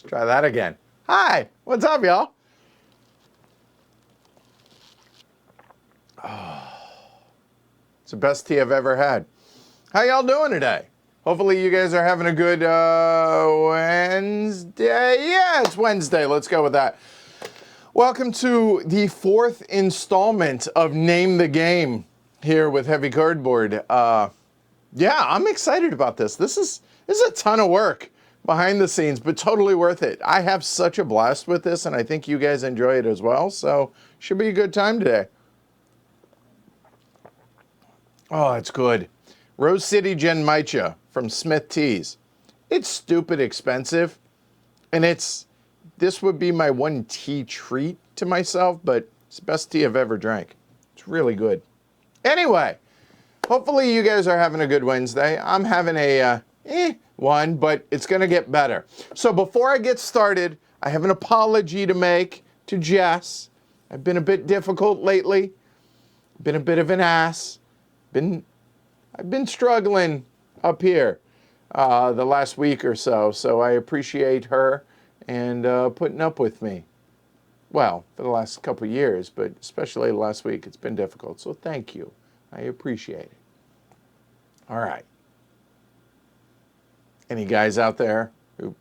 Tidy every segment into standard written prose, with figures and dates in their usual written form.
Try that again. Hi, what's up, y'all? It's the best tea I've ever had. How y'all doing today? Hopefully you guys are having a good Wednesday. Yeah, it's Wednesday. Let's go with that. Welcome to the fourth installment of Name the Game here with Heavy Cardboard. Yeah, I'm excited about this. This is a ton of work behind the scenes, but totally worth it. I have such a blast with this, and I think you guys enjoy it as well. So should be a good time today. Oh, it's good. Rose City Genmaicha from Smith Teas. It's stupid expensive, and this would be my one tea treat to myself, but it's the best tea I've ever drank. It's really good. Anyway, hopefully you guys are having a good Wednesday. I'm having a one, but it's going to get better. So before I get started, I have an apology to make to Jess. I've been a bit difficult lately. Been a bit of an ass. I've been struggling up here the last week or so, so I appreciate her and putting up with me. Well, for the last couple of years, but especially last week, it's been difficult. So thank you. I appreciate it. All right. Any guys out there who,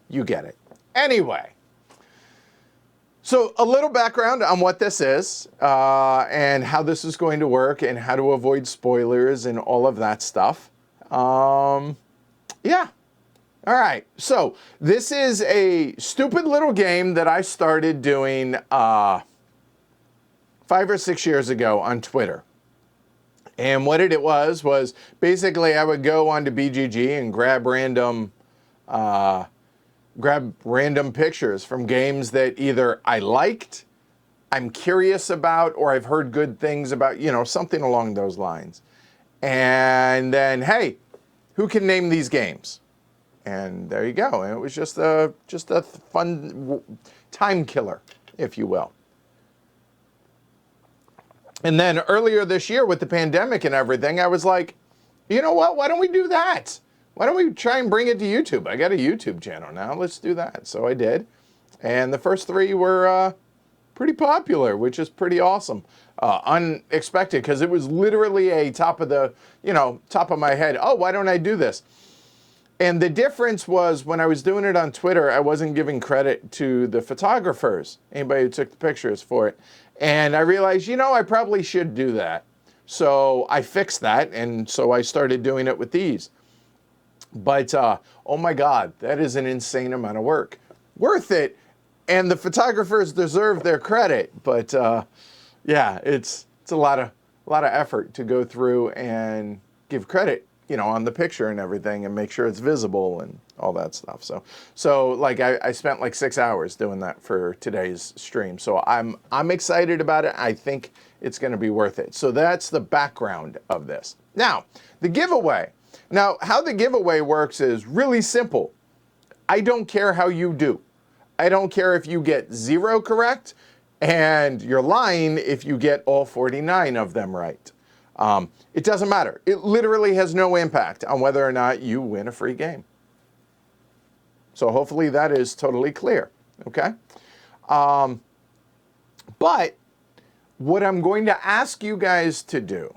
you get it. Anyway. So a little background on what this is and how this is going to work and how to avoid spoilers and all of that stuff. Yeah. All right. So this is a stupid little game that I started doing 5 or 6 years ago on Twitter. And what it was basically I would go onto BGG and grab random pictures from games that either I liked, I'm curious about, or I've heard good things about, something along those lines. And then, hey, who can name these games? And there you go. And it was just a fun time killer, if you will. And then earlier this year with the pandemic and everything, I was like, you know what? Why don't we do that? Why don't we try and bring it to YouTube? I got a YouTube channel now. Let's do that. So I did. And the first 3 were pretty popular, which is pretty awesome. Unexpected, because it was literally a top of my head. Oh, why don't I do this? And the difference was when I was doing it on Twitter, I wasn't giving credit to the photographers, anybody who took the pictures for it. And I realized, I probably should do that. So I fixed that, and so I started doing it with these. But, oh my God, that is an insane amount of work. Worth it, and the photographers deserve their credit. But, yeah, it's a lot of effort to go through and give credit, on the picture and everything and make sure it's visible and all that stuff. So like I spent like 6 hours doing that for today's stream. So I'm excited about it. I think it's going to be worth it. So that's the background of this. Now, the giveaway. Now, how the giveaway works is really simple. I don't care how you do. I don't care if you get 0 correct, and you're lying if you get all 49 of them right. It doesn't matter. It literally has no impact on whether or not you win a free game. So hopefully that is totally clear, okay? But what I'm going to ask you guys to do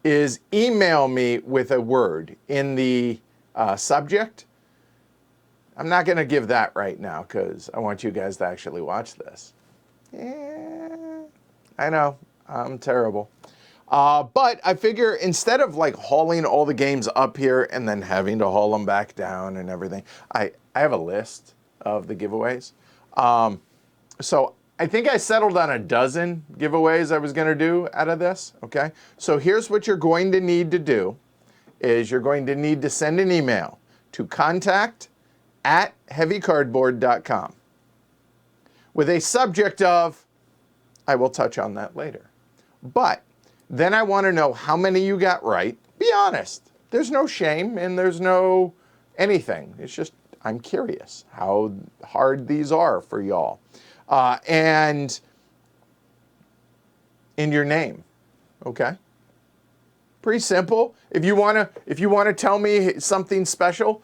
is email me with a word in the subject. I'm not going to give that right now because I want you guys to actually watch this. Yeah, I know, I'm terrible. But I figure instead of like hauling all the games up here and then having to haul them back down and everything, I have a list of the giveaways. So I think I settled on a dozen giveaways I was going to do out of this. Okay. So here's what you're going to need to do is you're going to need to send an email to contact@heavycardboard.com with a subject of, I will touch on that later. But then I want to know how many you got right. Be honest. There's no shame and there's no anything. It's just, I'm curious how hard these are for y'all. And in your name, okay? Pretty simple. If you want to tell me something special,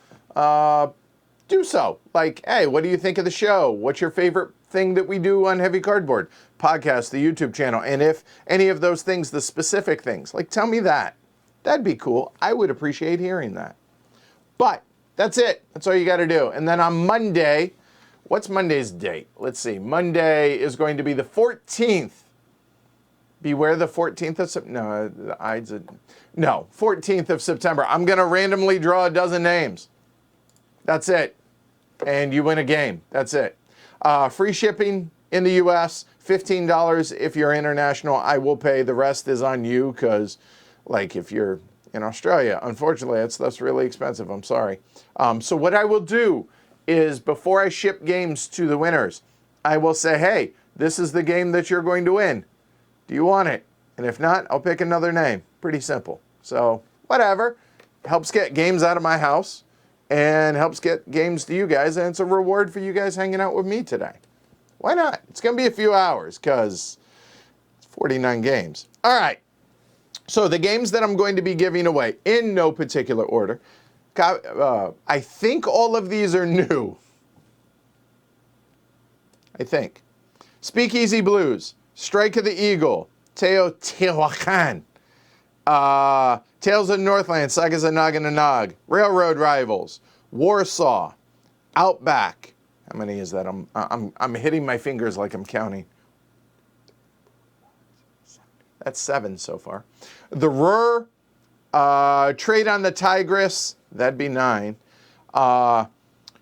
do so. Like, hey, what do you think of the show? What's your favorite thing that we do on Heavy Cardboard? Podcast, the YouTube channel. And if any of those things, the specific things, like tell me that. That'd be cool. I would appreciate hearing that. But that's it. That's all you got to do. And then on Monday, what's Monday's date? Let's see. Monday is going to be the 14th. Beware the 14th of September. No, 14th of September. I'm going to randomly draw a dozen names. That's it. And you win a game. That's it. Free shipping in the U.S., $15 if you're international. I will pay. The rest is on you because, like, if you're in Australia, unfortunately, that's really expensive. I'm sorry. So what I will do is before I ship games to the winners, I will say, hey, this is the game that you're going to win. Do you want it? And if not, I'll pick another name. Pretty simple. So whatever. Helps get games out of my house and helps get games to you guys. And it's a reward for you guys hanging out with me today. Why not? It's going to be a few hours because it's 49 games. All right. So the games that I'm going to be giving away in no particular order. I think all of these are new. I think. Speakeasy Blues. Strike of the Eagle, Teotihuacan, Tales of Northland, Sagas of Nag, Railroad Rivals, Warsaw, Outback. How many is that? I'm hitting my fingers like I'm counting. That's 7 so far. The Ruhr, Trade on the Tigris, that'd be 9.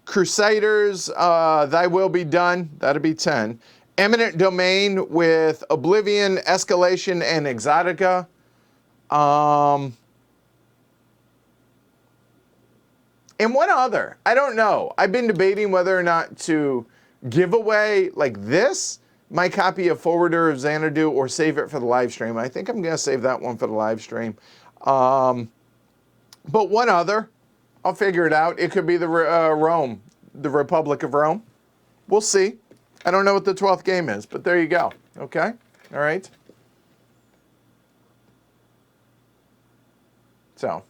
Crusaders, Thy Will Be Done, that'd be 10. Eminent Domain with Oblivion, Escalation, and Exotica. And one other. I don't know. I've been debating whether or not to give away like this, my copy of Forwarder of Xanadu, or save it for the live stream. I think I'm going to save that one for the live stream. But one other. I'll figure it out. It could be the Rome, the Republic of Rome. We'll see. I don't know what the 12th game is, but there you go. Okay? All right? So.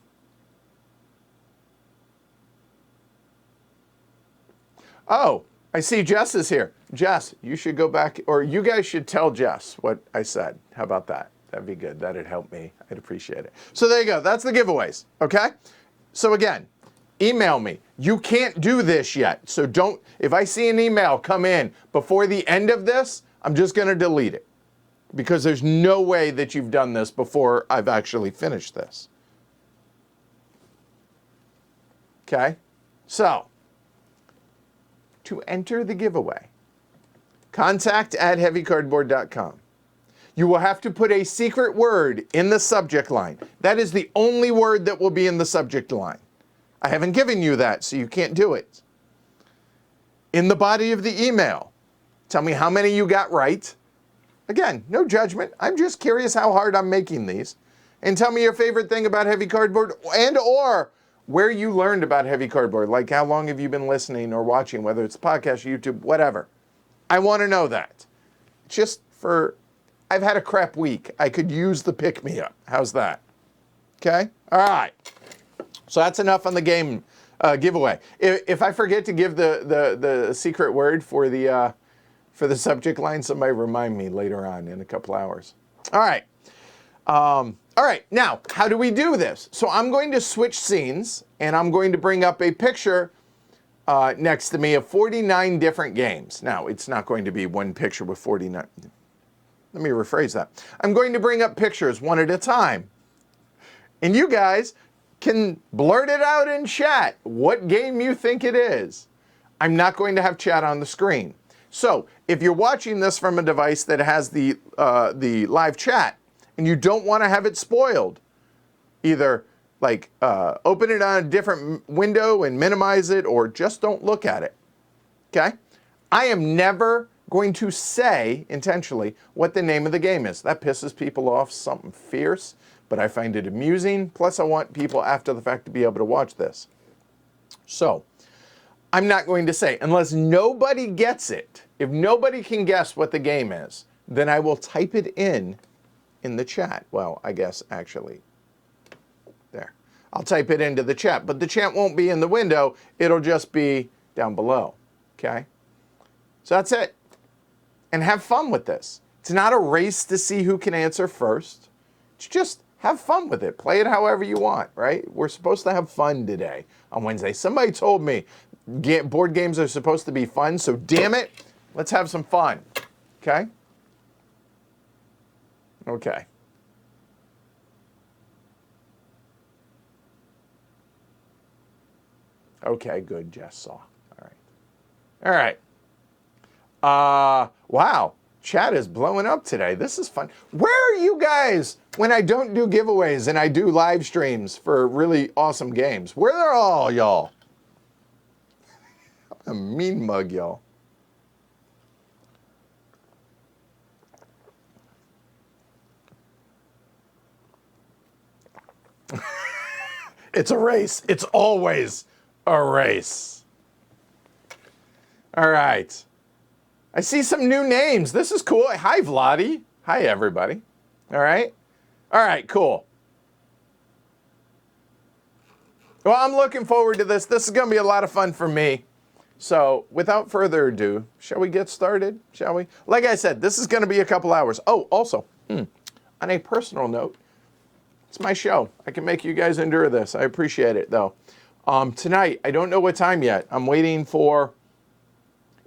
Oh, I see Jess is here. Jess, you should go back, or you guys should tell Jess what I said. How about that? That'd be good. That'd help me. I'd appreciate it. So there you go. That's the giveaways. Okay? So again, email me. You can't do this yet. So don't, if I see an email come in before the end of this, I'm just going to delete it. Because there's no way that you've done this before I've actually finished this. Okay? So, to enter the giveaway, contact@heavycardboard.com. You will have to put a secret word in the subject line. That is the only word that will be in the subject line. I haven't given you that, so you can't do it. In the body of the email, tell me how many you got right. Again, no judgment. I'm just curious how hard I'm making these. And tell me your favorite thing about Heavy Cardboard and or where you learned about Heavy Cardboard. Like how long have you been listening or watching, whether it's podcast, YouTube, whatever. I want to know that. Just for, I've had a crap week. I could use the pick-me-up. How's that? Okay? All right. So that's enough on the game giveaway. If I forget to give the secret word for the subject line, somebody remind me later on in a couple hours. All right. All right. Now, how do we do this? So I'm going to switch scenes, and I'm going to bring up a picture next to me of 49 different games. Now, it's not going to be one picture with 49. Let me rephrase that. I'm going to bring up pictures one at a time. And you guys can blurt it out in chat what game you think it is. I'm not going to have chat on the screen. So if you're watching this from a device that has the live chat and you don't want to have it spoiled, either like open it on a different window and minimize it, or just don't look at it. Okay? I am never going to say intentionally what the name of the game is. That pisses people off, something fierce. But I find it amusing. Plus, I want people after the fact to be able to watch this. So, I'm not going to say, unless nobody gets it, if nobody can guess what the game is, then I will type it in the chat. Well, I guess actually, there. I'll type it into the chat, but the chat won't be in the window. It'll just be down below, okay? So that's it. And have fun with this. It's not a race to see who can answer first. It's just have fun with it. Play it however you want, right? We're supposed to have fun today on Wednesday. Somebody told me board games are supposed to be fun, so damn it, let's have some fun, okay? Okay. Okay, good, Jess saw. All right. Wow, chat is blowing up today. This is fun. Where are you guys when I don't do giveaways and I do live streams for really awesome games? Where are all y'all? I'm a mean mug, y'all. It's a race. It's always a race. All right. I see some new names. This is cool. Hi, Vladi. Hi, everybody. All right. All right, cool. Well, I'm looking forward to this. This is going to be a lot of fun for me. So without further ado, shall we get started? Shall we? Like I said, this is going to be a couple hours. Oh, also, on a personal note, it's my show. I can make you guys endure this. I appreciate it, though. Tonight, I don't know what time yet. I'm waiting for...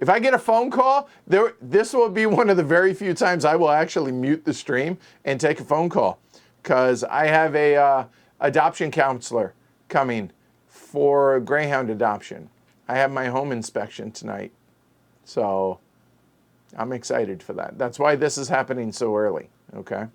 If I get a phone call, this will be one of the very few times I will actually mute the stream and take a phone call. Because I have a adoption counselor coming for Greyhound adoption. I have my home inspection tonight. So I'm excited for that. That's why this is happening so early, okay?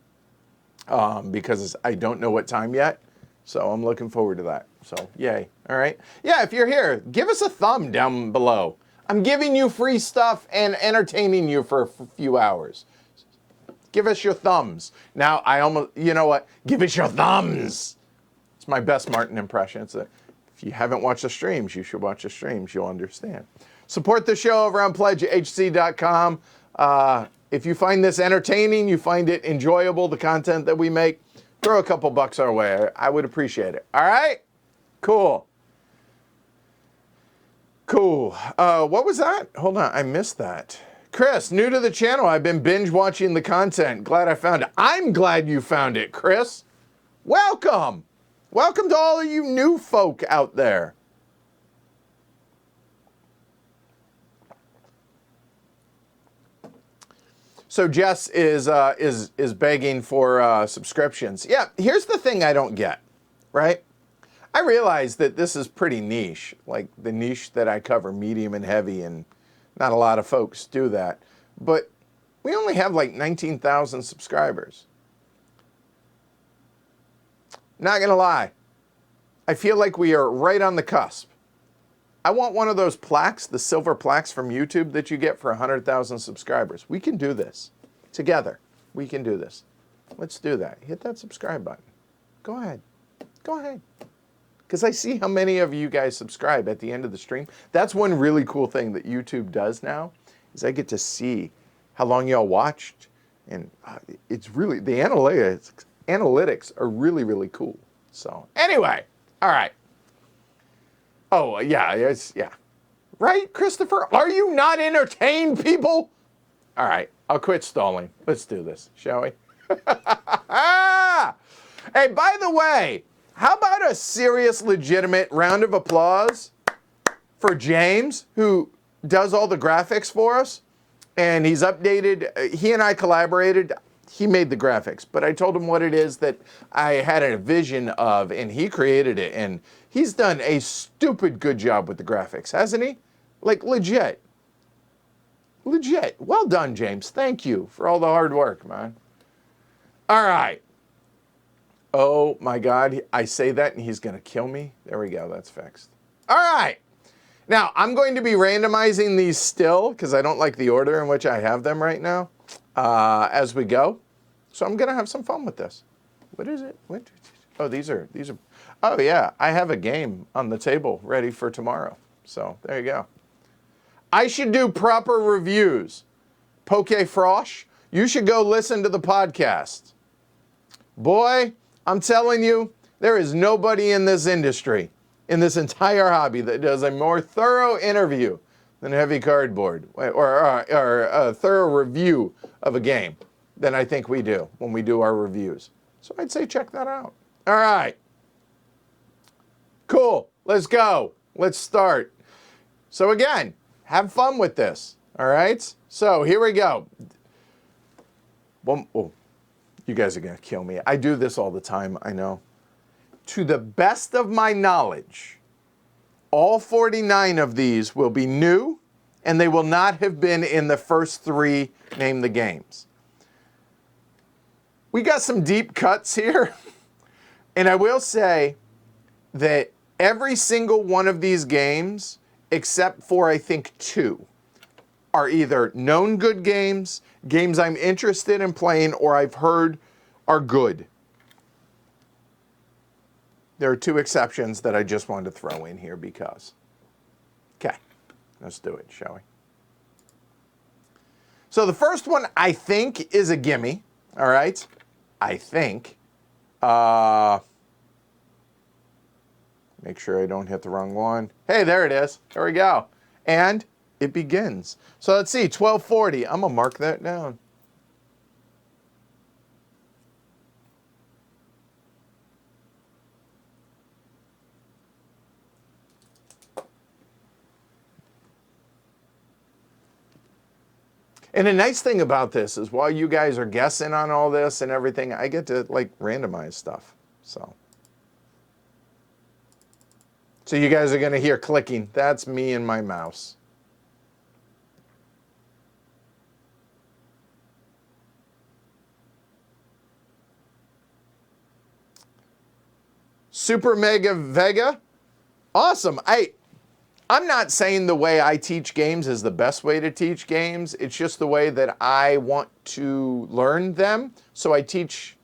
Because I don't know what time yet. So I'm looking forward to that. So yay, all right? Yeah, if you're here, give us a thumb down below. I'm giving you free stuff and entertaining you for a few hours. Give us your thumbs. Now, you know what? Give us your thumbs. It's my best Martin impression. If you haven't watched the streams, you should watch the streams. You'll understand. Support the show over on pledgehc.com. If you find this entertaining, you find it enjoyable, the content that we make, throw a couple bucks our way. I would appreciate it. All right? Cool. Cool. What was that? Hold on. I missed that. Chris, new to the channel. I've been binge watching the content. Glad I found it. I'm glad you found it, Chris. Welcome. Welcome to all of you new folk out there. So Jess is begging for subscriptions. Yeah, here's the thing I don't get, right? I realize that this is pretty niche, like the niche that I cover, medium and heavy, and not a lot of folks do that. But we only have like 19,000 subscribers. Not gonna lie, I feel like we are right on the cusp. I want one of those plaques, the silver plaques from YouTube that you get for 100,000 subscribers. We can do this together. We can do this. Let's do that. Hit that subscribe button. Go ahead. Go ahead. Because I see how many of you guys subscribe at the end of the stream. That's one really cool thing that YouTube does now, is I get to see how long y'all watched. And it's really, the analytics are really, really cool. So anyway, all right. Oh, yeah, yeah. Right, Christopher? Are you not entertained, people? All right, I'll quit stalling. Let's do this, shall we? Hey, by the way, how about a serious, legitimate round of applause for James, who does all the graphics for us? And he's updated. He and I collaborated. He made the graphics, but I told him what it is that I had a vision of, and he created it. And he's done a stupid good job with the graphics, hasn't he? Like, legit. Legit. Well done, James. Thank you for all the hard work, man. All right. Oh, my God. I say that, and he's going to kill me. There we go. That's fixed. All right. Now, I'm going to be randomizing these still, because I don't like the order in which I have them right now, as we go. So I'm going to have some fun with this. What is it? What? Oh, these are, oh, yeah. I have a game on the table ready for tomorrow. So there you go. I should do proper reviews. Poke Frosh, you should go listen to the podcast. Boy, I'm telling you, there is nobody in this industry, in this entire hobby that does a more thorough interview than Heavy Cardboard, or a thorough review of a game than I think we do when we do our reviews. So I'd say check that out. All right. Cool. Let's go. Let's start. So again, have fun with this. All right. So here we go. Oh, you guys are going to kill me. I do this all the time, I know. To the best of my knowledge, all 49 of these will be new, and they will not have been in the first 3 Name the Games. We got some deep cuts here, and I will say that every single one of these games, except for I think 2, are either known good games, games I'm interested in playing, or I've heard are good. There are 2 exceptions that I just wanted to throw in here because. Okay, let's do it, shall we? So the first one I think is a gimme, all right? I think. Make sure I don't hit the wrong one. Hey, there it is. There we go. And it begins. So let's see, 1240. I'm gonna mark that down. And the nice thing about this is while you guys are guessing on all this and everything, I get to like randomize stuff. So you guys are going to hear clicking. That's me and my mouse. Super Mega Vega. Awesome. I'm not saying the way I teach games is the best way to teach games. It's just the way that I want to learn them. So I teach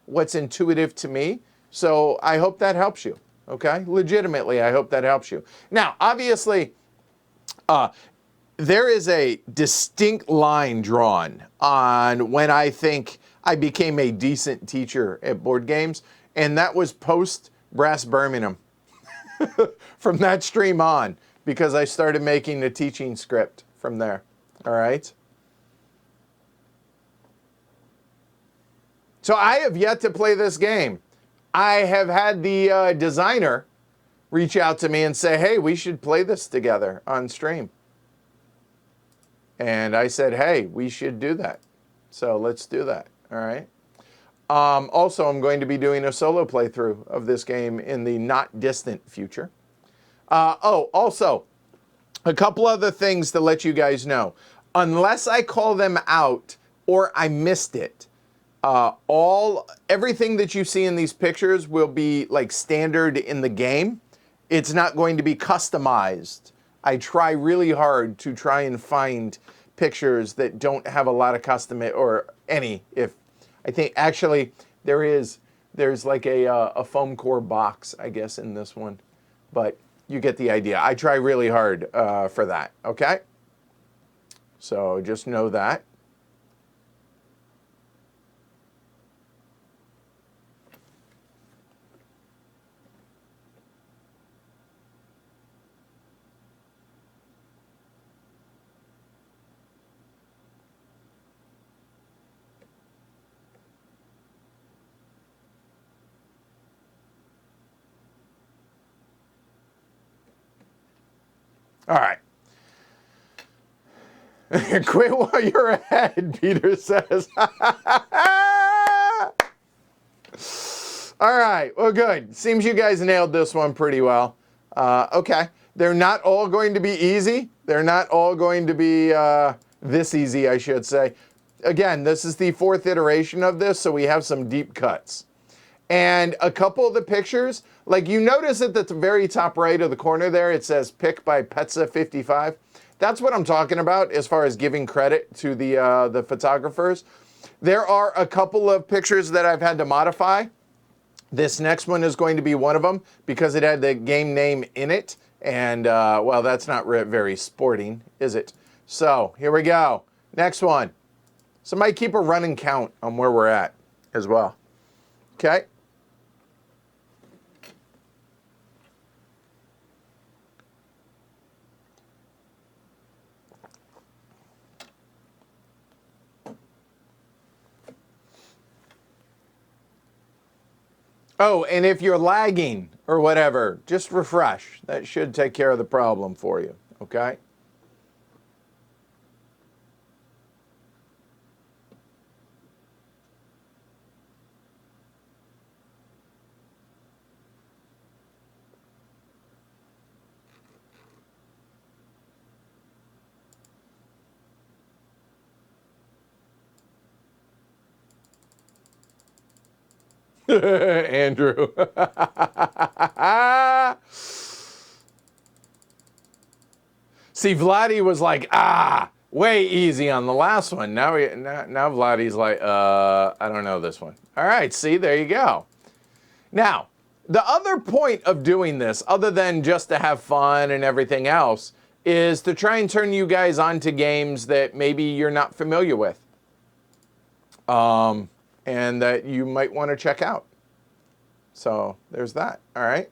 what's intuitive to me. So I hope that helps you. Okay? Legitimately, I hope that helps you. Now, obviously, there is a distinct line drawn on when I think I became a decent teacher at board games, and that was post Brass Birmingham. From that stream on, because I started making the teaching script from there. All right? So I have yet to play this game. I have had the designer reach out to me and say, hey, we should play this together on stream. And I said, hey, we should do that. So let's do that. All right? Also, I'm going to be doing a solo playthrough of this game in the not distant future. Also, a couple other things to let you guys know. Unless I call them out or I missed it, everything that you see in these pictures will be like standard in the game. It's not going to be customized. I try really hard to try and find pictures that don't have a lot of custom or any. If I think actually there's like a foam core box, I guess, in this one, but you get the idea. I try really hard for that. Okay. So just know that. All right. Quit while you're ahead, Peter says. All right. Well, good. Seems you guys nailed this one pretty well. Okay. They're not all going to be easy. They're not all going to be this easy, I should say. Again, this is the 4th iteration of this, so we have some deep cuts. And a couple of the pictures, like you notice at the very top right of the corner there, it says pick by Petza55. That's what I'm talking about as far as giving credit to the photographers. There are a couple of pictures that I've had to modify. This next one is going to be one of them because it had the game name in it. And, well, that's not very sporting, is it? So here we go. Next one. Somebody keep a running count on where we're at as well. Okay. Oh, and if you're lagging or whatever, just refresh. That should take care of the problem for you, okay? Andrew. See, Vladdy was like, way easy on the last one. Now Vladdy's like, I don't know this one. All right, see, there you go. Now, the other point of doing this, other than just to have fun and everything else, is to try and turn you guys onto games that maybe you're not familiar with. And that you might want to check out. So there's that, all right?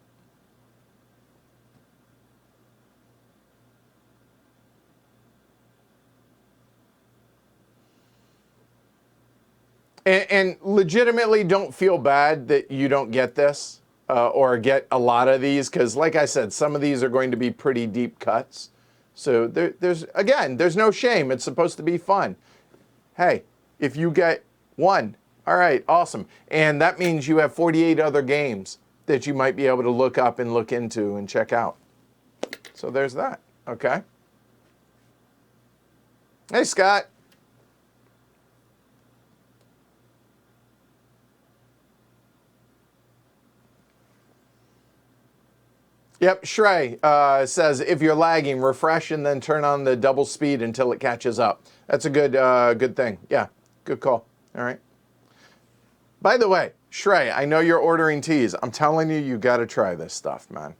And legitimately don't feel bad that you don't get this or get a lot of these, because like I said, some of these are going to be pretty deep cuts. So there's no shame. It's supposed to be fun. Hey, if you get one, all right, awesome. And that means you have 48 other games that you might be able to look up and look into and check out. So there's that, okay? Hey, Scott. Yep, Shrey says, if you're lagging, refresh and then turn on the double speed until it catches up. That's a good thing. Yeah, good call. All right. By the way, Shrey, I know you're ordering teas. I'm telling you got to try this stuff, man.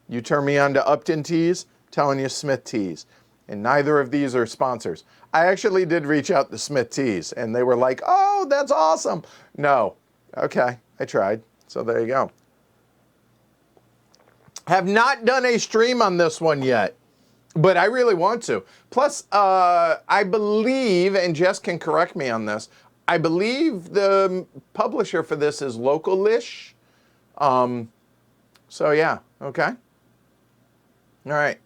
You turn me on to Upton Teas, telling you Smith Teas. And neither of these are sponsors. I actually did reach out to Smith Teas, and they were like, oh, that's awesome. No. Okay, I tried. So there you go. Have not done a stream on this one yet, but I really want to. Plus, I believe, and Jess can correct me on this, I believe the publisher for this is local-ish. So yeah, okay. All right.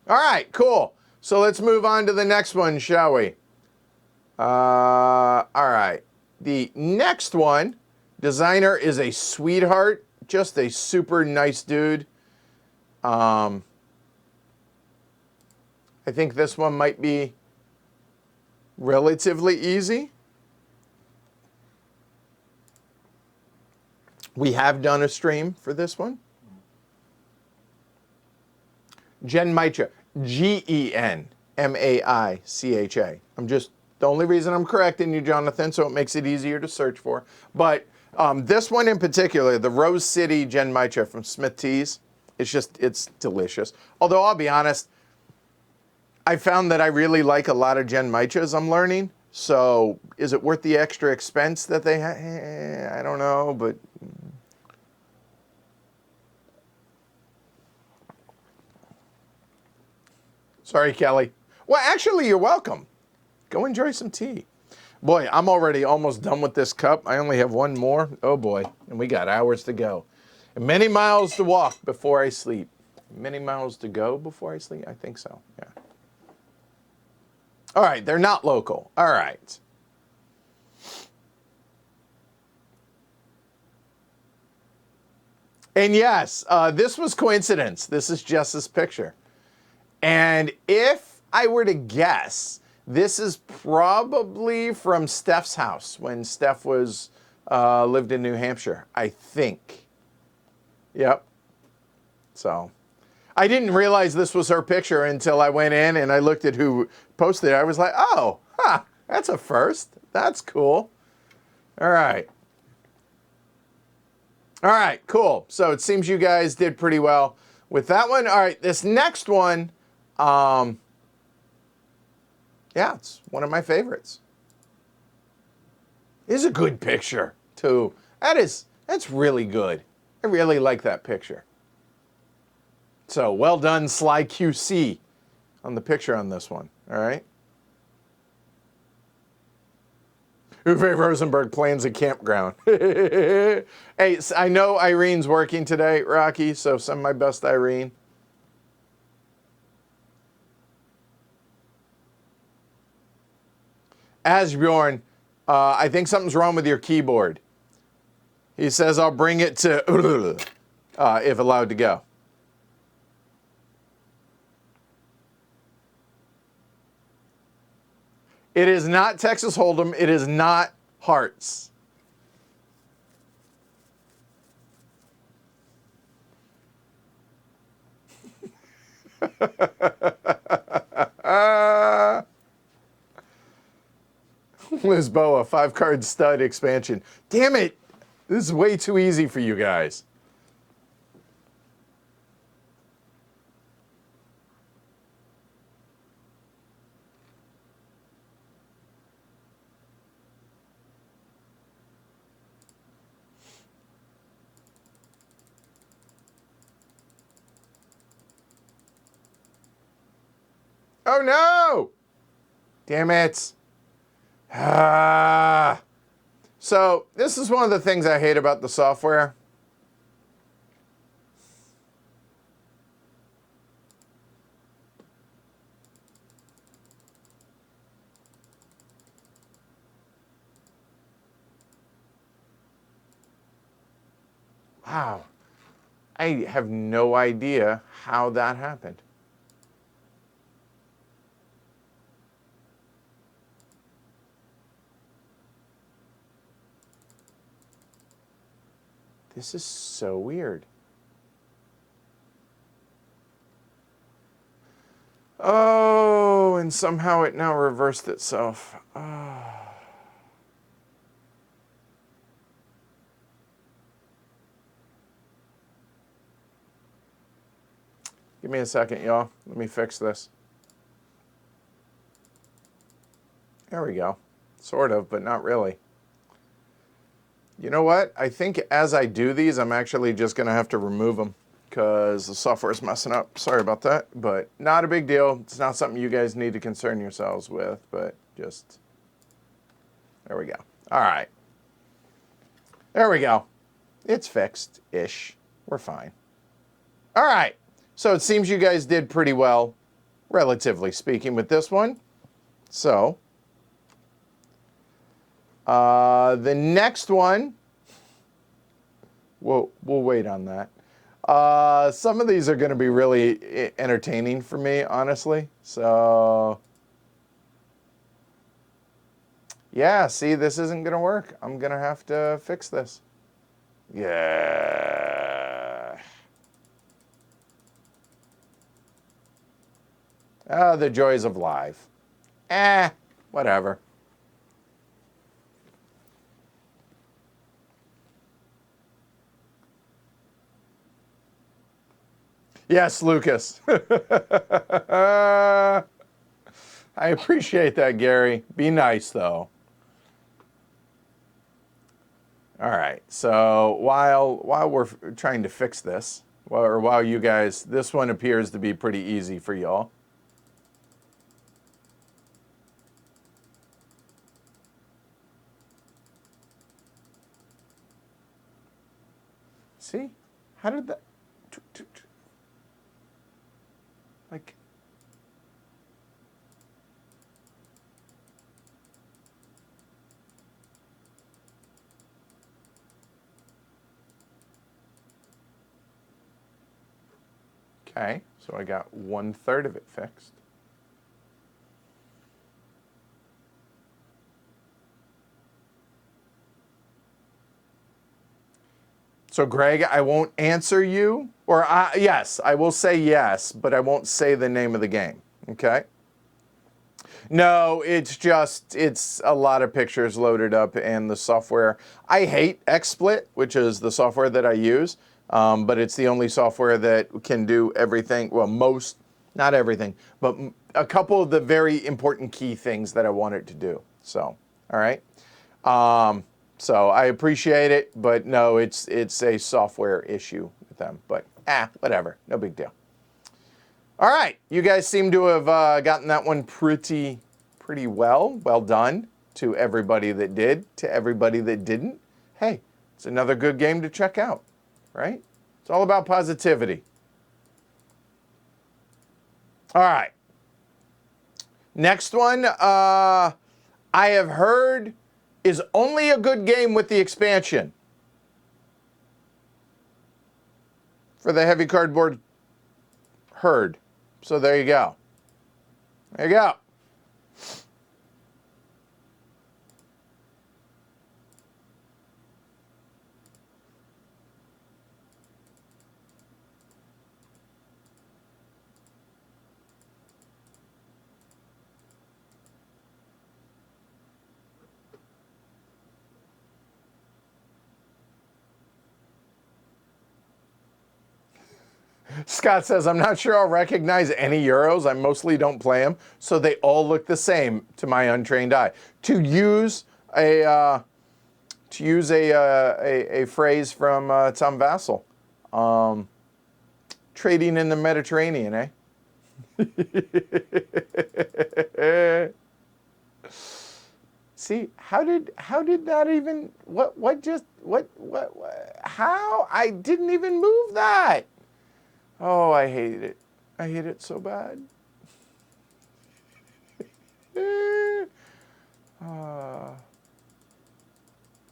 All right, cool. So let's move on to the next one, shall we? All right. The next one, designer is a sweetheart, just a super nice dude. I think this one might be relatively easy. We have done a stream for this one. Jen Maicha, Genmaicha. The only reason I'm correcting you, Jonathan, so it makes it easier to search for. But this one in particular, the Rose City Jen Maicha from Smith Teas, it's delicious. Although I'll be honest, I found that I really like a lot of Jen Maichas I'm learning. So is it worth the extra expense that they have? I don't know, but... Sorry, Kelly. Well, actually, you're welcome. Go enjoy some tea. Boy, I'm already almost done with this cup. I only have one more. Oh, boy. And we got hours to go. And many miles to walk before I sleep. Many miles to go before I sleep? I think so, yeah. All right, they're not local. All right. And yes, this was coincidence. This is Jess's picture. And if I were to guess, this is probably from Steph's house when Steph was lived in New Hampshire, I think. Yep. So I didn't realize this was her picture until I went in and I looked at who posted it. I was like, oh, that's a first. That's cool. All right. All right, cool. So it seems you guys did pretty well with that one. All right, this next one, yeah, it's one of my favorites. It's a good picture, too. That's really good. I really like that picture. So well done, Sly QC, on the picture on this one, all right? Uwe Rosenberg plans a campground. Hey, I know Irene's working today, Rocky, so send my best, Irene. Asbjorn, I think something's wrong with your keyboard. He says I'll bring it to if allowed to go. It is not Texas Hold'em. It is not Hearts. Lisboa, 5-card stud expansion. Damn it! This is way too easy for you guys. Oh no! Damn it. So, this is one of the things I hate about the software. Wow. I have no idea how that happened. This is so weird. Oh, and somehow it now reversed itself. Oh. Give me a second, y'all. Let me fix this. There we go. Sort of, but not really. You know what? I think as I do these, I'm actually just going to have to remove them because the software is messing up. Sorry about that, but not a big deal. It's not something you guys need to concern yourselves with, but just, there we go. All right. There we go. It's fixed-ish. We're fine. All right. So it seems you guys did pretty well, relatively speaking, with this one. So the next one, we'll wait on that. Some of these are going to be really entertaining for me, honestly. So, yeah, see, this isn't going to work. I'm going to have to fix this. Yeah. The joys of live. Whatever. Yes, Lucas. I appreciate that, Gary. Be nice, though. All right. So while we're trying to fix this, or while you guys, this one appears to be pretty easy for y'all. See? How did that... Like... Okay, so I got 1/3 of it fixed. So, Greg, I won't answer you, or yes, I will say yes, but I won't say the name of the game, okay? No, it's a lot of pictures loaded up and the software. I hate XSplit, which is the software that I use, but it's the only software that can do everything, well, not everything, but a couple of the very important key things that I want it to do. So, all right. So I appreciate it, but no, it's a software issue with them. But whatever, no big deal. All right, you guys seem to have gotten that one pretty well. Well done. to everybody that did, to everybody that didn't. Hey, it's another good game to check out, right? It's all about positivity. All right. Next one, I have heard is only a good game with the expansion. For the heavy cardboard herd. So there you go. There you go. Scott says, I'm not sure I'll recognize any Euros. I mostly don't play them, so they all look the same to my untrained eye. To use a phrase from Tom Vassell, trading in the Mediterranean, eh? See, how did that even, how? I didn't even move that. Oh, I hate it. I hate it so bad.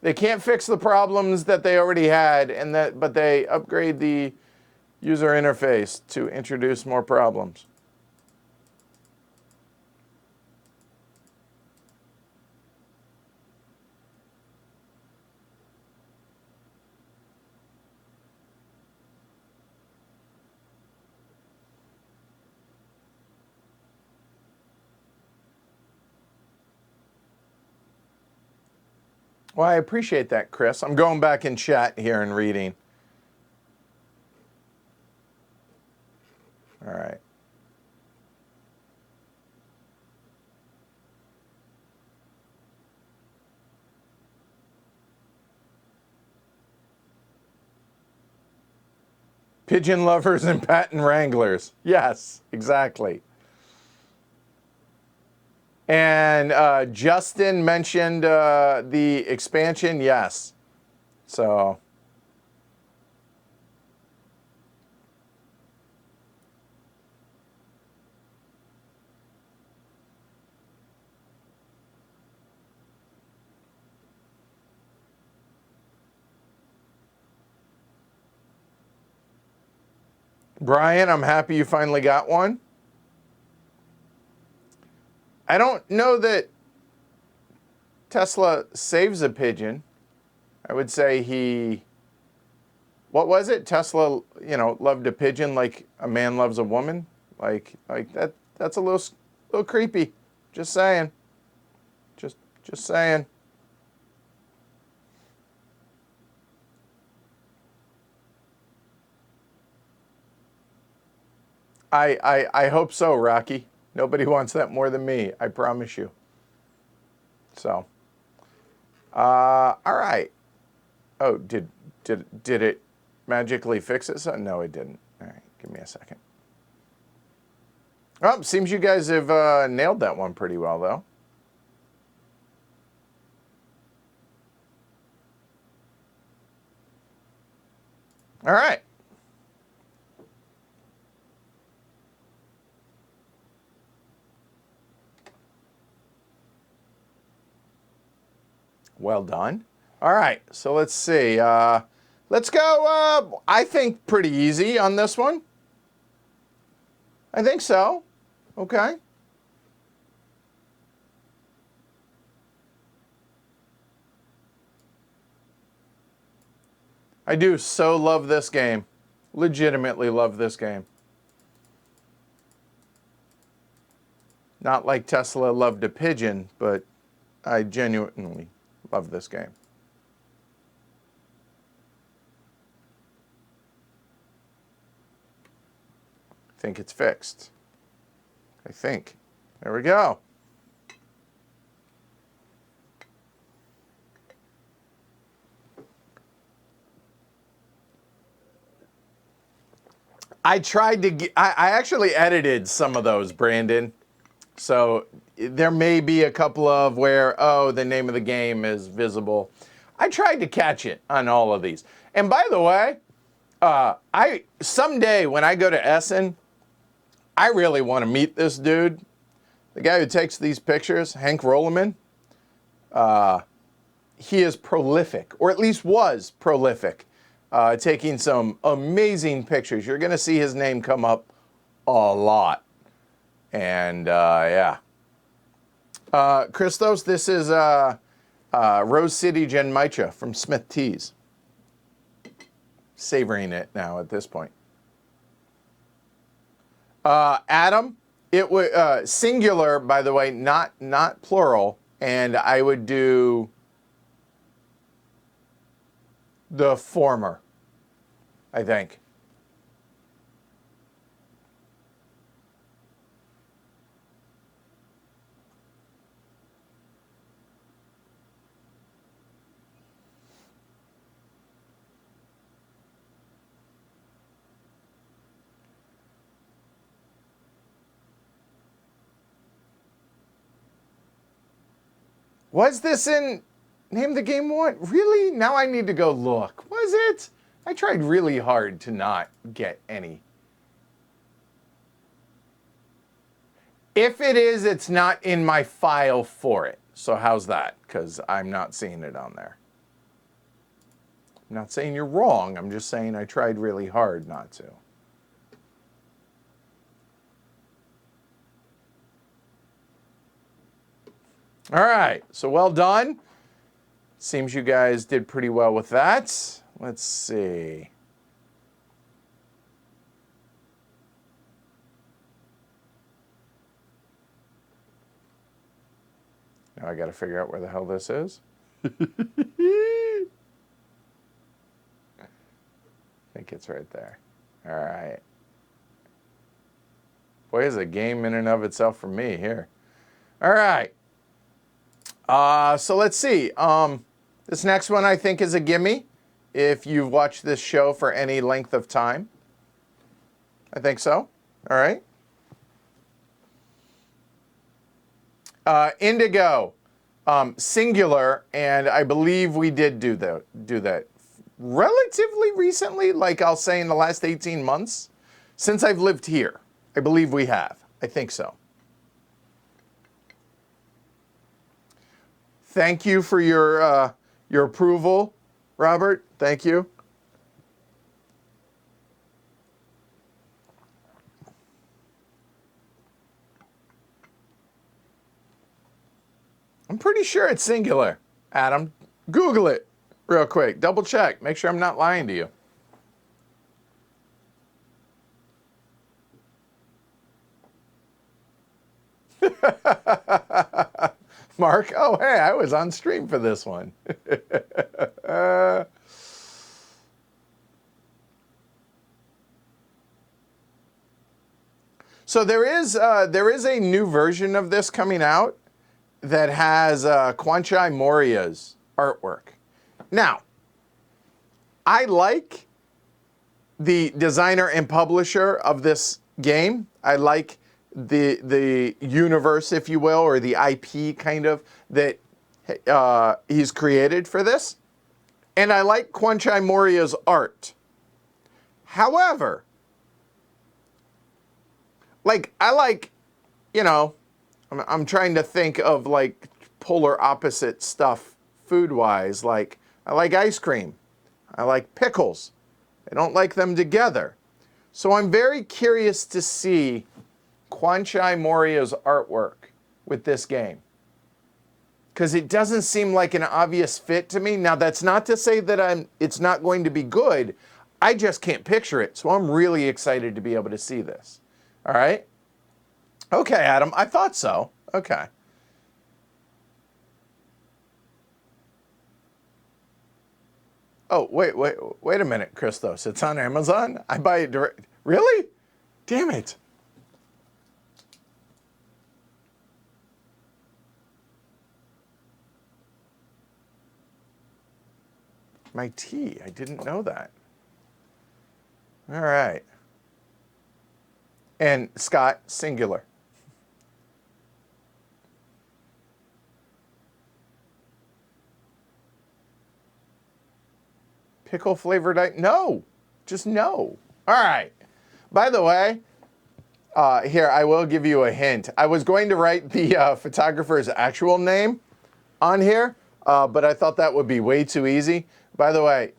They can't fix the problems that they already had, but they upgrade the user interface to introduce more problems. Well, I appreciate that, Chris. I'm going back in chat here and reading. All right. Pigeon lovers and patent wranglers. Yes, exactly. And Justin mentioned the expansion. Yes. So. Brian, I'm happy you finally got one. I don't know that Tesla saves a pigeon. I would say what was it? Tesla, loved a pigeon like a man loves a woman. Like that. That's a little creepy. Just saying. Just saying. I hope so, Rocky. Nobody wants that more than me, I promise you. So, all right. Oh, did it magically fix it? So, no, it didn't. All right, give me a second. Oh, seems you guys have nailed that one pretty well, though. All right. Well done. All right, so let's see. Let's go, I think, pretty easy on this one. I think so. Okay. I do so love this game. Legitimately love this game. Not like Tesla loved a pigeon, but I genuinely love this game. I think it's fixed. I think. There we go. I tried to I actually edited some of those, Brandon. So there may be a couple of where, oh, the name of the game is visible. I tried to catch it on all of these. And by the way, someday when I go to Essen, I really want to meet this dude. The guy who takes these pictures, Hank Rolleman. He is prolific, or at least was prolific, taking some amazing pictures. You're going to see his name come up a lot. And yeah. Christos, this is Rose City Genmaicha from Smith Teas. Savoring it now at this point. Adam, it would singular, by the way, not plural, and I would do the former, I think. Was this in Name the Game 1? Really? Now I need to go look. Was it? I tried really hard to not get any. If it is, it's not in my file for it. So how's that? Because I'm not seeing it on there. I'm not saying you're wrong. I'm just saying I tried really hard not to. All right, so well done. Seems you guys did pretty well with that. Let's see. Now I got to figure out where the hell this is. I think it's right there. All right. Boy, is a game in and of itself for me here. All right. So let's see. This next one I think is a gimme if you've watched this show for any length of time. I think so. All right. Indigo, singular, and I believe we did do that relatively recently, like I'll say in the last 18 months, since I've lived here. I believe we have. I think so. Thank you for your approval, Robert. Thank you. I'm pretty sure it's singular, Adam. Google it real quick. Double check. Make sure I'm not lying to you. Mark, oh, hey, I was on stream for this one. So there is a new version of this coming out that has Kwanchai Moriya's artwork. Now, I like the designer and publisher of this game. I like the universe, if you will, or the IP kind of that he's created for this. And I like Kwanchai Moriya's art. However, I'm trying to think of like polar opposite stuff food-wise. Like, I like ice cream. I like pickles. I don't like them together. So I'm very curious to see Kwanchai Moriya's artwork with this game, because it doesn't seem like an obvious fit to me. Now, that's not to say that it's not going to be good. I just can't picture it. So I'm really excited to be able to see this. All right. Okay, Adam, I thought so. Okay. Oh, wait a minute, Christos. It's on Amazon? I buy it direct. Really? Damn it. My tea. I didn't know that. All right. And Scott, singular. Pickle flavored ice? No. Just no. All right. By the way, here, I will give you a hint. I was going to write the photographer's actual name on here, but I thought that would be way too easy. By the way,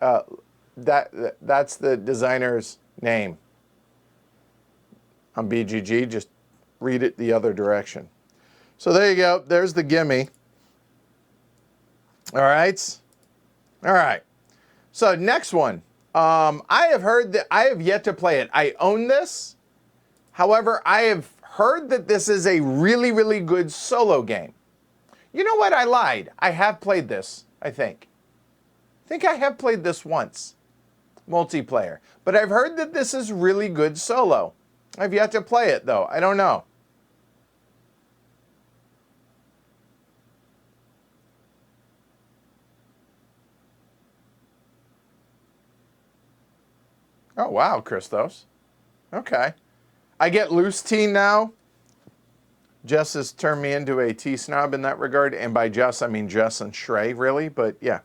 that's the designer's name on BGG. Just read it the other direction. So there you go. There's the gimme. All right. All right. So next one. I have heard that I have yet to play it. I own this. However, I have heard that this is a really, really good solo game. You know what? I lied. I have played this, I think. I think I have played this once. Multiplayer. But I've heard that this is really good solo. I've yet to play it, though. I don't know. Oh, wow, Christos. Okay. I get loose tea now. Jess has turned me into a tea snob in that regard. And by Jess, I mean Jess and Shrey, really. But, yeah.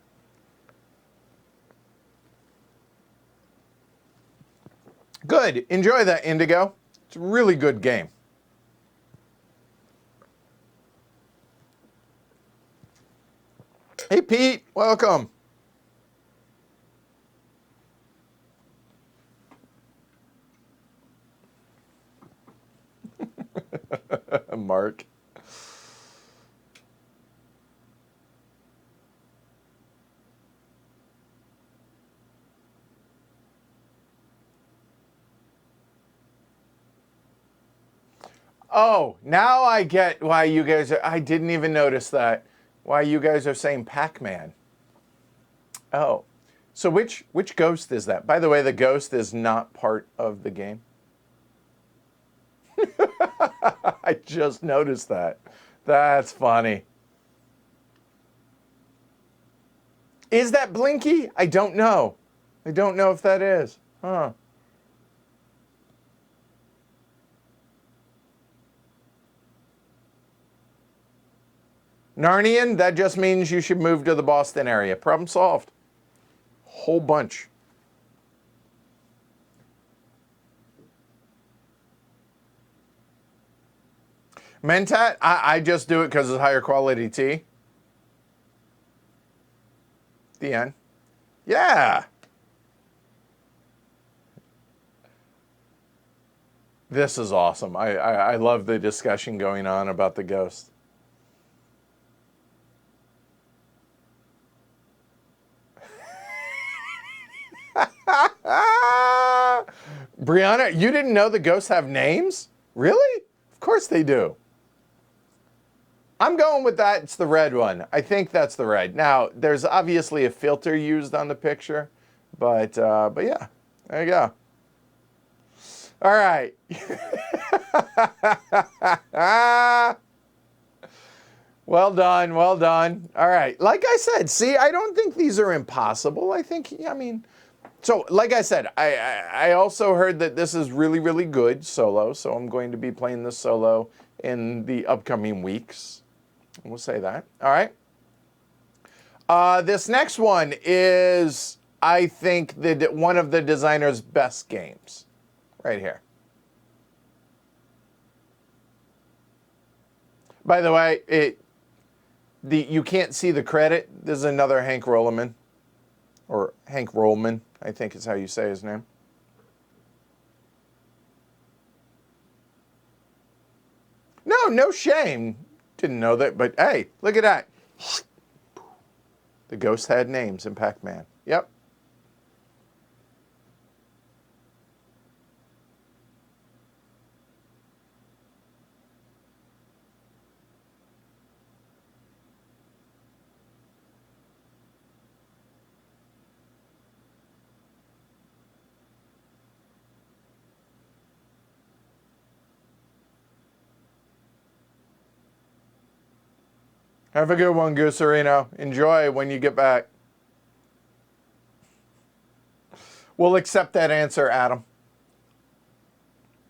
Good. Enjoy that, Indigo. It's a really good game. Hey, Pete. Welcome. Mark. Oh, now I get why you guys are, I didn't even notice that. Why you guys are saying Pac-Man. Oh. So which ghost is that? By the way, the ghost is not part of the game. I just noticed that. That's funny. Is that Blinky? I don't know. I don't know if that is. Huh. Narnian, that just means you should move to the Boston area. Problem solved. Whole bunch. Mentat, I just do it because it's higher quality tea. The end. Yeah. This is awesome. I love the discussion going on about the ghost. Brianna, you didn't know the ghosts have names? Really? Of course they do. I'm going with that. It's the red one. I think that's the red. Now, there's obviously a filter used on the picture, but yeah, there you go. All right. Well done, well done. All right. Like I said, see, I don't think these are impossible. I think, I mean, so like I said, I also heard that this is really, really good solo, so I'm going to be playing this solo in the upcoming weeks. We'll say that. All right. This next one is, I think, one of the designer's best games. Right here. By the way, you can't see the credit. This is another Hank Rolleman. Or Hank Rollman, I think is how you say his name. No shame. Didn't know that, but hey, look at that. The ghost had names in Pac-Man. Yep. Have a good one, Gooserino. Enjoy when you get back. We'll accept that answer, Adam.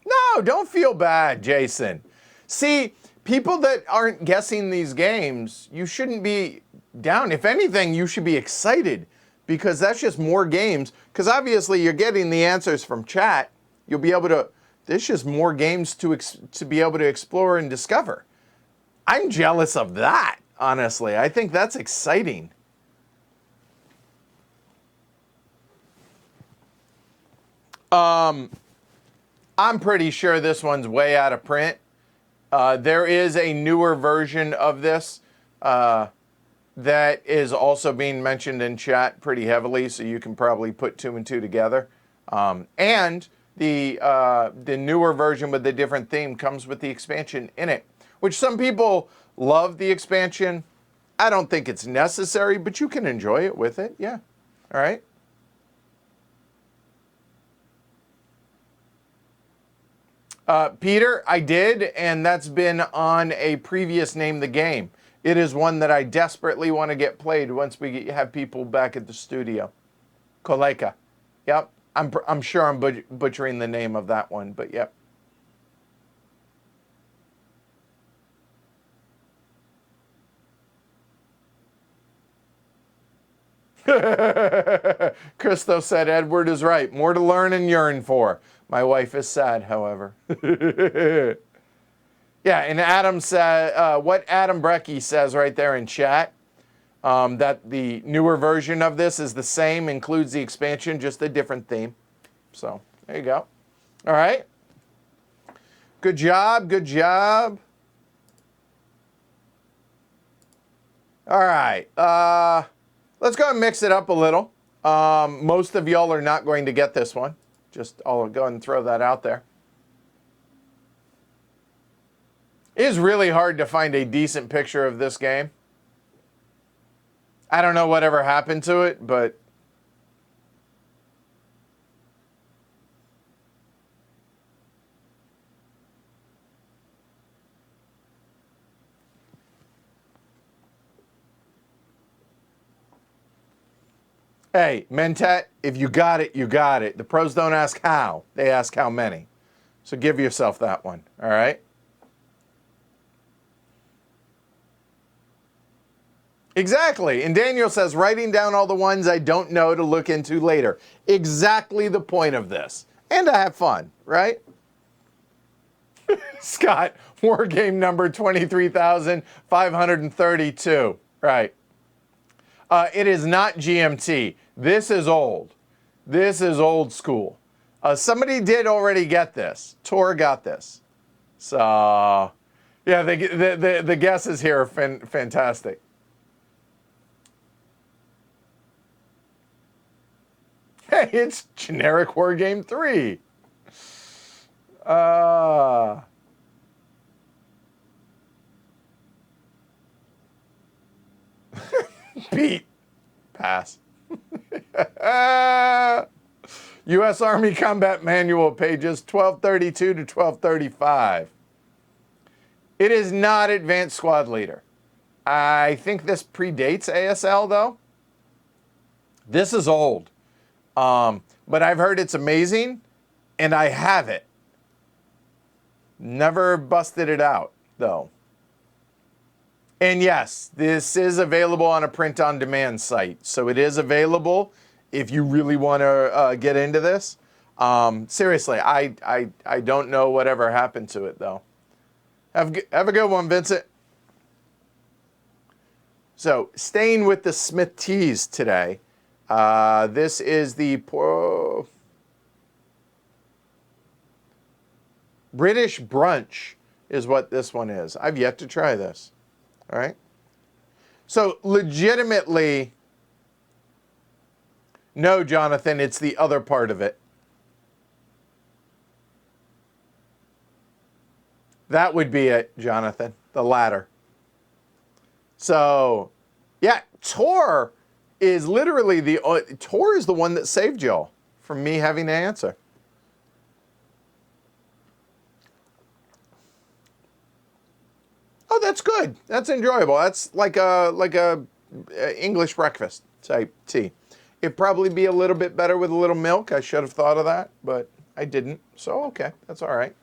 No, don't feel bad, Jason. See, people that aren't guessing these games, you shouldn't be down. If anything, you should be excited because that's just more games. Because obviously you're getting the answers from chat. You'll be able to, there's just more games to be able to explore and discover. I'm jealous of that, honestly. I think that's exciting. I'm pretty sure this one's way out of print. There is a newer version of this that is also being mentioned in chat pretty heavily, so you can probably put 2 and 2 together. And the newer version with the different theme comes with the expansion in it, which some people love the expansion. I don't think it's necessary, but you can enjoy it with it. Yeah. All right. Peter, I did, and that's been on a previous Name the Game. It is one that I desperately want to get played once we have people back at the studio. Koleka. Yep. I'm sure I'm butchering the name of that one, but yep. Christo said, Edward is right. More to learn and yearn for. My wife is sad, however. Yeah, and Adam said, what Adam Brecky says right there in chat, that the newer version of this is the same, includes the expansion, just a different theme. So, there you go. All right. Good job, good job. All right. Let's go and mix it up a little. Most of y'all are not going to get this one. Just I'll go ahead and throw that out there. It is really hard to find a decent picture of this game. I don't know whatever happened to it, but hey, Mentat, if you got it, you got it. The pros don't ask how, they ask how many. So give yourself that one, all right? Exactly. And Daniel says, writing down all the ones I don't know to look into later. Exactly the point of this. And to have fun, right? Scott, war game number 23,532. Right. It is not GMT. This is old. This is old school. Somebody did already get this. Tor got this. So, yeah, the guesses here are fantastic. Hey, it's generic War Game 3. Pete. Pass. U.S. Army Combat Manual, pages 1232 to 1235. It is not Advanced Squad Leader. I think this predates ASL, though. This is old. But I've heard it's amazing, and I have it. Never busted it out, though. And yes, this is available on a print-on-demand site. So it is available if you really want to get into this. Seriously, I don't know whatever happened to it, though. Have a good one, Vincent. So, staying with the Smith teas today. This is the British brunch is what this one is. I've yet to try this. All right. So legitimately, no, Jonathan, it's the other part of it. That would be it, Jonathan, the latter. So, yeah, Tor is literally Tor is the one that saved y'all from me having to answer. Oh, that's good. That's enjoyable. That's like a English breakfast type tea. It'd probably be a little bit better with a little milk. I should have thought of that, but I didn't. So, okay, that's all right.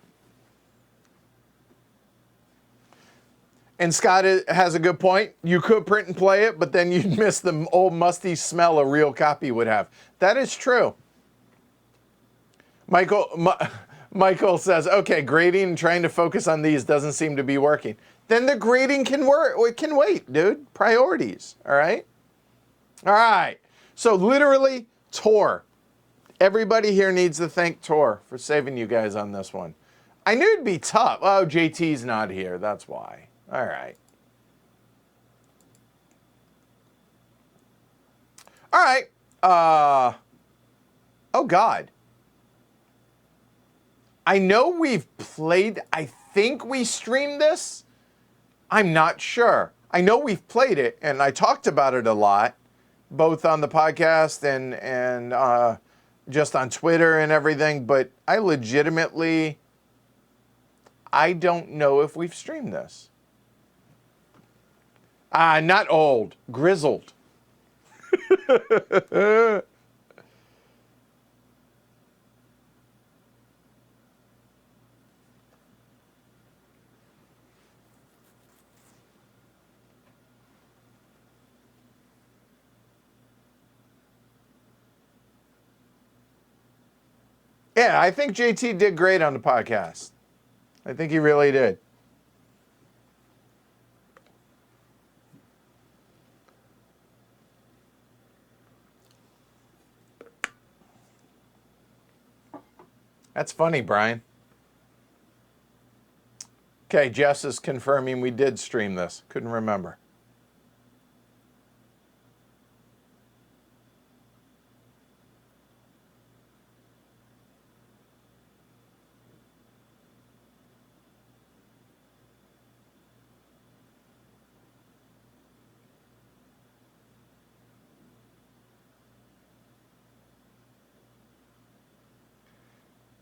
And Scott has a good point. You could print and play it, but then you'd miss the old musty smell a real copy would have. That is true. Michael says, okay, grading and trying to focus on these doesn't seem to be working. Then the grading can work. It can wait, dude. Priorities, all right? All right. So literally, Tor. Everybody here needs to thank Tor for saving you guys on this one. I knew it'd be tough. Oh, JT's not here. That's why. All right. All right. Oh, God. I know we've played, I think we streamed this. I'm not sure. I know we've played it, and I talked about it a lot, both on the podcast and just on Twitter and everything, but I legitimately, I don't know if we've streamed this. Not old, grizzled. Yeah, I think JT did great on the podcast. I think he really did. That's funny, Brian. Okay, Jess is confirming we did stream this. Couldn't remember.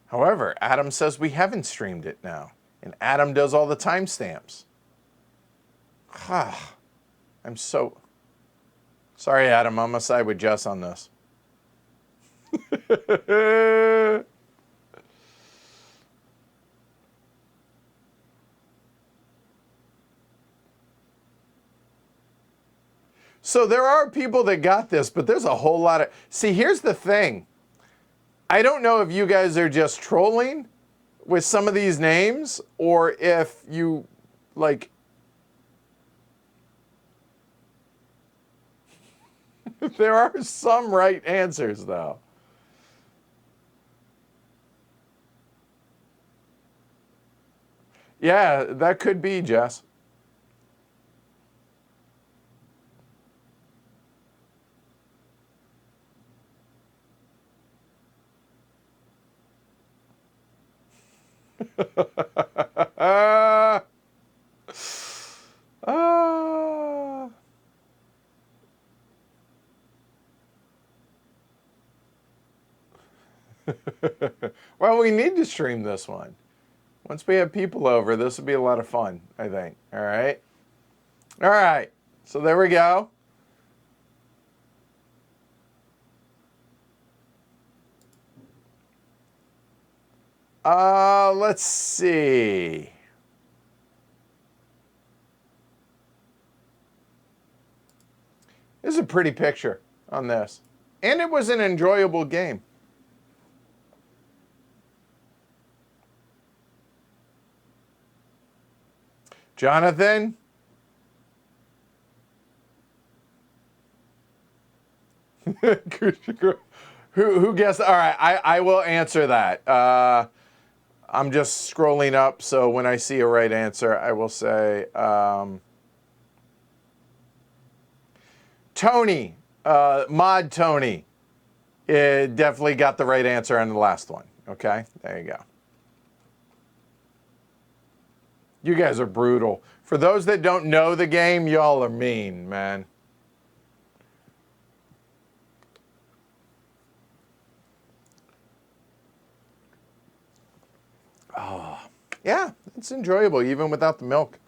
However, Adam says we haven't streamed it now. And Adam does all the timestamps. I'm so... Sorry, Adam. I'm going to side with Jess on this. So there are people that got this, but there's a whole lot of... See, here's the thing. I don't know if you guys are just trolling with some of these names or if you, like... There are some right answers, though. Yeah, that could be, Jess. Well, we need to stream this one. Once we have people over, this will be a lot of fun, I think. All right? All right. So there we go. Let's see. This is a pretty picture on this. And it was an enjoyable game. Jonathan? Who guessed? All right, I will answer that. I'm just scrolling up, so when I see a right answer, I will say Tony, Mod Tony, definitely got the right answer on the last one. Okay, there you go. You guys are brutal. For those that don't know the game, y'all are mean, man. Oh, yeah, it's enjoyable even without the milk.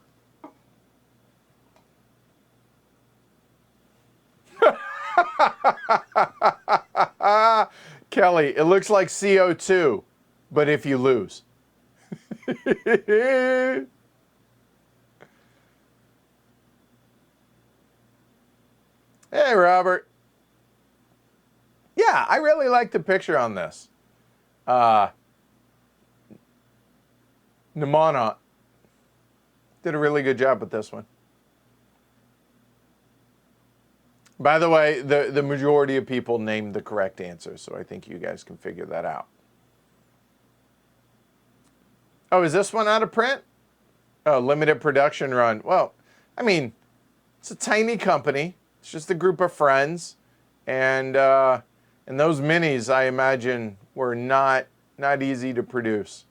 Kelly, it looks like CO2, but if you lose. Hey, Robert. Yeah, I really like the picture on this. Nimona did a really good job with this one. By the way, the majority of people named the correct answer, so I think you guys can figure that out. Oh, is this one out of print? Oh, limited production run. Well, I mean, it's a tiny company. It's just a group of friends, and those minis, I imagine, were not easy to produce.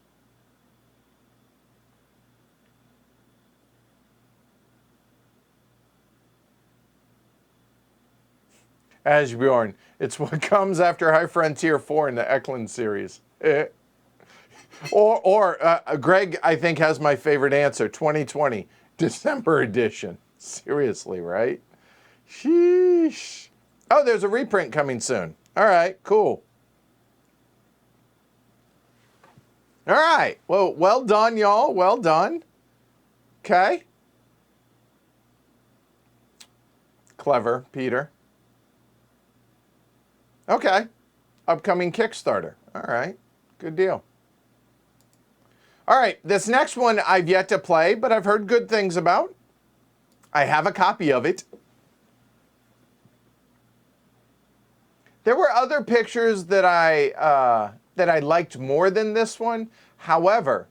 Ashbjorn, it's what comes after High Frontier 4 in the Eklund series. Or Greg, I think, has my favorite answer, 2020, December edition. Seriously, right? Sheesh. Oh, there's a reprint coming soon. All right, cool. All right. Well done, y'all. Well done. Okay. Clever, Peter. Okay. Upcoming Kickstarter. All right. Good deal. All right. This next one I've yet to play, but I've heard good things about. I have a copy of it. There were other pictures that I liked more than this one. However,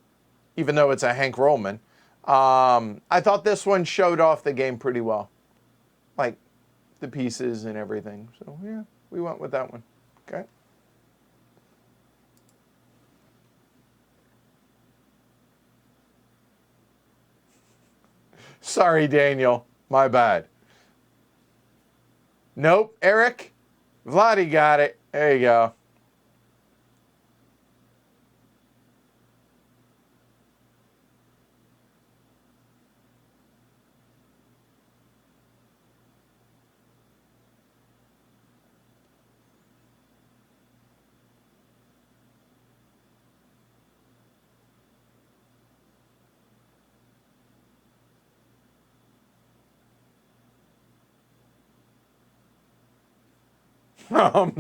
even though it's a Hank Rollman, I thought this one showed off the game pretty well. Like the pieces and everything. So yeah, we went with that one. Okay. Sorry, Daniel. My bad. Nope, Eric. Vladdy got it. There you go.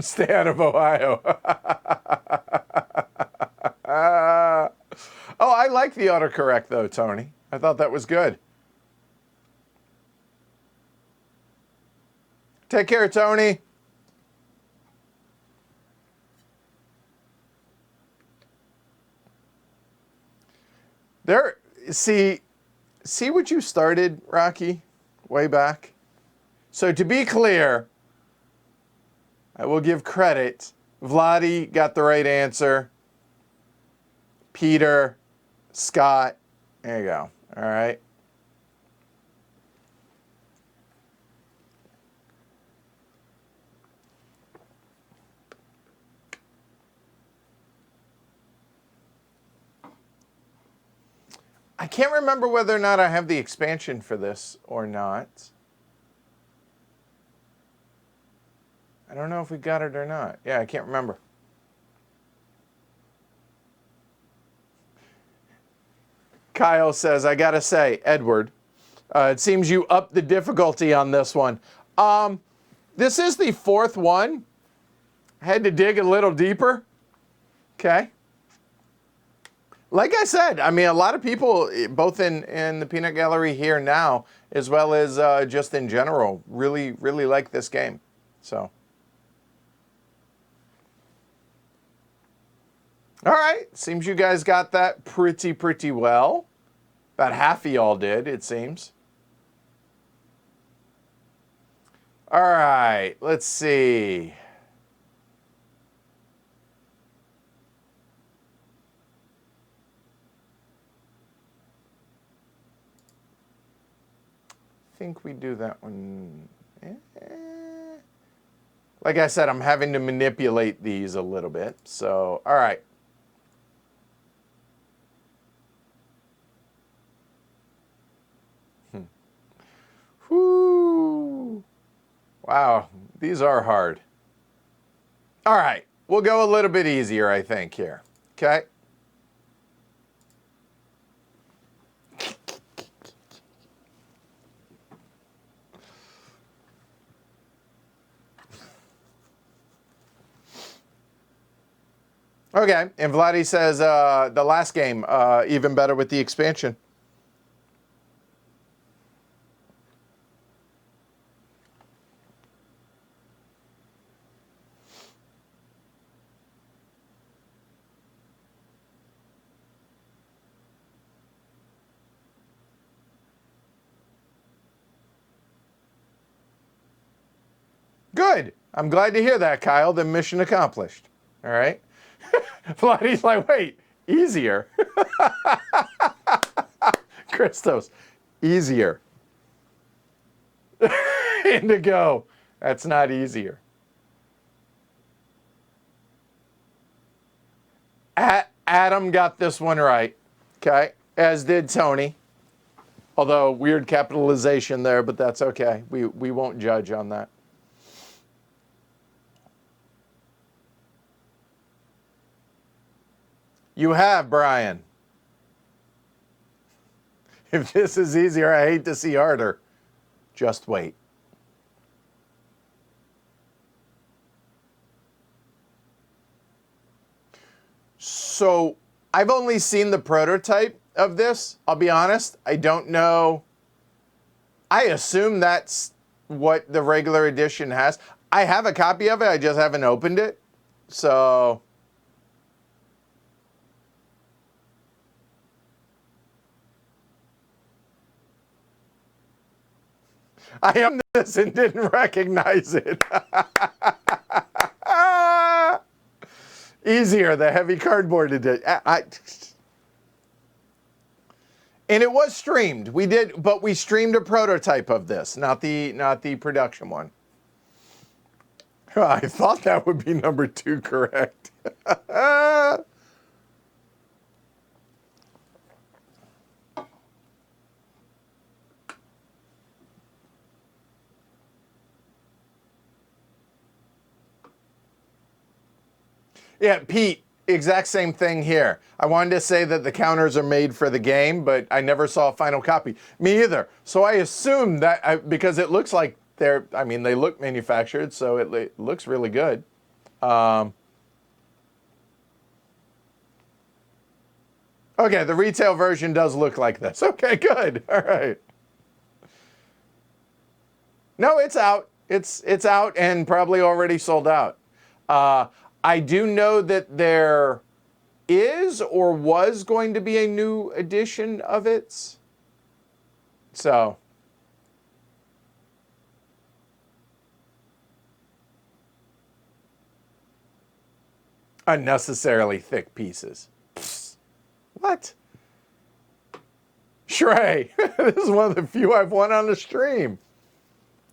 Stay out of Ohio. Oh, I like the autocorrect though, Tony. I thought that was good. Take care, Tony. There, see what you started, Rocky, way back. So to be clear, I will give credit. Vladdy got the right answer. Peter, Scott, there you go. All right. I can't remember whether or not I have the expansion for this or not. I don't know if we got it or not. Yeah, I can't remember. Kyle says, I gotta say, Edward, it seems you upped the difficulty on this one. This is the fourth one. I had to dig a little deeper. Okay. Like I said, I mean, a lot of people, both in the Peanut Gallery here now, as well as just in general, really, really like this game. So. All right. Seems you guys got that pretty well. About half of y'all did, it seems. All right. Let's see. I think we do that one. Like I said, I'm having to manipulate these a little bit. So, all right. Whoo. Wow, these are hard. All right, we'll go a little bit easier, I think, here. Okay. Okay, and Vladdy says the last game, even better with the expansion. Good. I'm glad to hear that, Kyle. The mission accomplished. All right. Vladdy's like, wait, easier. Christos, easier. Indigo, that's not easier. Adam got this one right, okay, as did Tony. Although weird capitalization there, but that's okay. We won't judge on that. You have, Brian. If this is easier, I hate to see harder. Just wait. So I've only seen the prototype of this. I'll be honest. I don't know. I assume that's what the regular edition has. I have a copy of it. I just haven't opened it. So I owned this and didn't recognize it. Easier, the heavy cardboard edition. And it was streamed. We did, but we streamed a prototype of this, not the production one. I thought that would be number 2 correct. Yeah, Pete, exact same thing here. I wanted to say that the counters are made for the game, but I never saw a final copy. Me either. So I assumed that, because it looks like they look manufactured, so it looks really good. Okay, the retail version does look like this. Okay, good. All right. No, it's out. It's out and probably already sold out. I do know that there is or was going to be a new edition of it. So unnecessarily thick pieces. Psst. What? Shrey. This is one of the few I've won on the stream.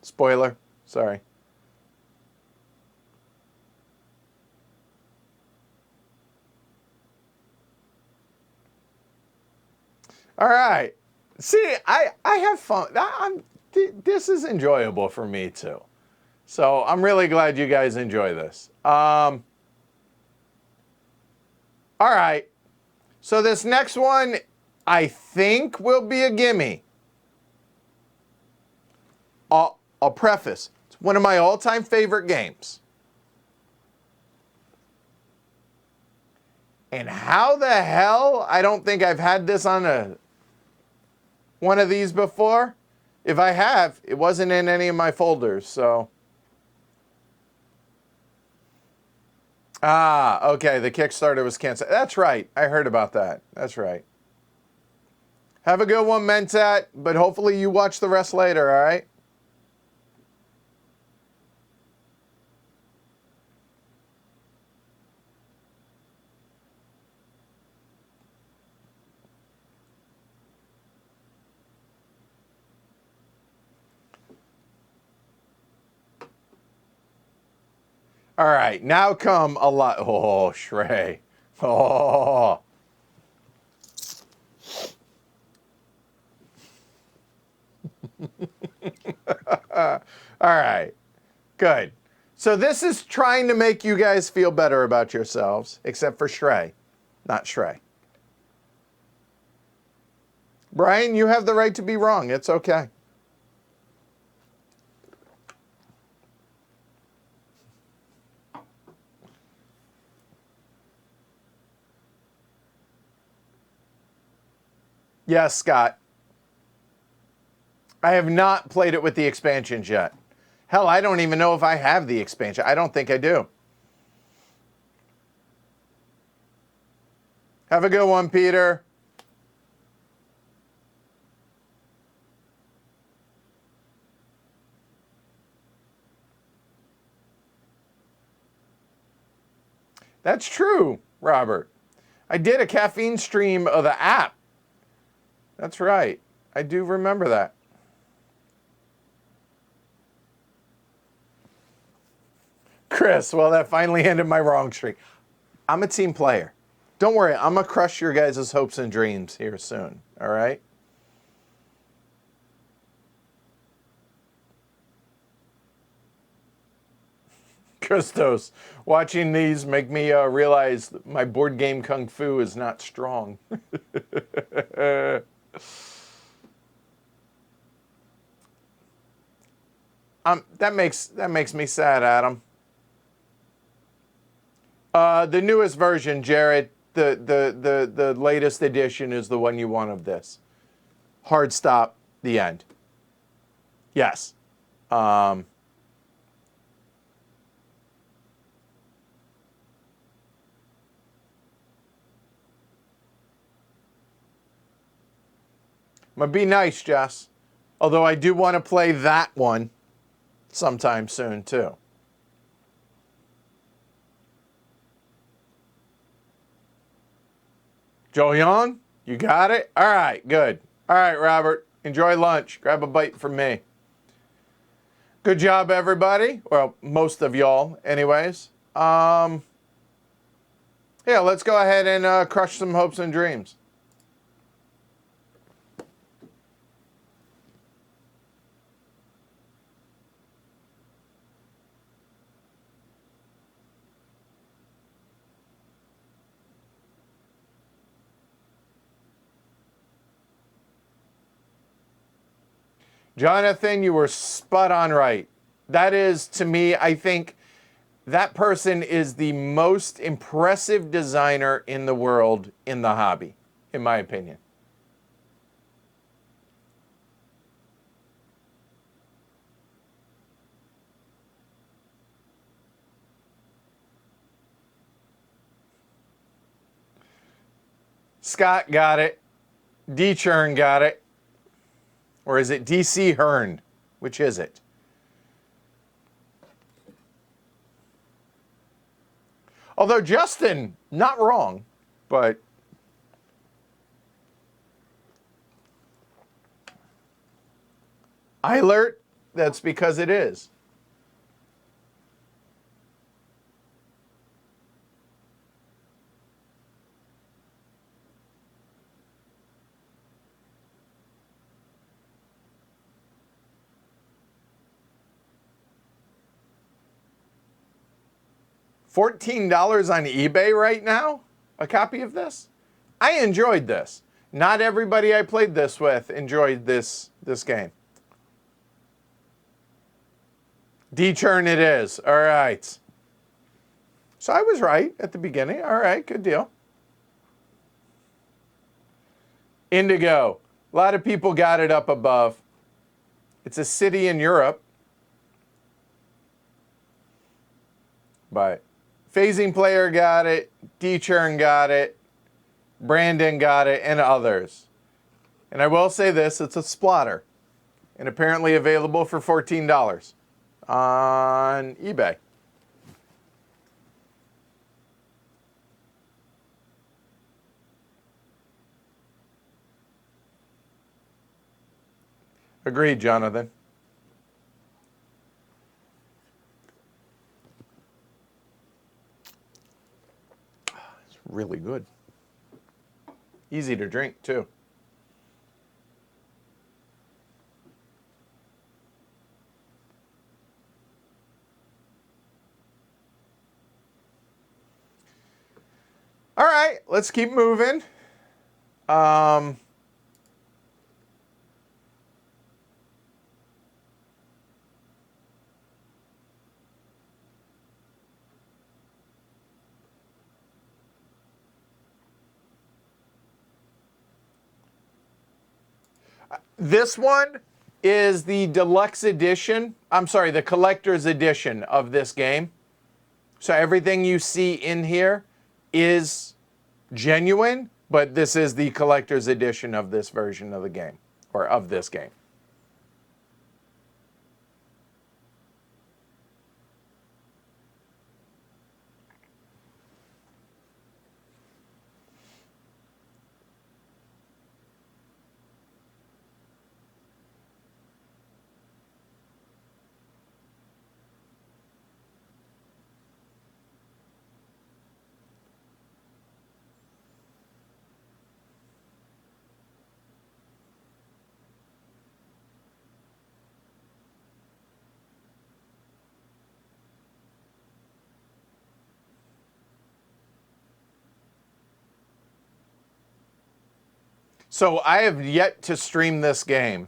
Spoiler. Sorry. All right. See, I have fun. This is enjoyable for me too. So I'm really glad you guys enjoy this. All right. So this next one, I think will be a gimme. I'll preface. It's one of my all-time favorite games. And how the hell I don't think I've had this on one of these before. If I have, it wasn't in any of my folders, so. Okay, the Kickstarter was canceled. That's right. I heard about that. That's right. Have a good one, Mentat, but hopefully you watch the rest later, all right? All right, now come a lot. Oh, Shrey. Oh. All right, good. So this is trying to make you guys feel better about yourselves, except for Shrey, not Shrey. Brian, you have the right to be wrong. It's okay. Yes, Scott. I have not played it with the expansions yet. Hell, I don't even know if I have the expansion. I don't think I do. Have a good one, Peter. That's true, Robert. I did a caffeine stream of the app. That's right. I do remember that. Chris, well, that finally ended my wrong streak. I'm a team player. Don't worry, I'm going to crush your guys' hopes and dreams here soon, all right? Christos, watching these make me realize that my board game kung fu is not strong. That makes me sad, Adam. The newest version, Jared, the latest edition is the one you want of this. Hard stop, the end. Yes. I'm going to be nice, Jess. Although I do want to play that one sometime soon, too. Jolyon, you got it? All right, good. All right, Robert, enjoy lunch. Grab a bite from me. Good job, everybody. Well, most of y'all, anyways. Yeah, let's go ahead and crush some hopes and dreams. Jonathan, you were spot on right. That is, to me, I think that person is the most impressive designer in the world in the hobby, in my opinion. Scott got it. D. Churn got it. Or is it DC Hearn? Which is it? Although Justin, not wrong, but Eilert, that's because it is. $14 on eBay right now? A copy of this? I enjoyed this. Not everybody I played this with enjoyed this game. D-Churn it is. All right. So I was right at the beginning. All right, good deal. Indigo. A lot of people got it up above. It's a city in Europe. But Phasing Player got it. D-Churn got it. Brandon got it, and others. And I will say this, it's a splatter. And apparently available for $14 on eBay. Agreed, Jonathan. It's really good. Easy to drink, too. All right, let's keep moving. This one is the deluxe edition. I'm sorry, the collector's edition of this game. So everything you see in here is genuine, but this is the collector's edition of this version of the game, or of this game. So I have yet to stream this game.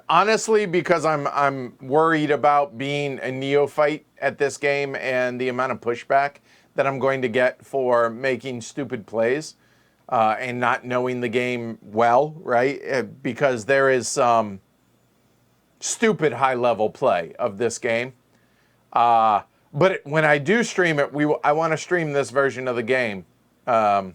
Honestly, because I'm worried about being a neophyte at this game and the amount of pushback that I'm going to get for making stupid plays and not knowing the game well, right? Because there is some stupid high-level play of this game. But when I do stream it, I want to stream this version of the game. Yeah.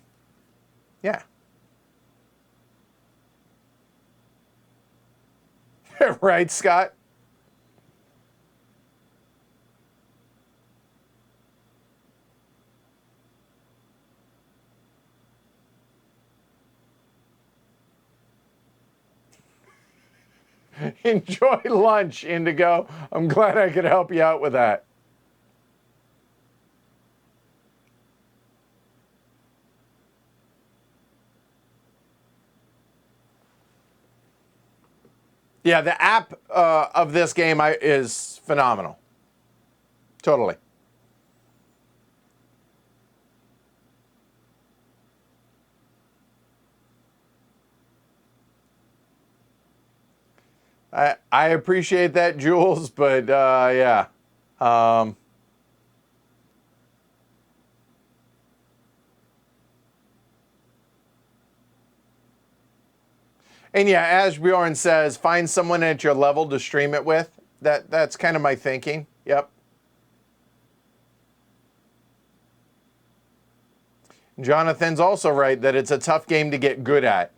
Right, Scott? Enjoy lunch, Indigo. I'm glad I could help you out with that. Yeah, the app of this game is phenomenal. Totally. I appreciate that, Jules, but yeah. And yeah, as Bjorn says, find someone at your level to stream it with. That's kind of my thinking. Yep. Jonathan's also right that it's a tough game to get good at.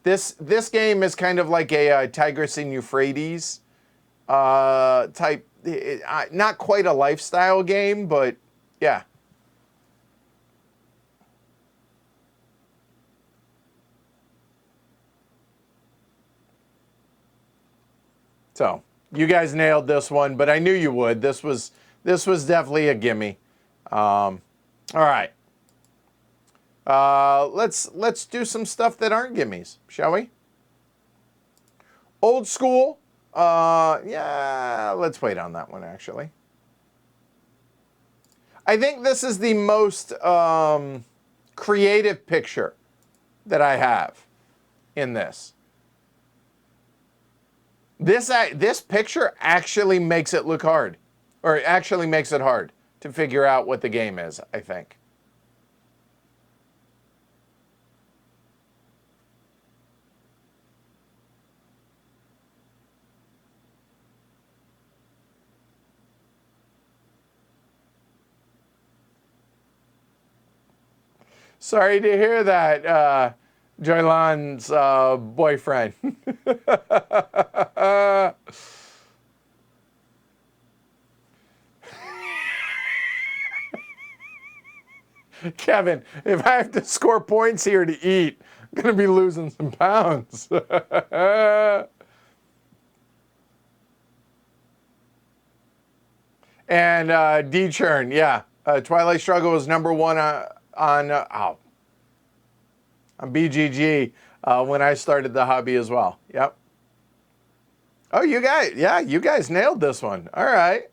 This game is kind of like a Tigris and Euphrates type, not quite a lifestyle game, but yeah. So you guys nailed this one, but I knew you would. This was definitely a gimme. All right. Let's do some stuff that aren't gimmies, shall we? Old school. Yeah, let's wait on that one, actually. I think this is the most creative picture that I have in this. This picture actually makes it look hard, or it actually makes it hard to figure out what the game is, I think. Sorry to hear that, Joylan's boyfriend. Kevin, if I have to score points here to eat, I'm going to be losing some pounds. And D-Churn, yeah. Twilight Struggle was #1 on BGG when I started the hobby as well. Yep. Oh, you guys nailed this one. All right.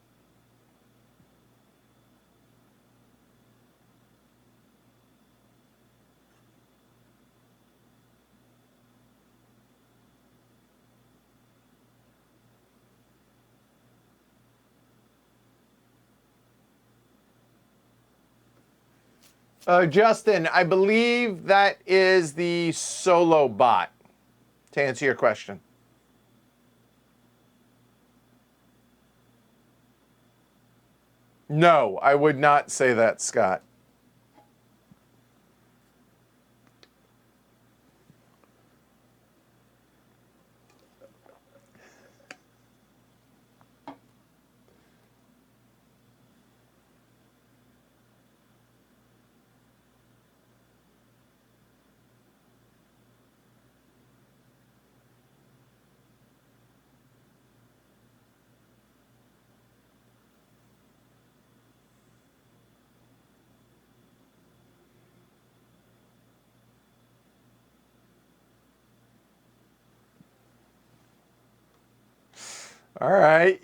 Justin, I believe that is the solo bot, to answer your question. No, I would not say that, Scott. All right.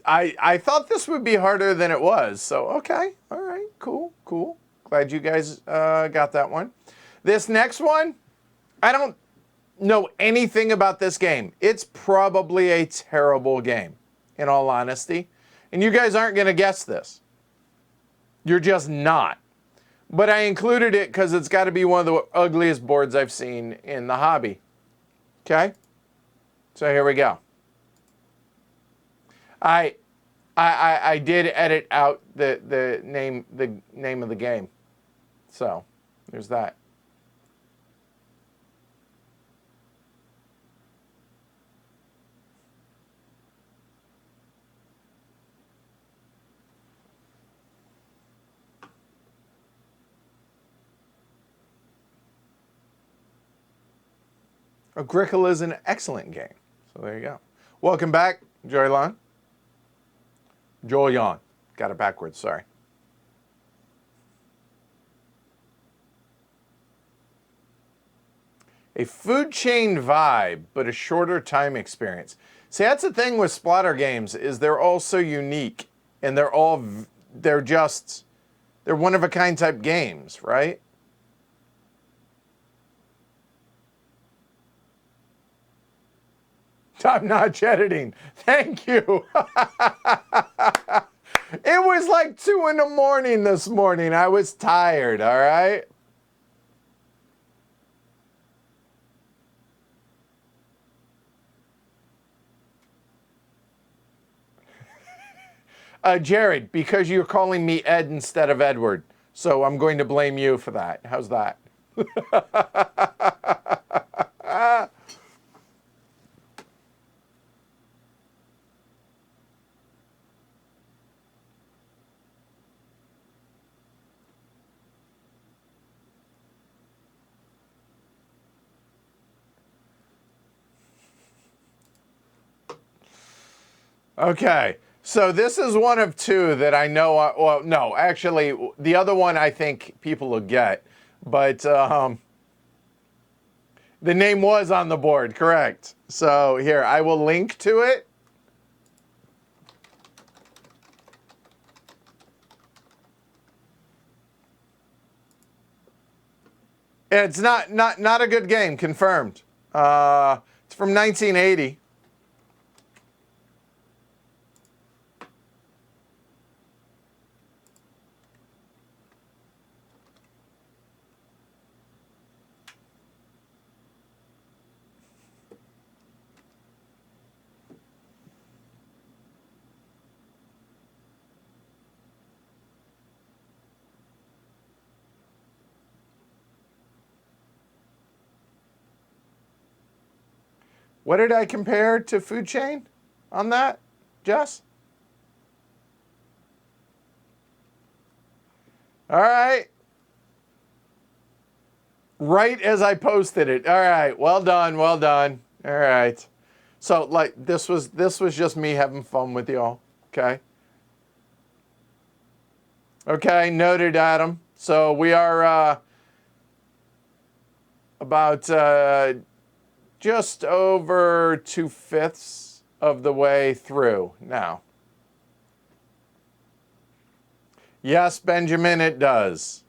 I thought this would be harder than it was. So, okay. All right. Cool. Cool. Glad you guys got that one. This next one, I don't know anything about this game. It's probably a terrible game, in all honesty. And you guys aren't going to guess this. You're just not. But I included it because it's got to be one of the ugliest boards I've seen in the hobby. Okay? So here we go. I did edit out the name of the game. So there's that. Agricola is an excellent game. So there you go. Welcome back, Joylon. Joylon. Got it backwards, sorry. A food chain vibe, but a shorter time experience. See, that's the thing with splatter games, is they're all so unique, and they're one of a kind type games, right? Top notch editing. Thank you. It was like 2 in the morning this morning. I was tired, all right? Jared, because you're calling me Ed instead of Edward. So I'm going to blame you for that. How's that? Okay, so this is one of two that I know. Well, no, actually, the other one I think people will get, but the name was on the board, correct? So here, I will link to it. It's not a good game, confirmed. It's from 1980. What did I compare to Food Chain on that, Jess? All right. Right as I posted it. All right. Well done. Well done. All right. So like this was just me having fun with y'all. Okay. Okay. Noted, Adam. So we are about just over 2/5 of the way through now. Yes, Benjamin, it does.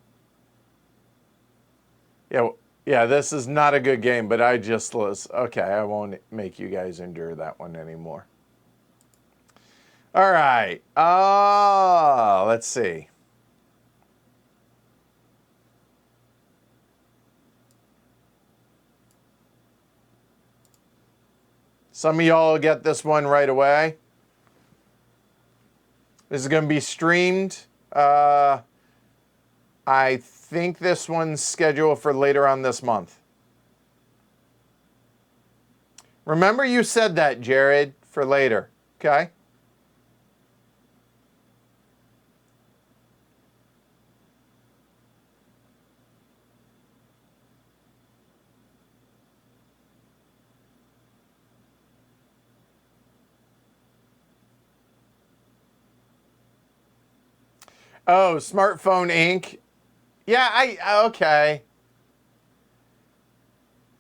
Yeah, this is not a good game, but okay, I won't make you guys endure that one anymore. All right. Let's see. Some of y'all get this one right away. This is going to be streamed. I think this one's scheduled for later on this month. Remember you said that, Jared, for later, okay? Oh, Smartphone Inc. Yeah, okay.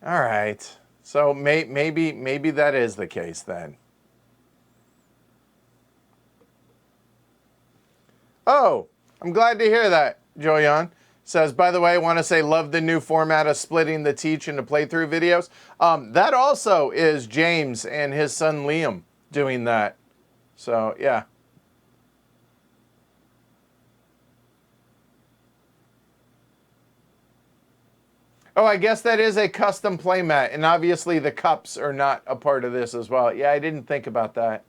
All right. So maybe that is the case then. Oh, I'm glad to hear that, Joyan. Says, by the way, I want to say, love the new format of splitting the teach into playthrough videos. That also is James and his son Liam doing that. So, yeah. Oh, I guess that is a custom playmat, and obviously the cups are not a part of this as well. Yeah, I didn't think about that.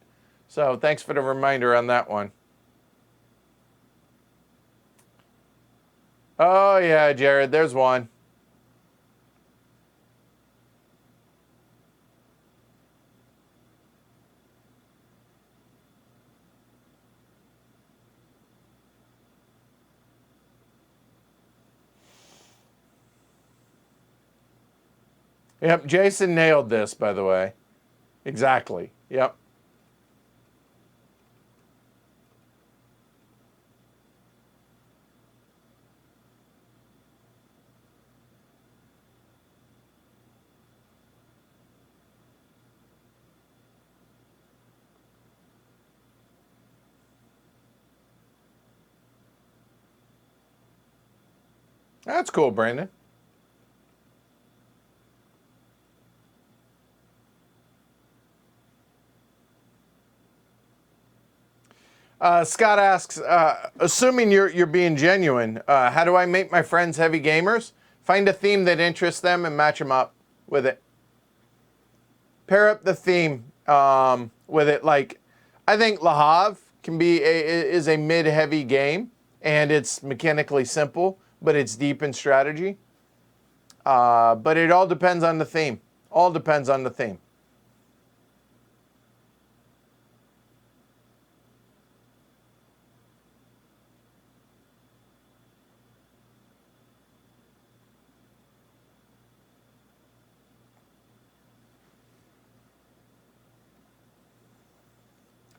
So, thanks for the reminder on that one. Oh, yeah, Jared, there's one. Yep, Jason nailed this, by the way. Exactly. Yep. That's cool, Brandon. Scott asks, assuming you're being genuine, how do I make my friends heavy gamers? Find a theme that interests them and match them up with it. Pair up the theme with it. Like, I think Le Havre is a mid-heavy game, and it's mechanically simple, but it's deep in strategy. But it all depends on the theme. All depends on the theme.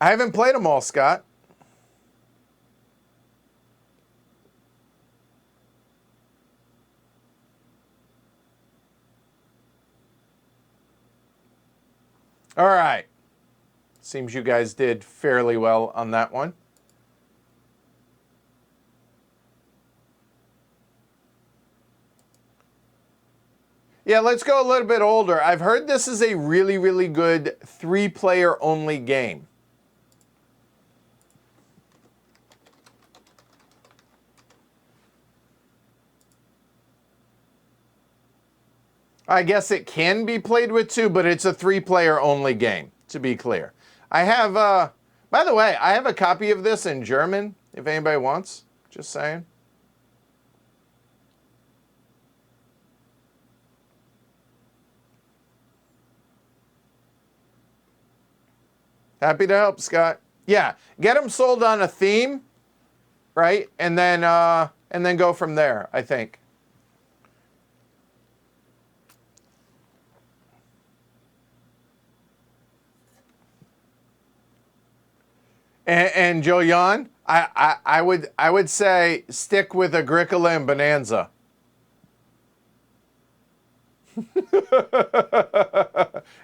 I haven't played them all, Scott. All right. Seems you guys did fairly well on that one. Yeah, let's go a little bit older. I've heard this is a really, really good 3-player only game. I guess it can be played with 2, but it's a 3-player only game, to be clear. I have, by the way, I have a copy of this in German, if anybody wants. Just saying. Happy to help, Scott. Yeah, get them sold on a theme, right? And then go from there, I think. And Joyan, I would say stick with Agricola and Bonanza.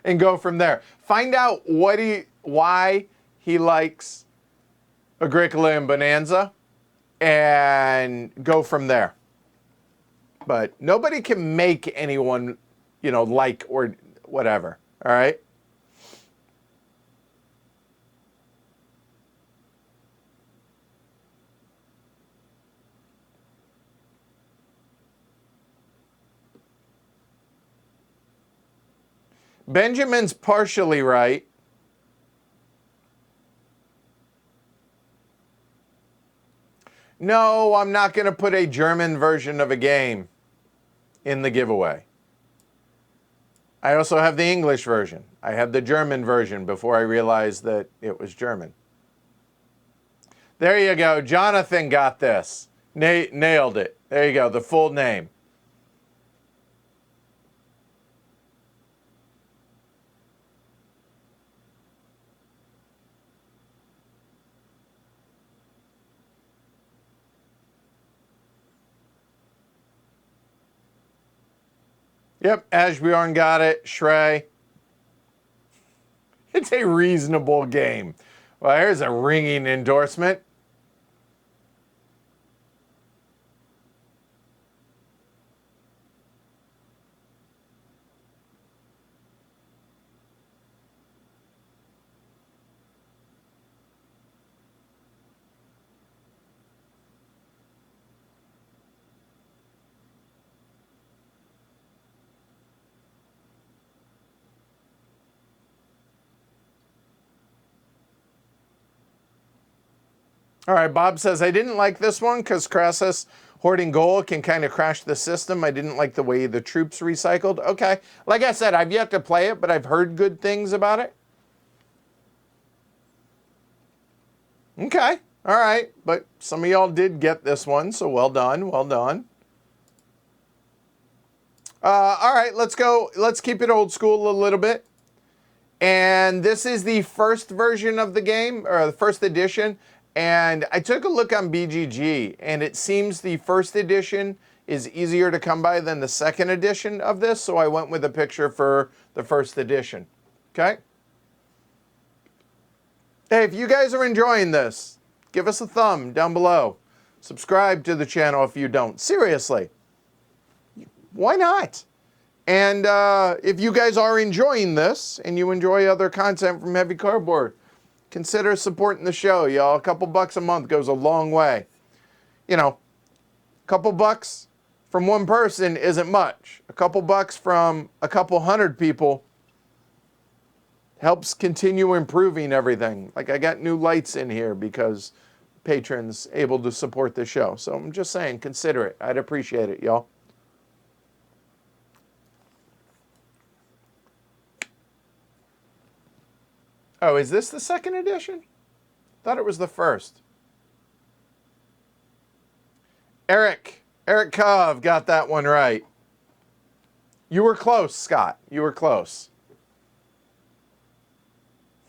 And go from there. Find out why he likes Agricola and Bonanza, and go from there. But nobody can make anyone, like or whatever. All right. Benjamin's partially right. No, I'm not going to put a German version of a game in the giveaway. I also have the English version. I had the German version before I realized that it was German. There you go. Jonathan got this. Nailed it. There you go. The full name. Yep, Ashbjorn got it. Shrey. It's a reasonable game. Well, here's a ringing endorsement. All right, Bob says, I didn't like this one because Crassus hoarding gold can kind of crash the system. I didn't like the way the troops recycled. Okay, like I said, I've yet to play it, but I've heard good things about it. Okay, all right, but some of y'all did get this one, so well done, well done. All right, let's go. Let's keep it old school a little bit. And this is the first version of the game, or the first edition. And I took a look on BGG, and it seems the first edition is easier to come by than the second edition of this, so I went with a picture for the first edition. Okay? Hey, if you guys are enjoying this, give us a thumb down below. Subscribe to the channel if you don't. Seriously. Why not? And if you guys are enjoying this and you enjoy other content from Heavy Cardboard, consider supporting the show, y'all. A couple bucks a month goes a long way. You know, a couple bucks from one person isn't much. A couple bucks from a couple hundred people helps continue improving everything. Like I got new lights in here because patrons able to support the show. So I'm just saying, consider it. I'd appreciate it, y'all. Oh, is this the second edition? Thought it was the first. Eric Cove got that one right. You were close, Scott. You were close.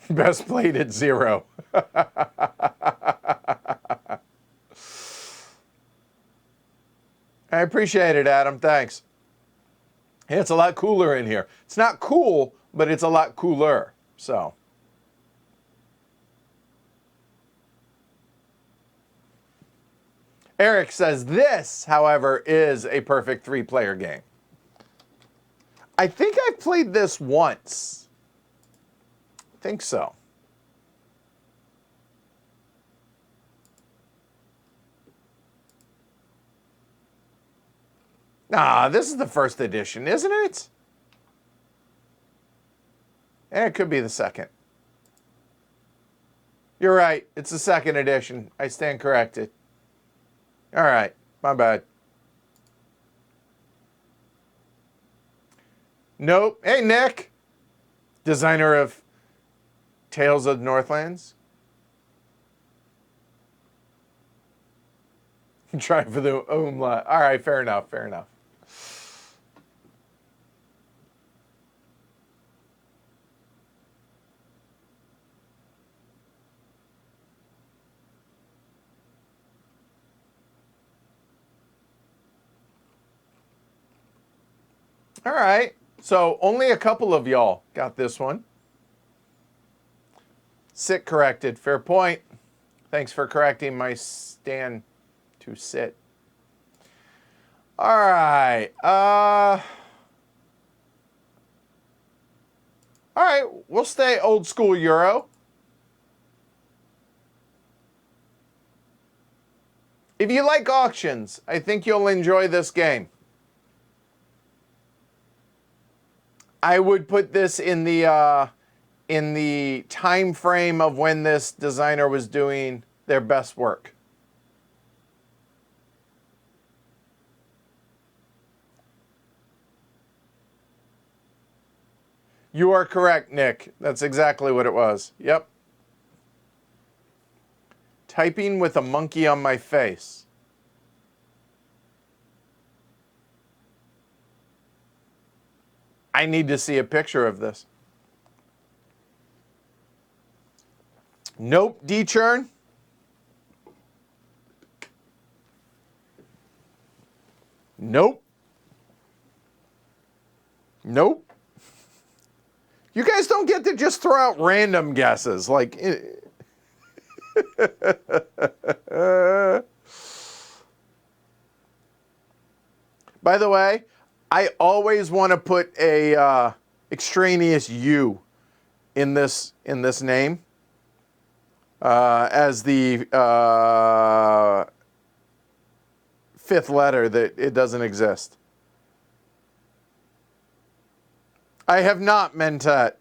Best played at 0. I appreciate it, Adam. Thanks. Hey, it's a lot cooler in here. It's not cool, but it's a lot cooler. So. Eric says this, however, is a perfect 3-player game. I think I've played this once. I think so. Nah, this is the first edition, isn't it? And it could be the second. You're right. It's the second edition. I stand corrected. All right, my bad. Nope. Hey, Nick, designer of Tales of the Northlands. Try for the umlaut. All right, fair enough, fair enough. All right, so only a couple of y'all got this one. Sit corrected, fair point. Thanks for correcting my stand to sit. All right, all right, we'll stay old school Euro. If you like auctions, I think you'll enjoy this game. I would put this in the time frame of when this designer was doing their best work. You are correct, Nick. That's exactly what it was. Yep. Typing with a monkey on my face. I need to see a picture of this. Nope, D-churn. Nope. Nope. You guys don't get to just throw out random guesses. Like, by the way, I always want to put a extraneous U in this name as the fifth letter that it doesn't exist. I have not meant that.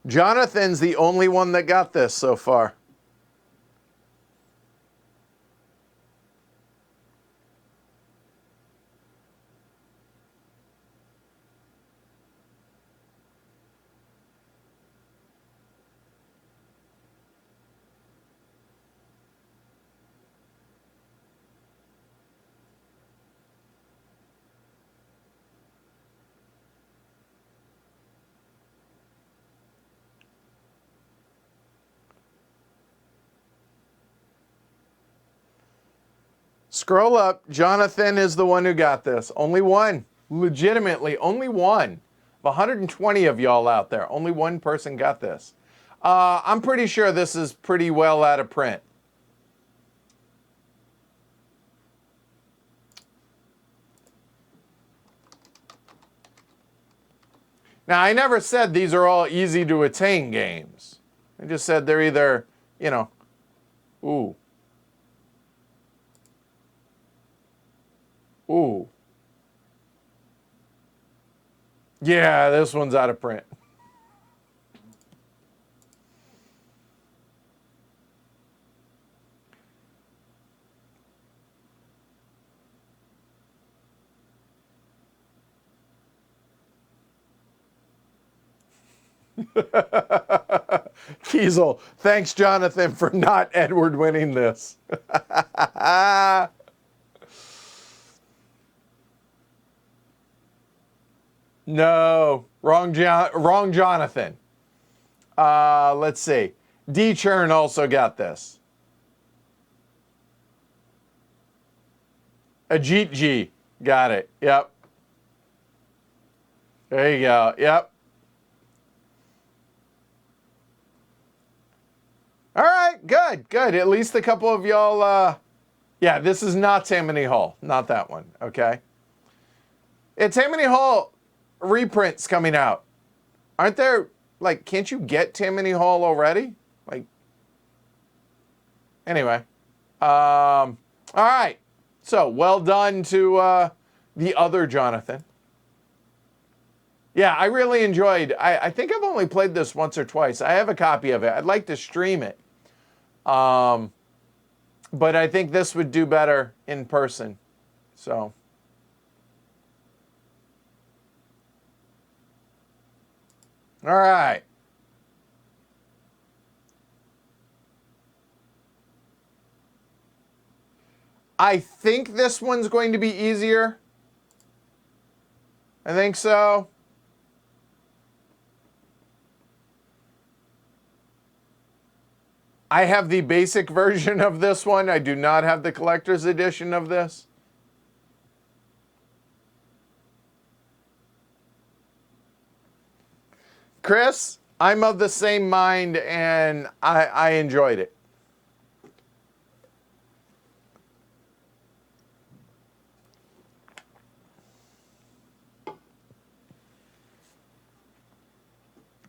Jonathan's the only one that got this so far. Scroll up. Jonathan is the one who got this. Only one. Legitimately, only one. Of 120 of y'all out there, only one person got this. I'm pretty sure this is pretty well out of print. Now, I never said these are all easy to attain games. I just said they're either, you know, ooh. Ooh. Yeah, this one's out of print. Kiesel, thanks, Jonathan, for not Edward winning this. No, wrong Jonathan. Let's see. D. Churn also got this. Ajit G got it. Yep. There you go. Yep. All right, good, good. At least a couple of y'all, yeah, this is not Tammany Hall. Not that one, okay? It's Tammany Hall reprints coming out. Aren't there, like, can't you get Tammany Hall already? Like, anyway. All right. So, well done to the other Jonathan. Yeah, I really enjoyed, I think I've only played this once or twice. I have a copy of it. I'd like to stream it. But I think this would do better in person. So. All right. I think this one's going to be easier. I think so. I have the basic version of this one. I do not have the collector's edition of this. Chris, I'm of the same mind, and I enjoyed it.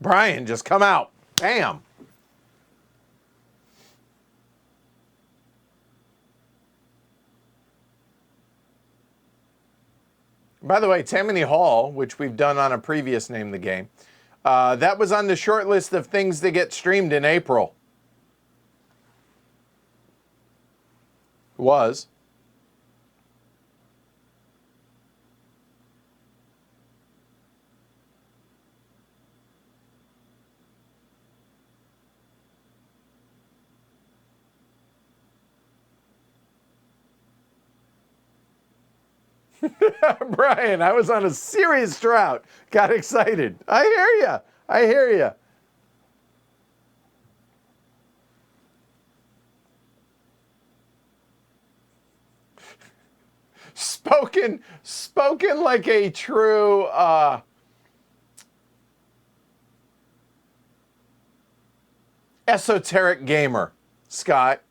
Brian, just come out. Bam. By the way, Tammany Hall, which we've done on a previous Name the Game, that was on the short list of things to get streamed in April. Was. Brian, I was on a serious drought. Got excited. I hear you. I hear you. Spoken like a true esoteric gamer, Scott.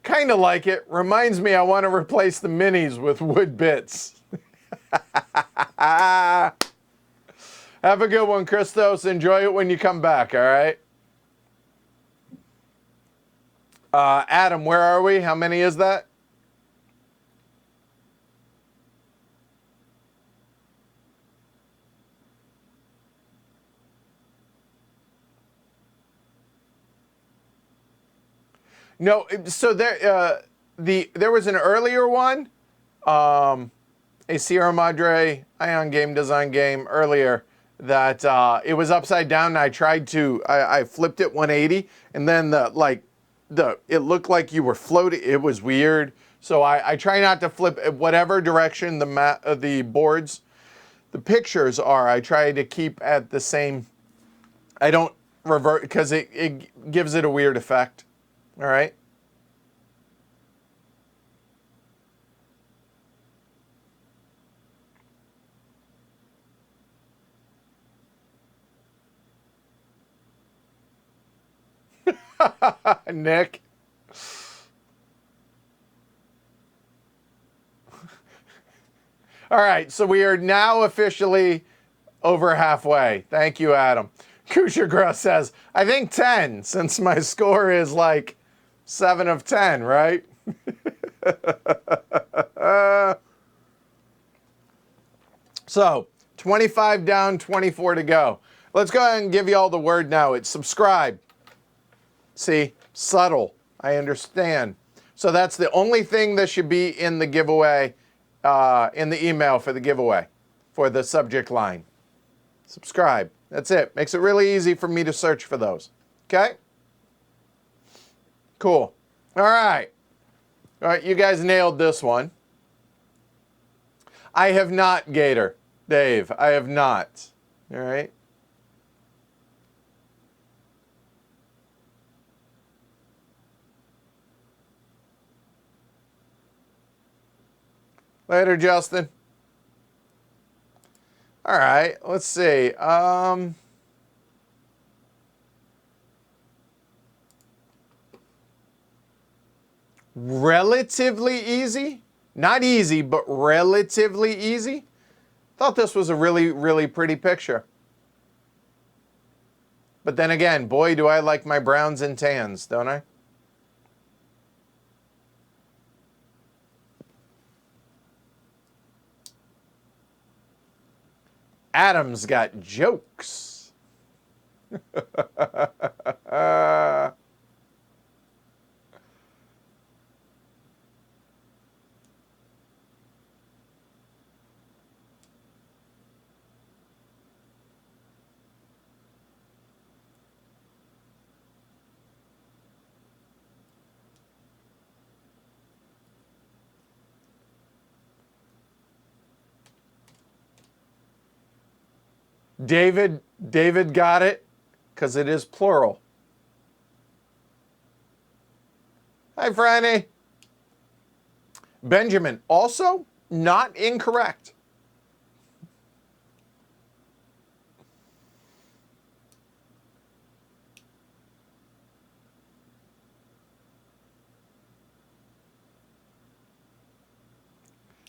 Kind of like it. Reminds me I want to replace the minis with wood bits. Have a good one, Christos. Enjoy it when you come back, all right? Adam, where are we? How many is that? No, so there was an earlier one, a Sierra Madre Ion Game Design game earlier that it was upside down. And I tried to, I flipped it 180, and then it looked like you were floating. It was weird. So I try not to flip whatever direction the boards, the pictures are. I try to keep at the same. I don't revert because it gives it a weird effect. All right. Nick. All right, so we are now officially over halfway. Thank you, Adam. Kushagra says, I think 10, since my score is like 7 of 10, right? So, 25 down, 24 to go. Let's go ahead and give you all the word now. It's subscribe. See, subtle. I understand. So that's the only thing that should be in the giveaway, in the email for the giveaway, for the subject line. Subscribe. That's it. Makes it really easy for me to search for those. Okay? Cool. All right. All right, you guys nailed this one. I have not, Gator. Dave, I have not. All right? Later, Justin. All right, let's see. Relatively easy? Not easy, but relatively easy. Thought this was a really, really pretty picture. But then again, boy, do I like my browns and tans, don't I? Adam's got jokes. David got it because it is plural. Hi, Franny. Benjamin, also not incorrect.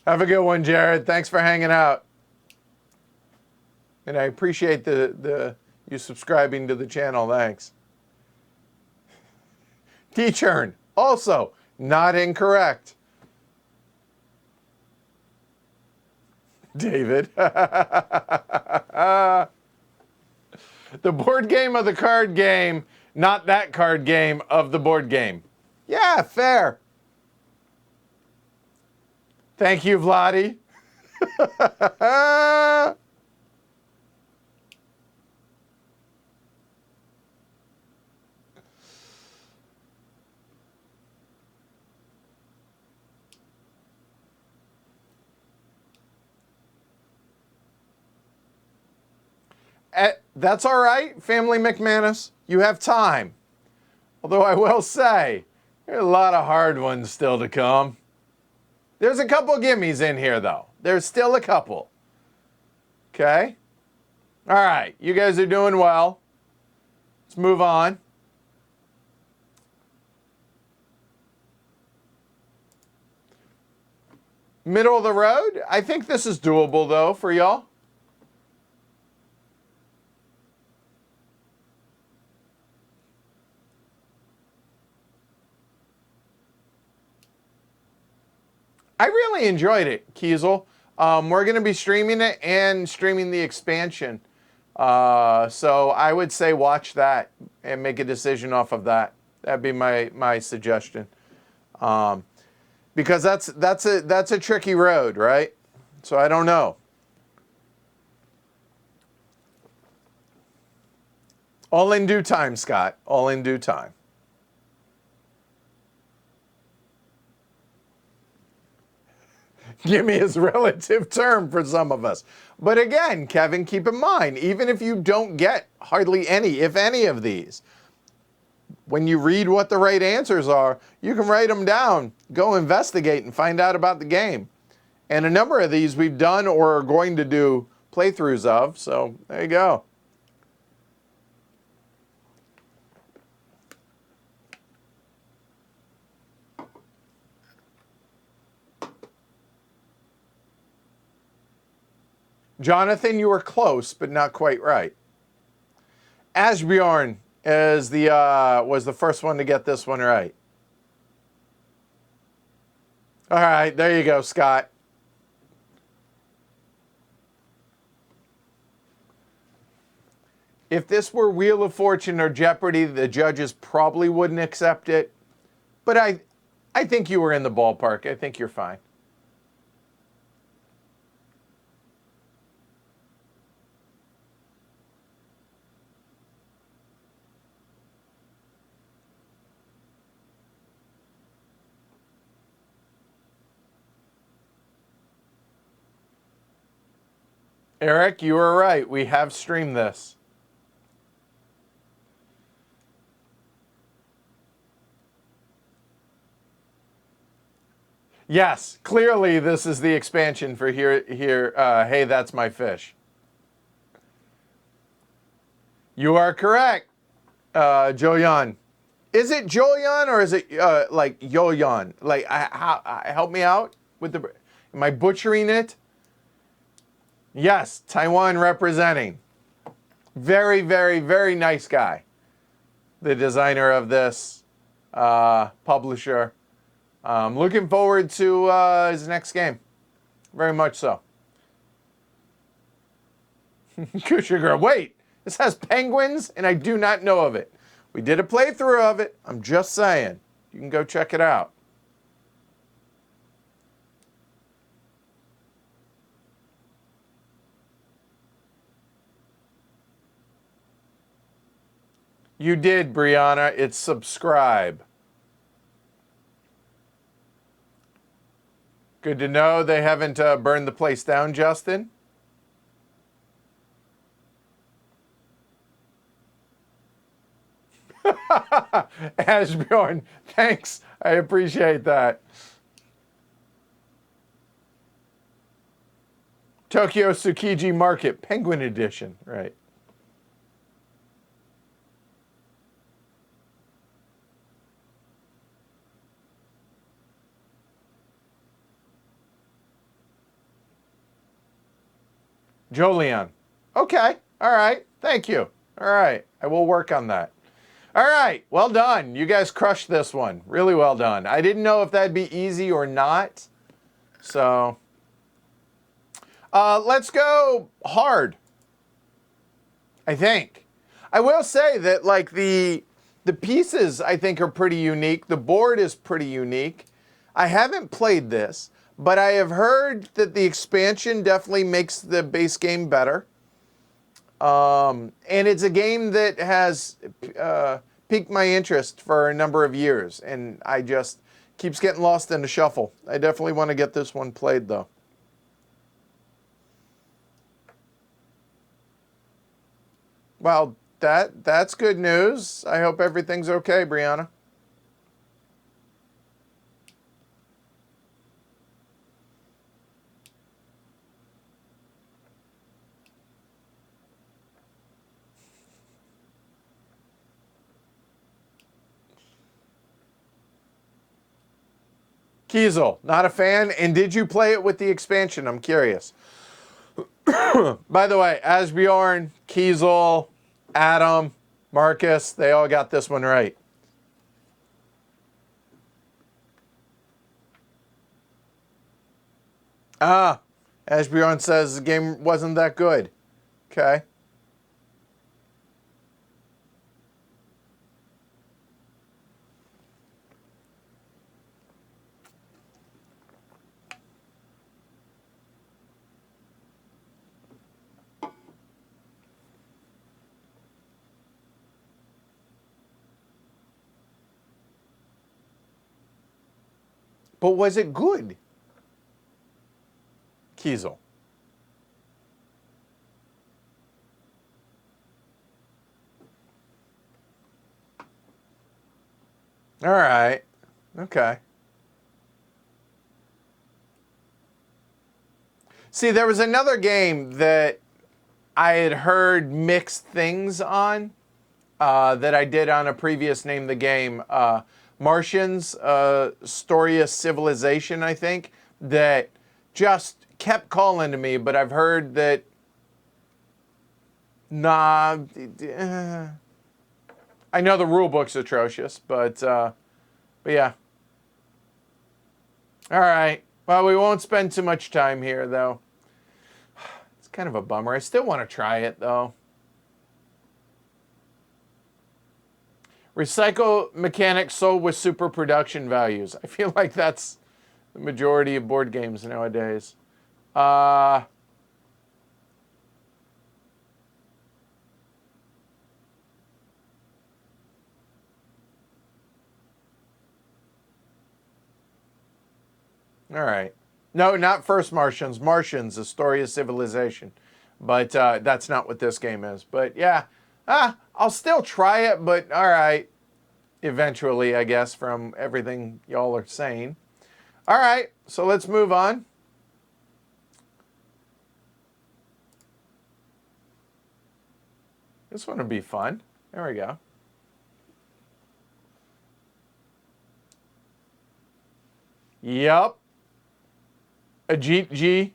Have a good one, Jared. Thanks for hanging out. And I appreciate you subscribing to the channel. Thanks. T-Churn, also not incorrect. David. The board game of the card game, not that card game of the board game. Yeah, fair. Thank you, Vladdy. That's all right, Family McManus. You have time. Although I will say, there are a lot of hard ones still to come. There's a couple gimmies in here, though. There's still a couple. Okay? All right, you guys are doing well. Let's move on. Middle of the road? I think this is doable, though, for y'all. I really enjoyed it, Kiesel. We're going to be streaming it and streaming the expansion. So I would say watch that and make a decision off of that. That'd be my suggestion. Because that's a tricky road, right? So I don't know. All in due time, Scott. All in due time. Gimme is a relative term for some of us. But again, Kevin, keep in mind, even if you don't get hardly any, if any of these, when you read what the right answers are, you can write them down, go investigate and find out about the game. And a number of these we've done or are going to do playthroughs of, so there you go. Jonathan, you were close, but not quite right. Asbjorn is was the first one to get this one right. All right, there you go, Scott. If this were Wheel of Fortune or Jeopardy, the judges probably wouldn't accept it. But I think you were in the ballpark. I think you're fine. Eric, you were right. We have streamed this. Yes, clearly this is the expansion for here. Hey, that's my fish. You are correct, Joyan. Is it Joyan or is it like Yoyan? Like, help me out with the. Am I butchering it? Yes, Taiwan representing. Very, very, very nice guy. The designer of this, publisher. Looking forward to his next game. Very much so. Kusha girl, wait. This has penguins and I do not know of it. We did a playthrough of it. I'm just saying. You can go check it out. You did, Brianna. It's subscribe. Good to know they haven't burned the place down, Justin. Asbjorn, thanks. I appreciate that. Tokyo Tsukiji Market, Penguin Edition, right. Jolion. Okay. All right. Thank you. All right. I will work on that. All right. Well done. You guys crushed this one. Really well done. I didn't know if that'd be easy or not. So Let's go hard, I think. I will say that like the pieces I think are pretty unique. The board is pretty unique. I haven't played this, but I have heard that the expansion definitely makes the base game better. And it's a game that has piqued my interest for a number of years, and I just keeps getting lost in the shuffle. I definitely want to get this one played, though. Well, that's good news. I hope everything's okay, Brianna. Kiesel, not a fan. And did you play it with the expansion? I'm curious. By the way, Asbjorn, Kiesel, Adam, Marcus, they all got this one right. Ah, Asbjorn says the game wasn't that good. Okay. But was it good? Kiesel. All right. Okay. See, there was another game that I had heard mixed things on that I did on a previous Name the Game. Martians, Story of Civilization, I think, that just kept calling to me, but I've heard that, nah, I know the rule book's atrocious, but yeah. All right. Well, we won't spend too much time here, though. It's kind of a bummer. I still want to try it, though. Recycle mechanics sold with super production values. I feel like that's the majority of board games nowadays. All right. No, not First Martians. Martians, A Story of Civilization. But that's not what this game is. But yeah, I'll still try it, but all right. Eventually, I guess, from everything y'all are saying. All right, so let's move on. This one would be fun. There we go. Yep. Ajit G.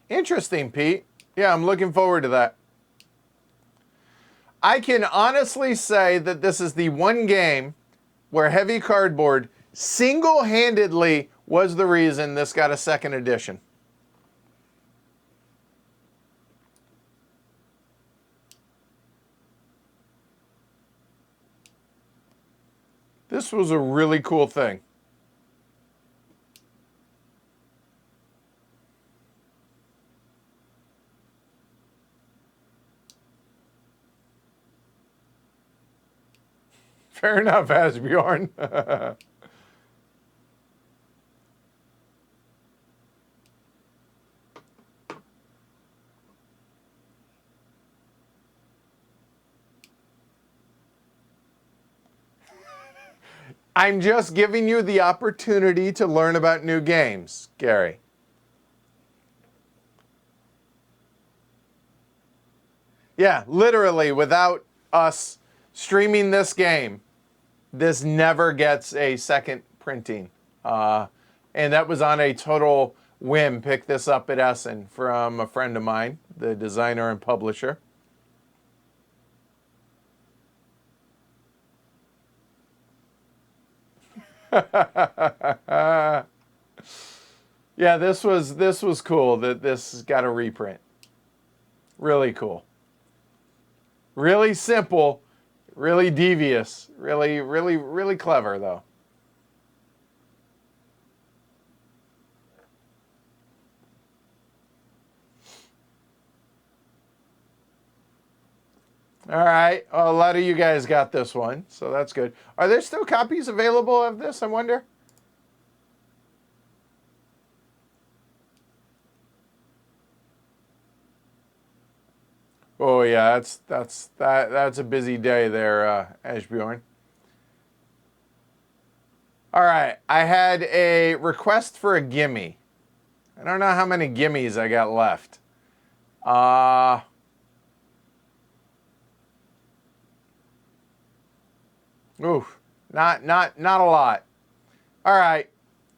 Interesting, Pete. Yeah, I'm looking forward to that. I can honestly say that this is the one game where Heavy Cardboard single-handedly was the reason this got a second edition. This was a really cool thing. Fair enough, Asbjorn. I'm just giving you the opportunity to learn about new games, Gary. Yeah, literally, without us streaming this game, this never gets a second printing. And that was on a total whim. Picked this up at Essen from a friend of mine, the designer and publisher. Yeah, this was cool that this got a reprint. Really cool. Really simple, really devious, really clever though. All right. Well, a lot of you guys got this one, so that's good. Are there still copies available of this, I wonder? Oh yeah, that's a busy day there, Ashbjorn. All right, I had a request for a gimme. I don't know how many gimmies I got left. Oof, not a lot. All right,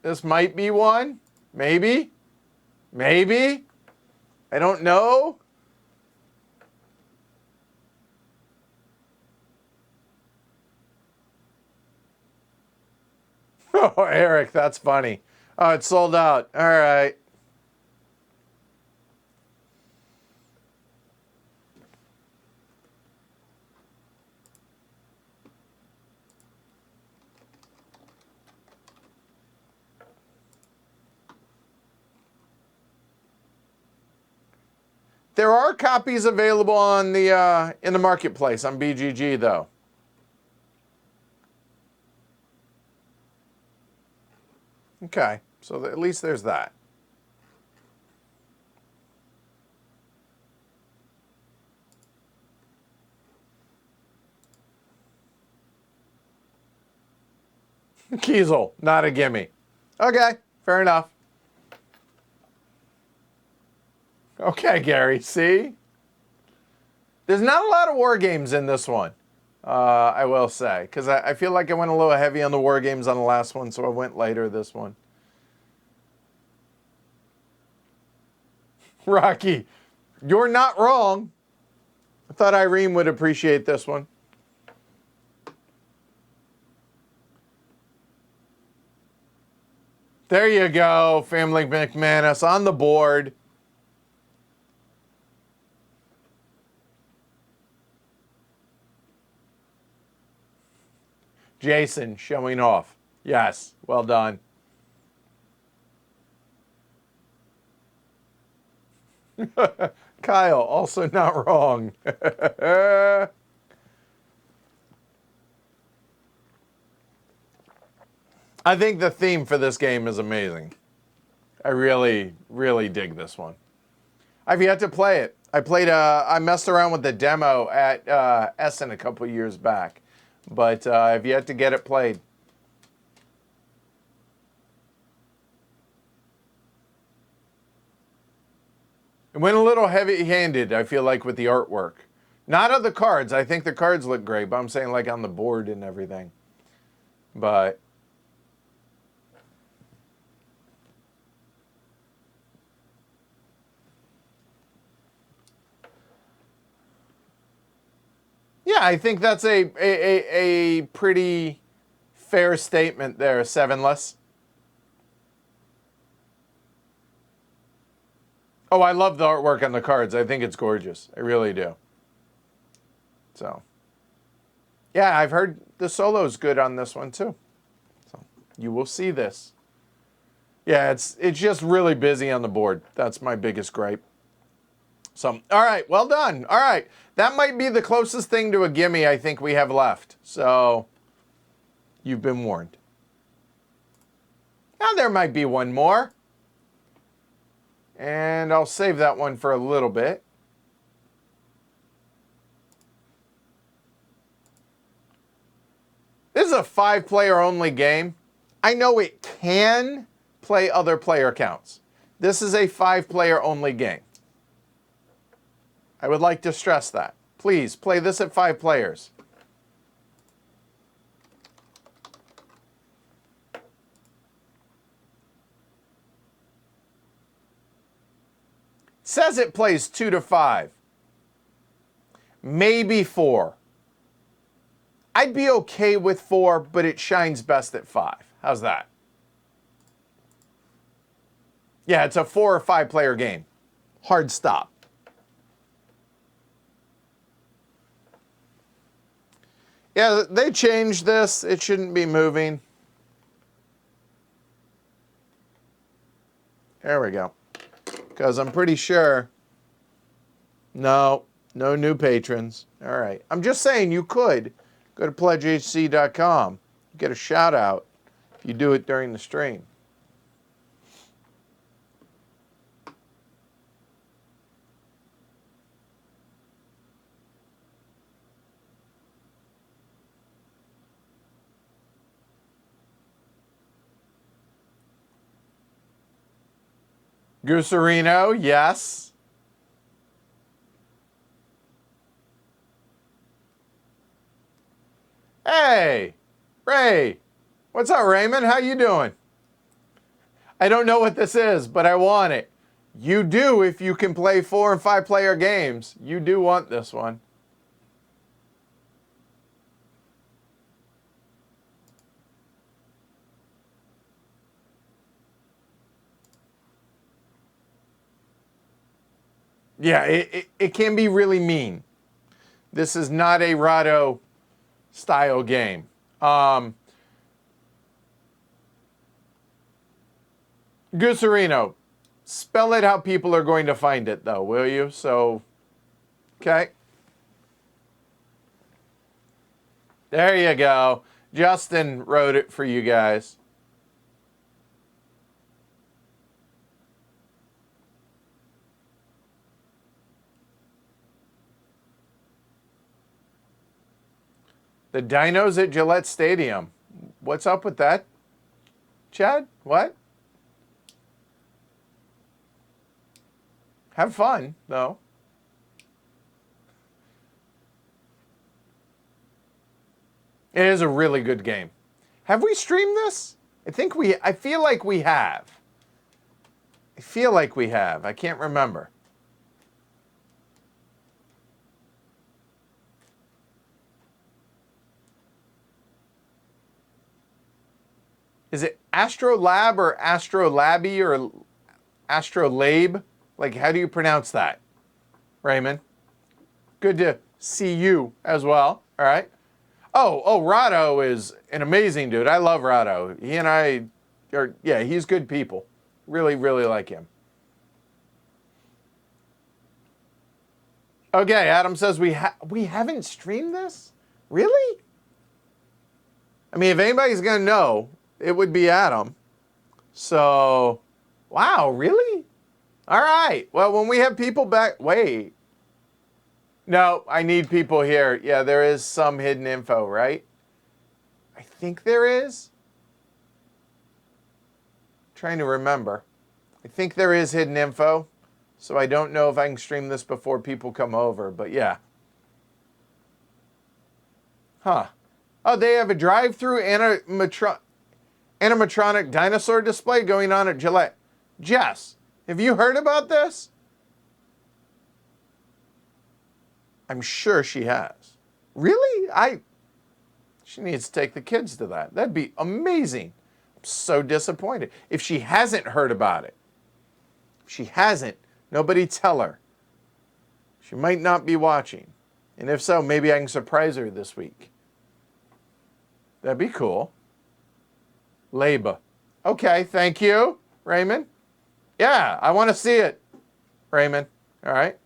this might be one, maybe, maybe. I don't know. Oh, Eric, that's funny. Oh, it's sold out. All right. There are copies available on the in the marketplace on BGG though. Okay, so at least there's that. Kiesel, not a gimme. Okay, fair enough. Okay, Gary, see? There's not a lot of war games in this one, I will say, because I feel like I went a little heavy on the war games on the last one, so I went lighter this one. Rocky, you're not wrong. I thought Irene would appreciate this one. There you go, Family McManus on the board. Jason showing off. Yes, well done. Kyle, also not wrong. I think the theme for this game is amazing. I really dig this one. I've yet to play it. I messed around with the demo at Essen a couple years back, but I've yet to get it played. It went a little heavy-handed, I feel like, with the artwork. Not of the cards. I think the cards look great, but I'm saying like on the board and everything. But yeah, I think that's a pretty fair statement there, Sevenless. Oh, I love the artwork on the cards. I think it's gorgeous. I really do. So, yeah, I've heard the solo's good on this one too. So, you will see this. Yeah, it's just really busy on the board. That's my biggest gripe. So, all right, well done. All right, that might be the closest thing to a gimme I think we have left. So, you've been warned. Now there might be one more. And I'll save that one for a little bit. This is a 5-player only game. I know it can play other player counts. This is a 5-player only game. I would like to stress that. Please play this at 5 players. Says it plays 2 to 5. Maybe 4. I'd be okay with 4, but it shines best at 5. How's that? Yeah, it's a 4 or 5 player game. Hard stop. Yeah, they changed this. It shouldn't be moving. There we go. Because I'm pretty sure. No new patrons. All right. I'm just saying you could go to pledgehc.com. Get a shout out if you do it during the stream. Gooserino, yes. Hey, Ray. What's up, Raymond? How you doing? I don't know what this is, but I want it. You do if you can play 4 and 5 player games. You do want this one. Yeah, it can be really mean. This is not a Rahdo style game. Gooserino, spell it how people are going to find it, though, will you? So, okay. There you go. Justin wrote it for you guys. The Dinos at Gillette Stadium. What's up with that, Chad? What? Have fun, though. It is a really good game. Have we streamed this? I feel like we have. I can't remember. Is it Astrolab or Astrolabi or Astrolabe? Like, how do you pronounce that, Raymond? Good to see you as well. All right. Oh, Rahdo is an amazing dude. I love Rahdo. He and I are, yeah, he's good people. Really, really like him. Okay, Adam says we haven't streamed this? Really? I mean, if anybody's going to know, it would be Adam. So, wow, really? All right. Well, when we have people back, wait. No, I need people here. Yeah, there is some hidden info, right? I think there is. Trying to remember. I think there is hidden info. So I don't know if I can stream this before people come over, but yeah. Huh. Oh, they have a drive-through animatronic dinosaur display going on at Gillette. Jess, have you heard about this? I'm sure she has. Really? She needs to take the kids to that. That'd be amazing. I'm so disappointed. If she hasn't heard about it, if she hasn't, nobody tell her. She might not be watching. And if so, maybe I can surprise her this week. That'd be cool. Laba. Okay, thank you, Raymond. Yeah, I want to see it, Raymond. All right.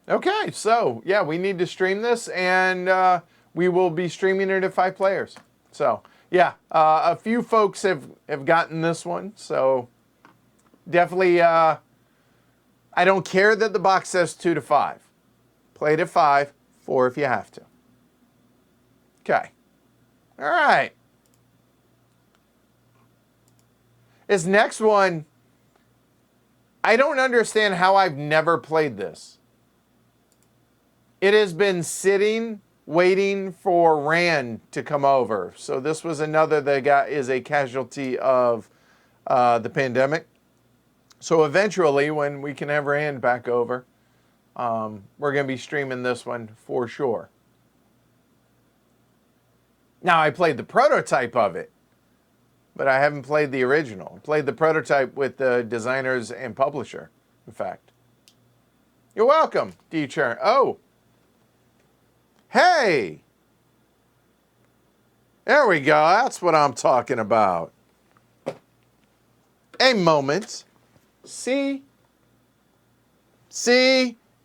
Okay, so yeah, we need to stream this, and we will be streaming it at 5 players. So yeah, a few folks have gotten this one, so definitely. I don't care that the box says 2 to 5. Play it at 5, 4 if you have to. Okay. All right. This next one, I don't understand how I've never played this. It has been sitting, waiting for Rand to come over. So this was another that is a casualty of the pandemic. So eventually, when we can have Rand back over, we're going to be streaming this one for sure. Now, I played the prototype of it, but I haven't played the original. I played the prototype with the designers and publisher, in fact. You're welcome, D-Churn. Oh. Hey. There we go. That's what I'm talking about. A moment. See?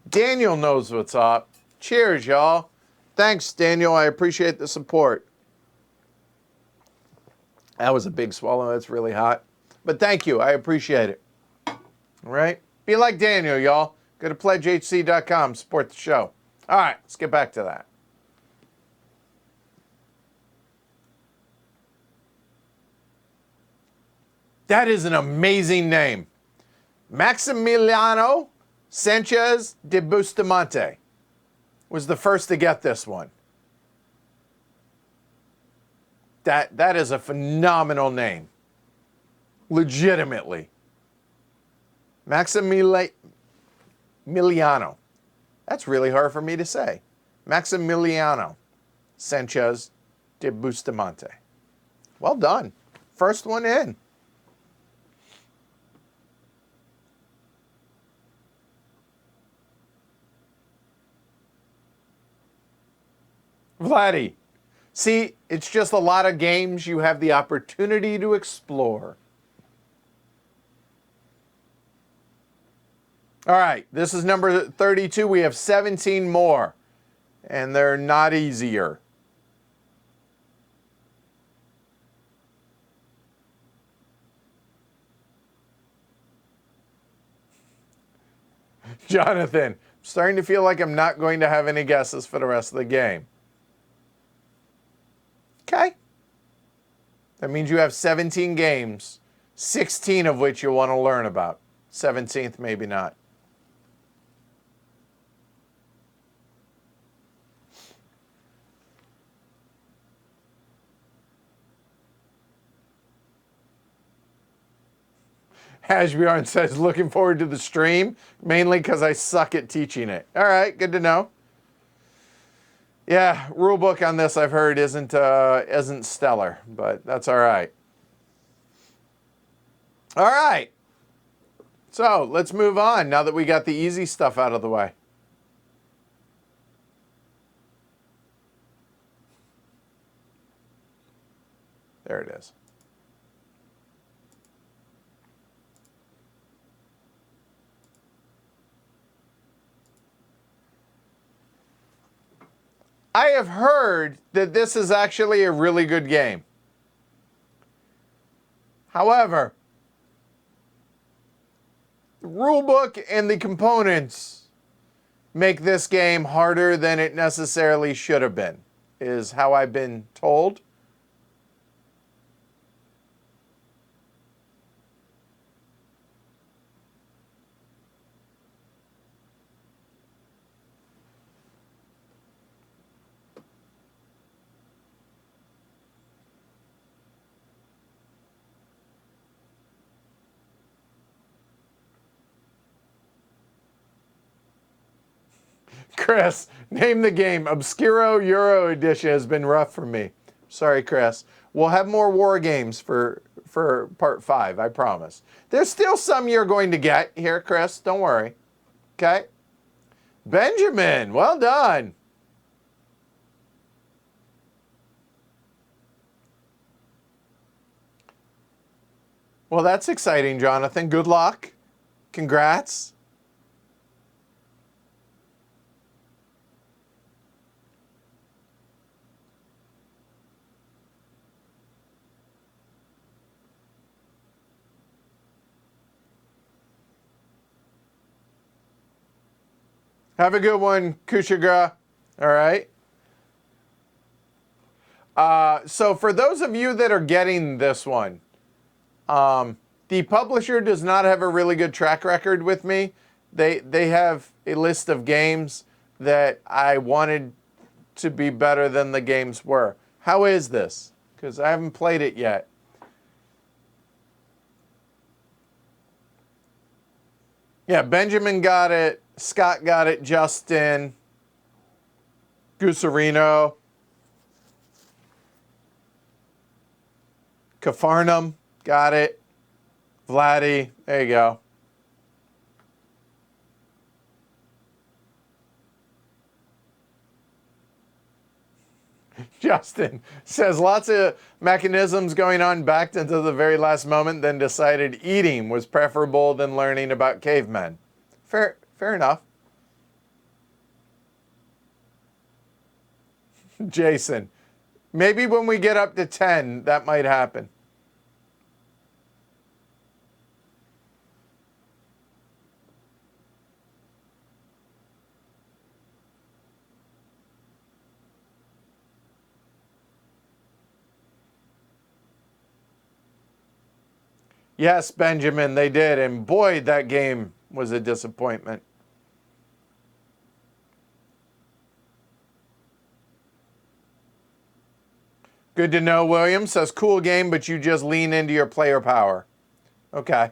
Daniel knows what's up. Cheers, y'all. Thanks, Daniel. I appreciate the support. That was a big swallow. That's really hot. But thank you. I appreciate it. All right? Be like Daniel, y'all. Go to pledgehc.com. Support the show. All right. Let's get back to that. That is an amazing name. Maximiliano Sanchez de Bustamante was the first to get this one. That is a phenomenal name. Legitimately. Maximiliano. That's really hard for me to say. Maximiliano Sanchez de Bustamante. Well done. First one in. Vladdy. See, it's just a lot of games you have the opportunity to explore. All right, this is number 32. We have 17 more, and they're not easier. Jonathan, I'm starting to feel like I'm not going to have any guesses for the rest of the game. Okay. That means you have 17 games, 16 of which you want to learn about. 17th, maybe not. Ashbjorn says, looking forward to the stream, mainly because I suck at teaching it. All right, good to know. Yeah, rule book on this I've heard isn't stellar, but that's all right. All right. So let's move on now that we got the easy stuff out of the way. There it is. I have heard that this is actually a really good game. However, the rulebook and the components make this game harder than it necessarily should have been, is how I've been told. Chris, name the game. Obscuro Euro Edition has been rough for me. Sorry, Chris. We'll have more war games for part 5, I promise. There's still some you're going to get here, Chris. Don't worry. Okay? Benjamin, well done. Well, that's exciting, Jonathan. Good luck. Congrats. Have a good one, Kushagra. All right. So for those of you that are getting this one, the publisher does not have a really good track record with me. They have a list of games that I wanted to be better than the games were. How is this? Because I haven't played it yet. Yeah, Benjamin got it. Scott got it. Justin. Gusarino. Cafarnum got it. Vladdy. There you go. Justin says lots of mechanisms going on, backed into the very last moment, then decided eating was preferable than learning about cavemen. Fair enough. Jason, maybe when we get up to 10, that might happen. Yes, Benjamin, they did. And boy, that game was a disappointment. Good to know, William says, cool game, but you just lean into your player power. Okay.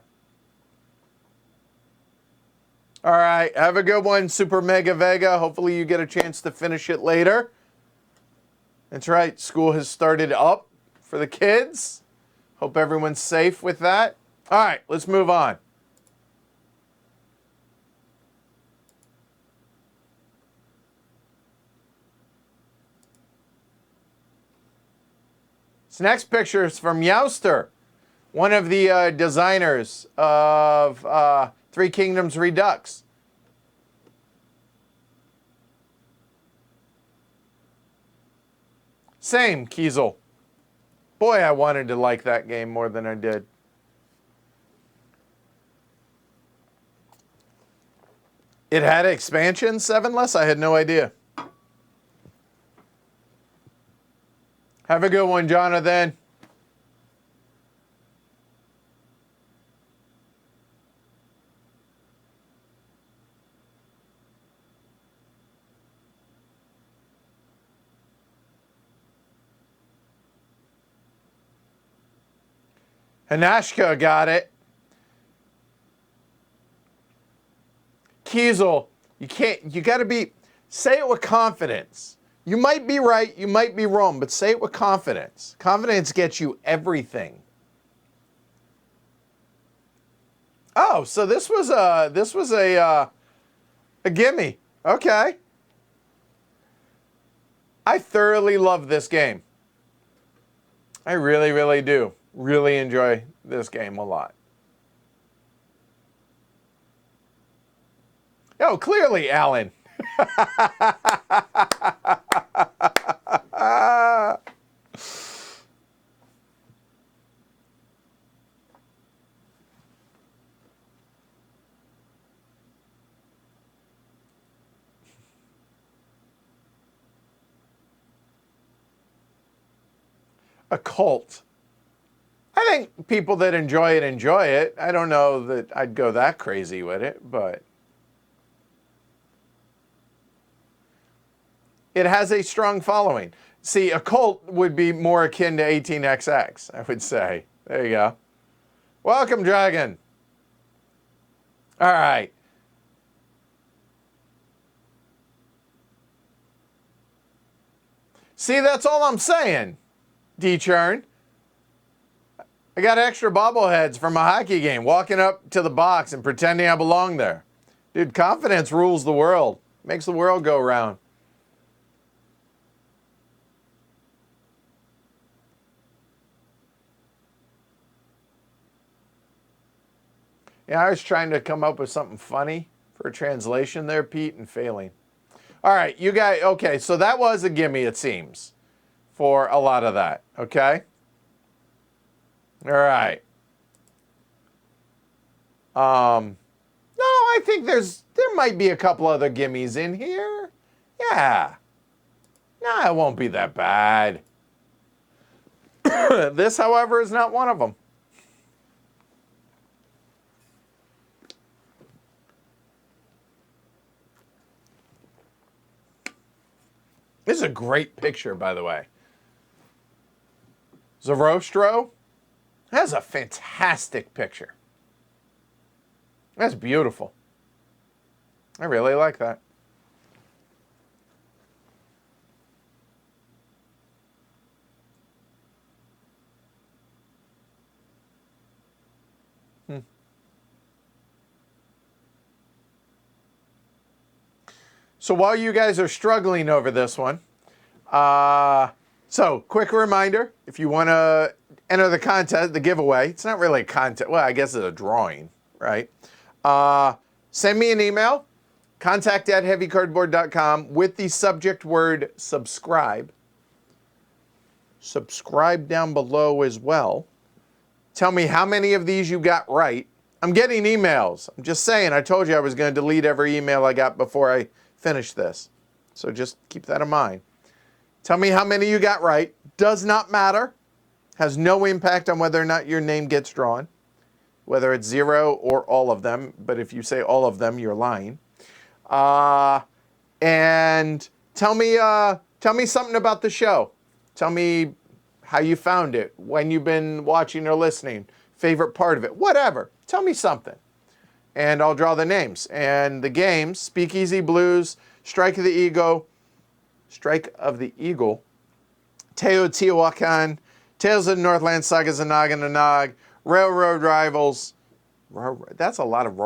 All right. Have a good one, Super Mega Vega. Hopefully you get a chance to finish it later. That's right. School has started up for the kids. Hope everyone's safe with that. All right, let's move on. This next picture is from Youster, one of the designers of Three Kingdoms Redux. Same, Kiesel. Boy, I wanted to like that game more than I did. It had expansion, 7less? I had no idea. Have a good one, Jonathan. Hanashka got it. Kiesel, you got to say it with confidence. You might be right, you might be wrong, but say it with confidence. Confidence gets you everything. Oh, so this was a gimme. Okay. I thoroughly love this game. I really, really do. Really enjoy this game a lot. Oh, clearly, Alan. A cult. I think people that enjoy it. I don't know that I'd go that crazy with it, but it has a strong following. See, a cult would be more akin to 18XX, I would say. There you go. Welcome, Dragon. All right. See, that's all I'm saying, D-Churn. I got extra bobbleheads from a hockey game, walking up to the box and pretending I belong there. Dude, confidence rules the world. Makes the world go round. Yeah, I was trying to come up with something funny for a translation there, Pete, and failing. All right, you guys, okay, so that was a gimme, it seems, for a lot of that, okay? All right. No, I think there might be a couple other gimmies in here. Yeah. No, it won't be that bad. This, however, is not one of them. This is a great picture, by the way. Zarostro. That's a fantastic picture. That's beautiful. I really like that. So while you guys are struggling over this one, so quick reminder, if you want to enter the contest, the giveaway, it's not really a contest. Well, I guess it's a drawing, right? Send me an email, contact@heavycardboard.com with the subject word subscribe. Subscribe down below as well. Tell me how many of these you got right. I'm getting emails. I'm just saying, I told you I was going to delete every email I got before I finish this. So just keep that in mind. Tell me how many you got right. Does not matter. Has no impact on whether or not your name gets drawn. Whether it's 0 or all of them. But if you say all of them, you're lying. And tell me something about the show. Tell me how you found it, when you've been watching or listening, favorite part of it, whatever. Tell me something. And I'll draw the names. And the games, Speakeasy Blues, Strike of the Eagle, Teotihuacan, Tales of the Northland, Sagas of Nog and the Nog, Railroad Rivals. That's a lot of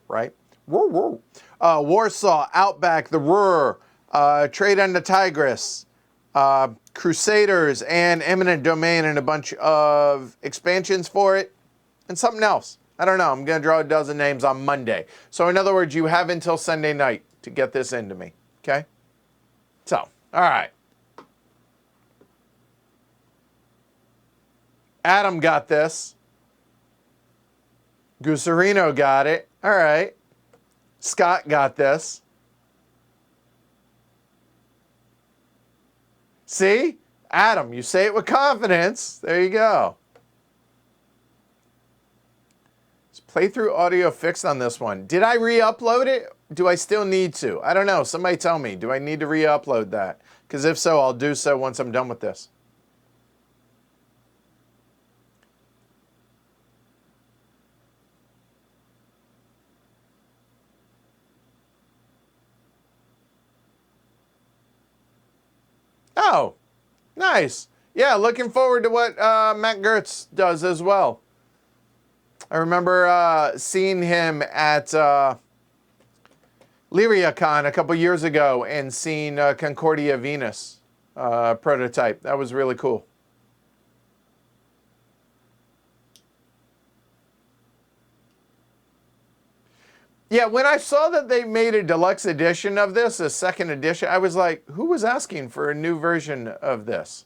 right? Warsaw, Outback, The Ruhr, Trade on the Tigris, Crusaders, and Eminent Domain, and a bunch of expansions for it, and something else. I don't know. I'm going to draw a dozen names on Monday. So in other words, you have until Sunday night to get this into me. Okay? So, all right. Adam got this. Gusarino got it. All right. Scott got this. See? Adam, you say it with confidence. There you go. Is playthrough audio fixed on this one? Did I re-upload it? Do I still need to? I don't know. Somebody tell me. Do I need to re-upload that? Because if so, I'll do so once I'm done with this. Oh, nice. Yeah, looking forward to what Matt Gertz does as well. I remember seeing him at LyriaCon a couple years ago and seeing Concordia Venus prototype. That was really cool. Yeah, when I saw that they made a deluxe edition of this, a second edition, I was like, who was asking for a new version of this?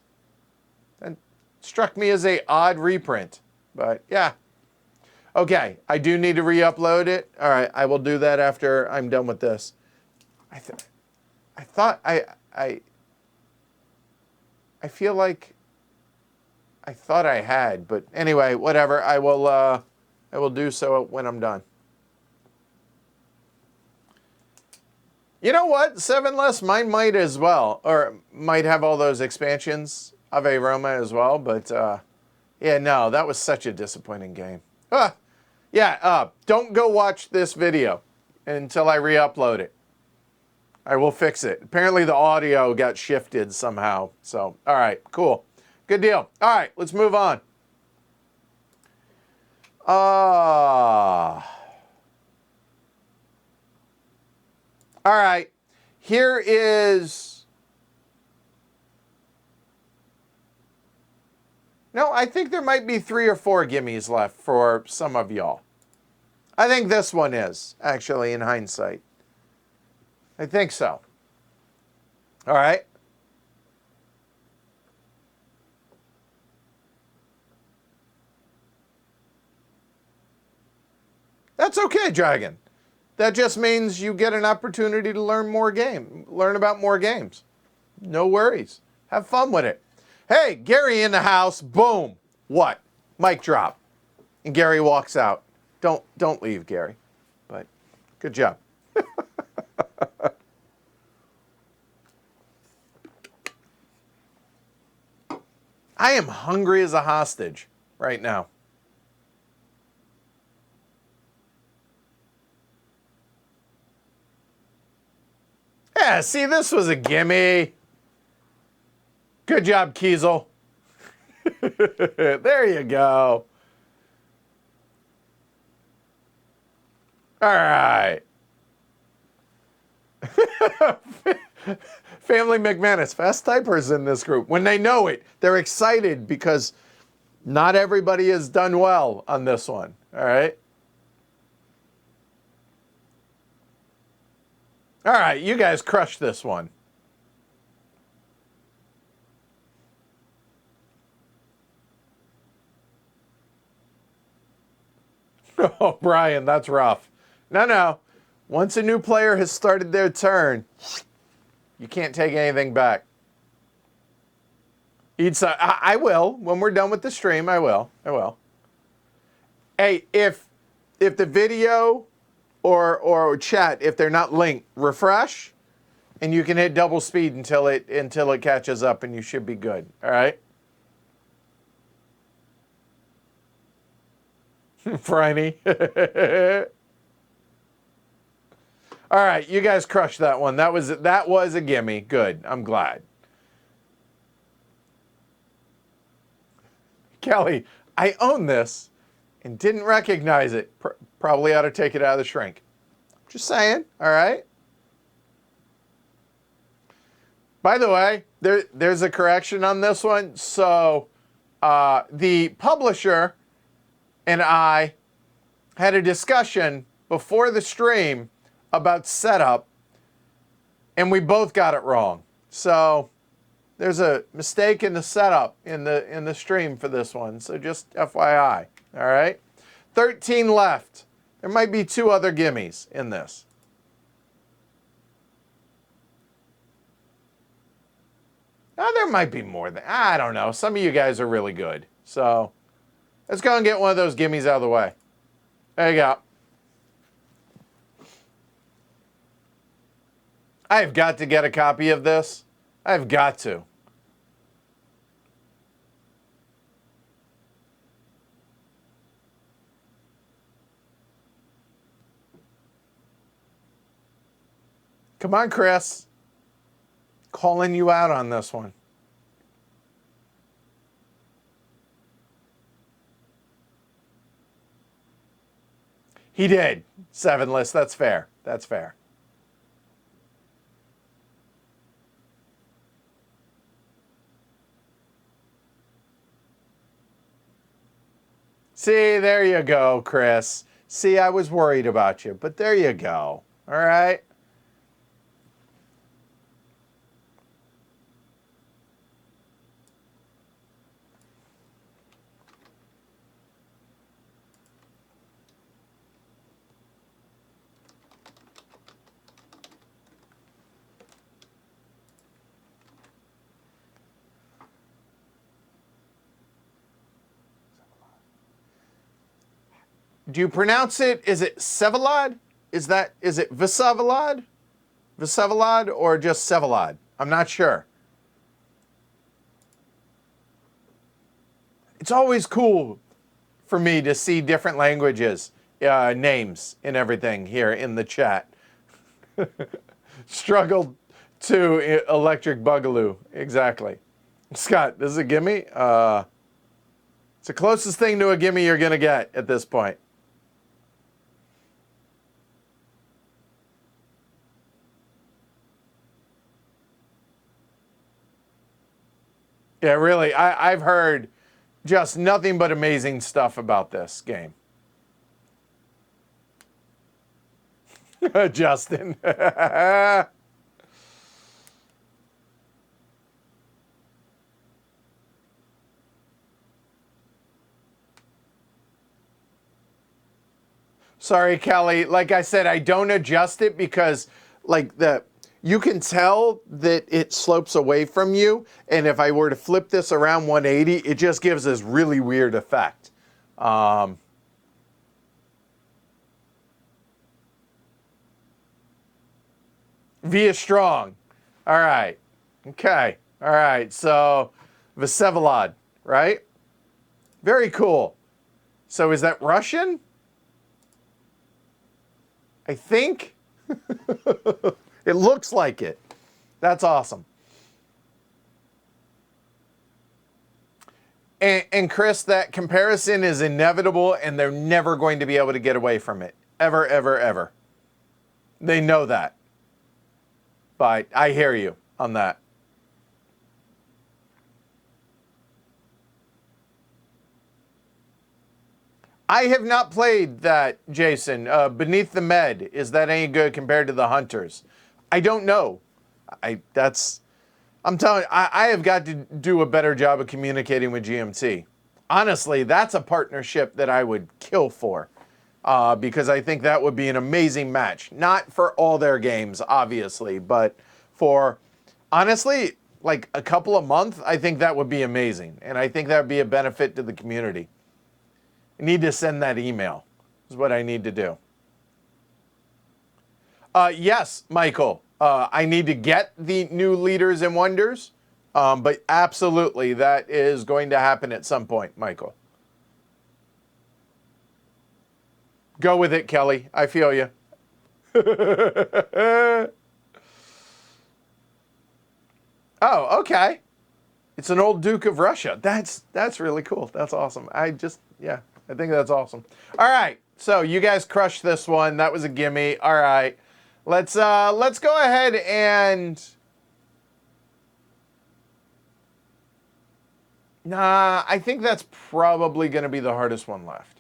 That struck me as a odd reprint, but yeah. Okay, I do need to re-upload it. All right, I will do that after I'm done with this. I feel like I thought I had, but anyway, whatever. I will do so when I'm done. You know what? 7 Less, mine might as well, or might have all those expansions of a Roma as well. But yeah, no, that was such a disappointing game. Don't go watch this video until I re-upload it. I will fix it. Apparently the audio got shifted somehow. So, all right, cool. Good deal. All right, let's move on. All right, here is... No, I think there might be 3 or 4 gimmies left for some of y'all. I think this one is, actually, in hindsight. I think so. All right. That's okay, Dragon. That just means you get an opportunity to learn about more games. No worries. Have fun with it. Hey, Gary in the house. Boom. What? Mic drop. And Gary walks out. Don't leave, Gary. But good job. I am hungry as a hostage right now. Yeah, see, this was a gimme. Good job, Kiesel. There you go. All right. Family McManus, fast typers in this group. When they know it, they're excited because not everybody has done well on this one. All right. All right, you guys crushed this one. Oh, Brian, that's rough. No. Once a new player has started their turn, you can't take anything back. I will. When we're done with the stream, I will. Hey, if the video or chat, if they're not linked, refresh, and you can hit double speed until it catches up, and you should be good. All right. Franny. All right, you guys crushed that one. That was a gimme. Good. I'm glad. Kelly, I own this and didn't recognize it. Probably ought to take it out of the shrink. Just saying. All right. By the way, there's a correction on this one. So the publisher and I had a discussion before the stream about setup, and we both got it wrong. So there's a mistake in the setup in the stream for this one. So just FYI. All right. 13 left. There might be 2 other gimmies in this. Now, there might be more than, I don't know. Some of you guys are really good. So let's go and get one of those gimmies out of the way. There you go. I've got to get a copy of this. I've got to. Come on, Chris. Calling you out on this one. He did. 7 lists. That's fair. That's fair. See, there you go, Chris. See, I was worried about you, but there you go. All right. Do you pronounce it, is it Sevalad? Is it Visavalad? Visavalad or just Sevalad? I'm not sure. It's always cool for me to see different languages, names and everything here in the chat. Struggled to Electric Bugaloo, exactly. Scott, this is a gimme? It's the closest thing to a gimme you're gonna get at this point. Yeah, really, I've heard just nothing but amazing stuff about this game. Justin. Sorry, Kelly. Like I said, I don't adjust it because you can tell that it slopes away from you, and if I were to flip this around 180, it just gives this really weird effect. Via strong. All right. Okay. All right. So Vsevolod, right? Very cool. So is that Russian? I think. It looks like it. That's awesome. And Chris, that comparison is inevitable, and they're never going to be able to get away from it. Ever, ever, ever. They know that. But I hear you on that. I have not played that, Jason. Beneath the Med, is that any good compared to the Hunters? I don't know. I'm telling you, I have got to do a better job of communicating with GMT. Honestly, that's a partnership that I would kill for, because I think that would be an amazing match. Not for all their games, obviously, but for, honestly, like a couple of months, I think that would be amazing. And I think that would be a benefit to the community. I need to send that email, is what I need to do. Yes, Michael. I need to get the new Leaders and Wonders, but absolutely, that is going to happen at some point, Michael. Go with it, Kelly. I feel you. Oh, okay. It's an old Duke of Russia. That's really cool. That's awesome. I think that's awesome. All right, so you guys crushed this one. That was a gimme. All right. Let's go ahead and I think that's probably going to be the hardest one left.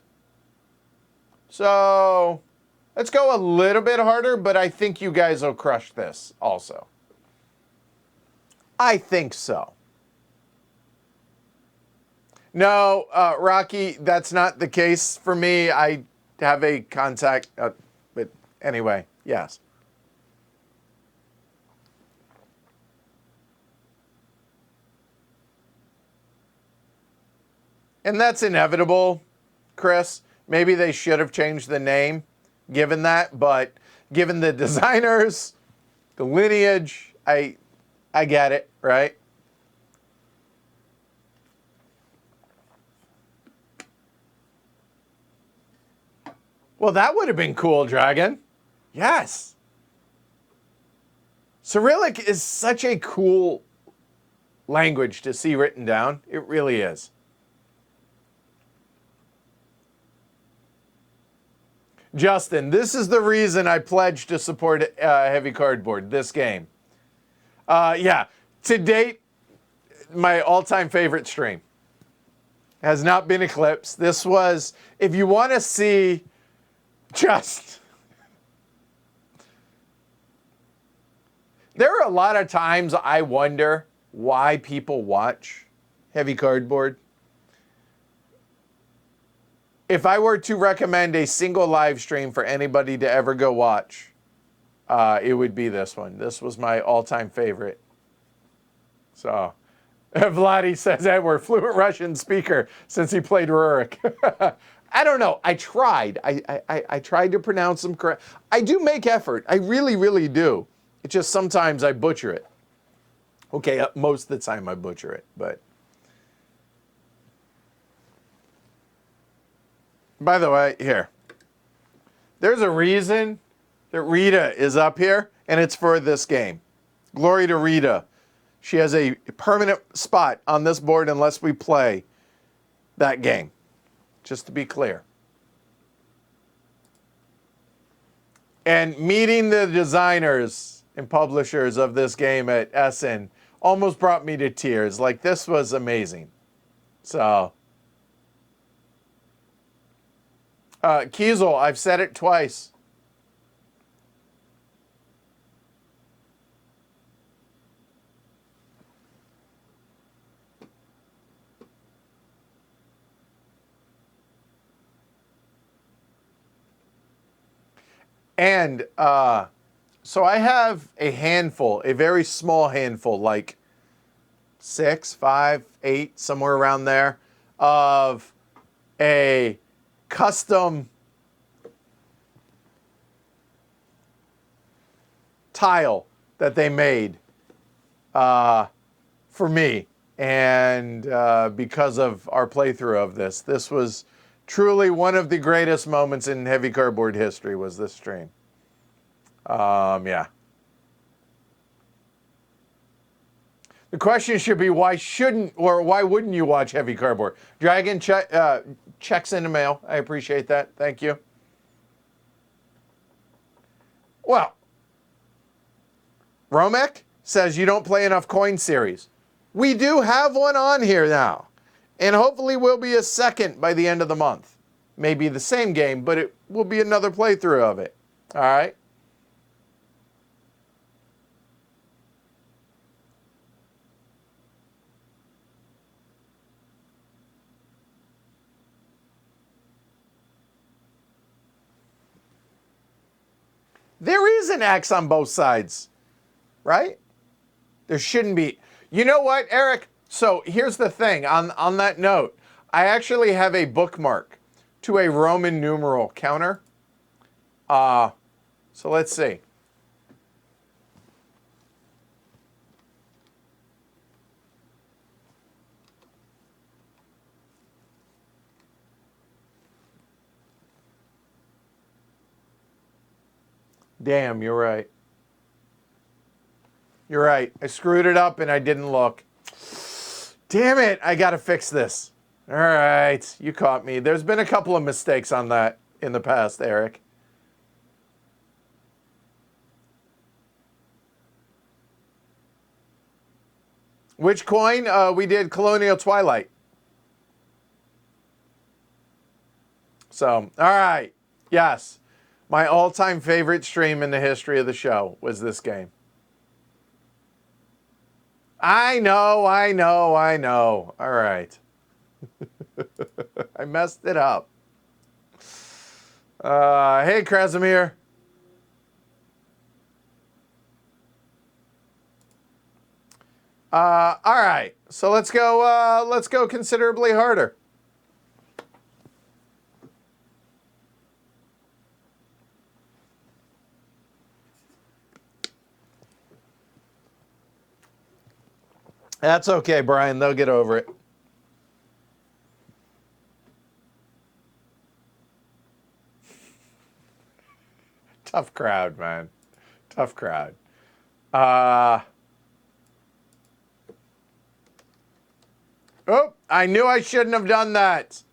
So let's go a little bit harder, but I think you guys will crush this also. I think so. No, Rocky, that's not the case for me. I have a contact, but anyway, yes. And that's inevitable, Chris. Maybe they should have changed the name, given that, but given the designers, the lineage, I get it, right? Well, that would have been cool, Dragon. Yes. Cyrillic is such a cool language to see written down. It really is. Justin, this is the reason I pledged to support Heavy Cardboard, this game. Yeah, to date, my all-time favorite stream. Has not been eclipsed. This was, if you want to see just... There are a lot of times I wonder why people watch Heavy Cardboard. If I were to recommend a single live stream for anybody to ever go watch, it would be this one. This was my all-time favorite. So, Vladdy says Edward, fluent Russian speaker since he played Rurik. I don't know. I tried. I tried to pronounce them correct. I do make effort. I really, really do. It's just sometimes I butcher it. Okay, most of the time I butcher it, but... By the way, here. There's a reason that Rita is up here, and it's for this game. Glory to Rita. She has a permanent spot on this board unless we play that game. Just to be clear. And meeting the designers and publishers of this game at Essen almost brought me to tears. Like, this was amazing. So... Kiesel, I've said it twice. And so I have a handful, a very small handful, like 6, 5, 8, somewhere around there, of a custom tile that they made for me, and because of our playthrough of this. This was truly one of the greatest moments in Heavy Cardboard history, was this stream. Yeah. The question should be why wouldn't you watch Heavy Cardboard? Dragon checks in the mail. I appreciate that. Thank you. Well, Romek says you don't play enough coin series. We do have one on here now. And hopefully we'll be a second by the end of the month. Maybe the same game, but it will be another playthrough of it. All right? There is an X on both sides, right? There shouldn't be. You know what, Eric? So here's the thing. On that note, I actually have a bookmark to a Roman numeral counter. So let's see. Damn, you're right. You're right. I screwed it up and I didn't look. Damn it. I got to fix this. All right. You caught me. There's been a couple of mistakes on that in the past, Eric. Which coin? We did Colonial Twilight. So, all right. Yes. My all-time favorite stream in the history of the show was this game. I know. All right. I messed it up. Hey, Krasimir. All right. So let's go considerably harder. That's okay, Brian. They'll get over it. Tough crowd, man. Tough crowd. Oh, I knew I shouldn't have done that.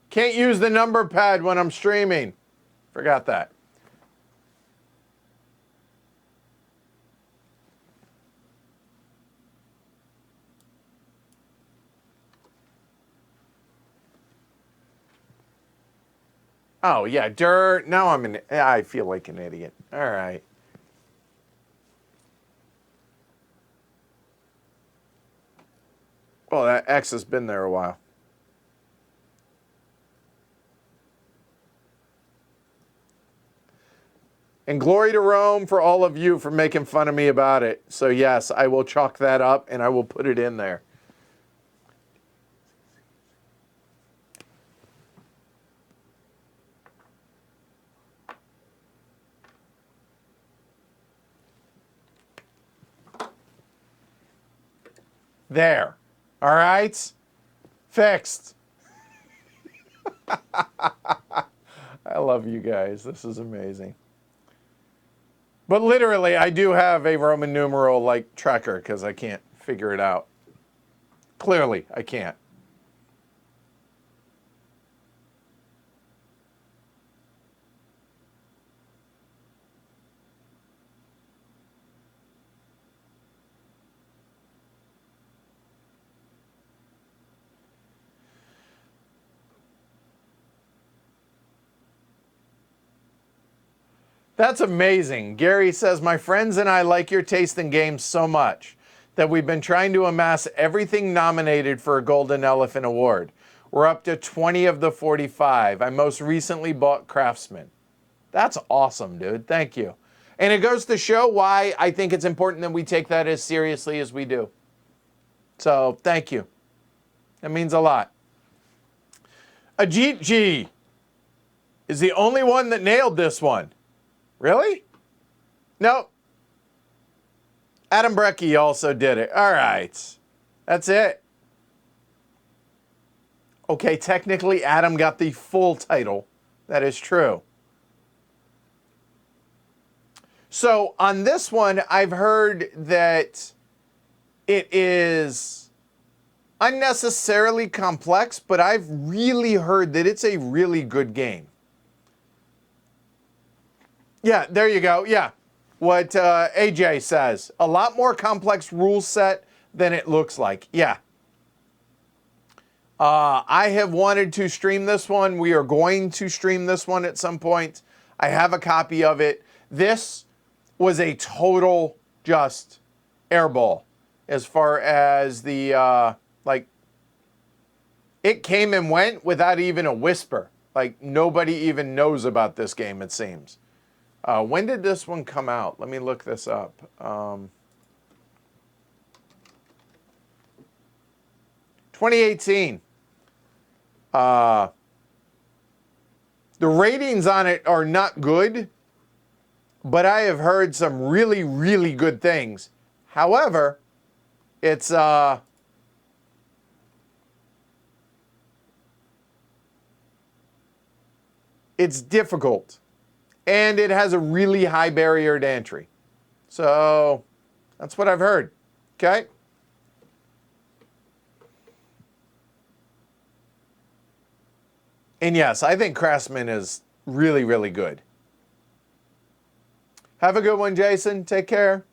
Can't use the number pad when I'm streaming. Forgot that. Oh, yeah, dirt. Now I feel like an idiot. All right. Well, that X has been there a while. And glory to Rome for all of you for making fun of me about it. So, yes, I will chalk that up and I will put it in there. There. All right? Fixed. I love you guys. This is amazing. But literally, I do have a Roman numeral like tracker because I can't figure it out. Clearly, I can't. That's amazing. Gary says, my friends and I like your taste in games so much that we've been trying to amass everything nominated for a Golden Elephant Award. We're up to 20 of the 45. I most recently bought Craftsman. That's awesome, dude. Thank you. And it goes to show why I think it's important that we take that as seriously as we do. So, thank you. That means a lot. Ajit G is the only one that nailed this one. Really? No. Adam Brecky also did it. All right. That's it. Okay, technically Adam got the full title. That is true. So on this one, I've heard that it is unnecessarily complex, but I've really heard that it's a really good game. Yeah, there you go. Yeah, what AJ says. A lot more complex rule set than it looks like. Yeah. I have wanted to stream this one. We are going to stream this one at some point. I have a copy of it. This was a total just airball as far as the, like, it came and went without even a whisper. Like, nobody even knows about this game, it seems. When did this one come out? Let me look this up. 2018. The ratings on it are not good, but I have heard some really, really good things. However, it's difficult, and it has a really high barrier to entry. So that's what I've heard. Okay. And yes, I think Craftsman is really, really good. Have a good one, Jason. Take care.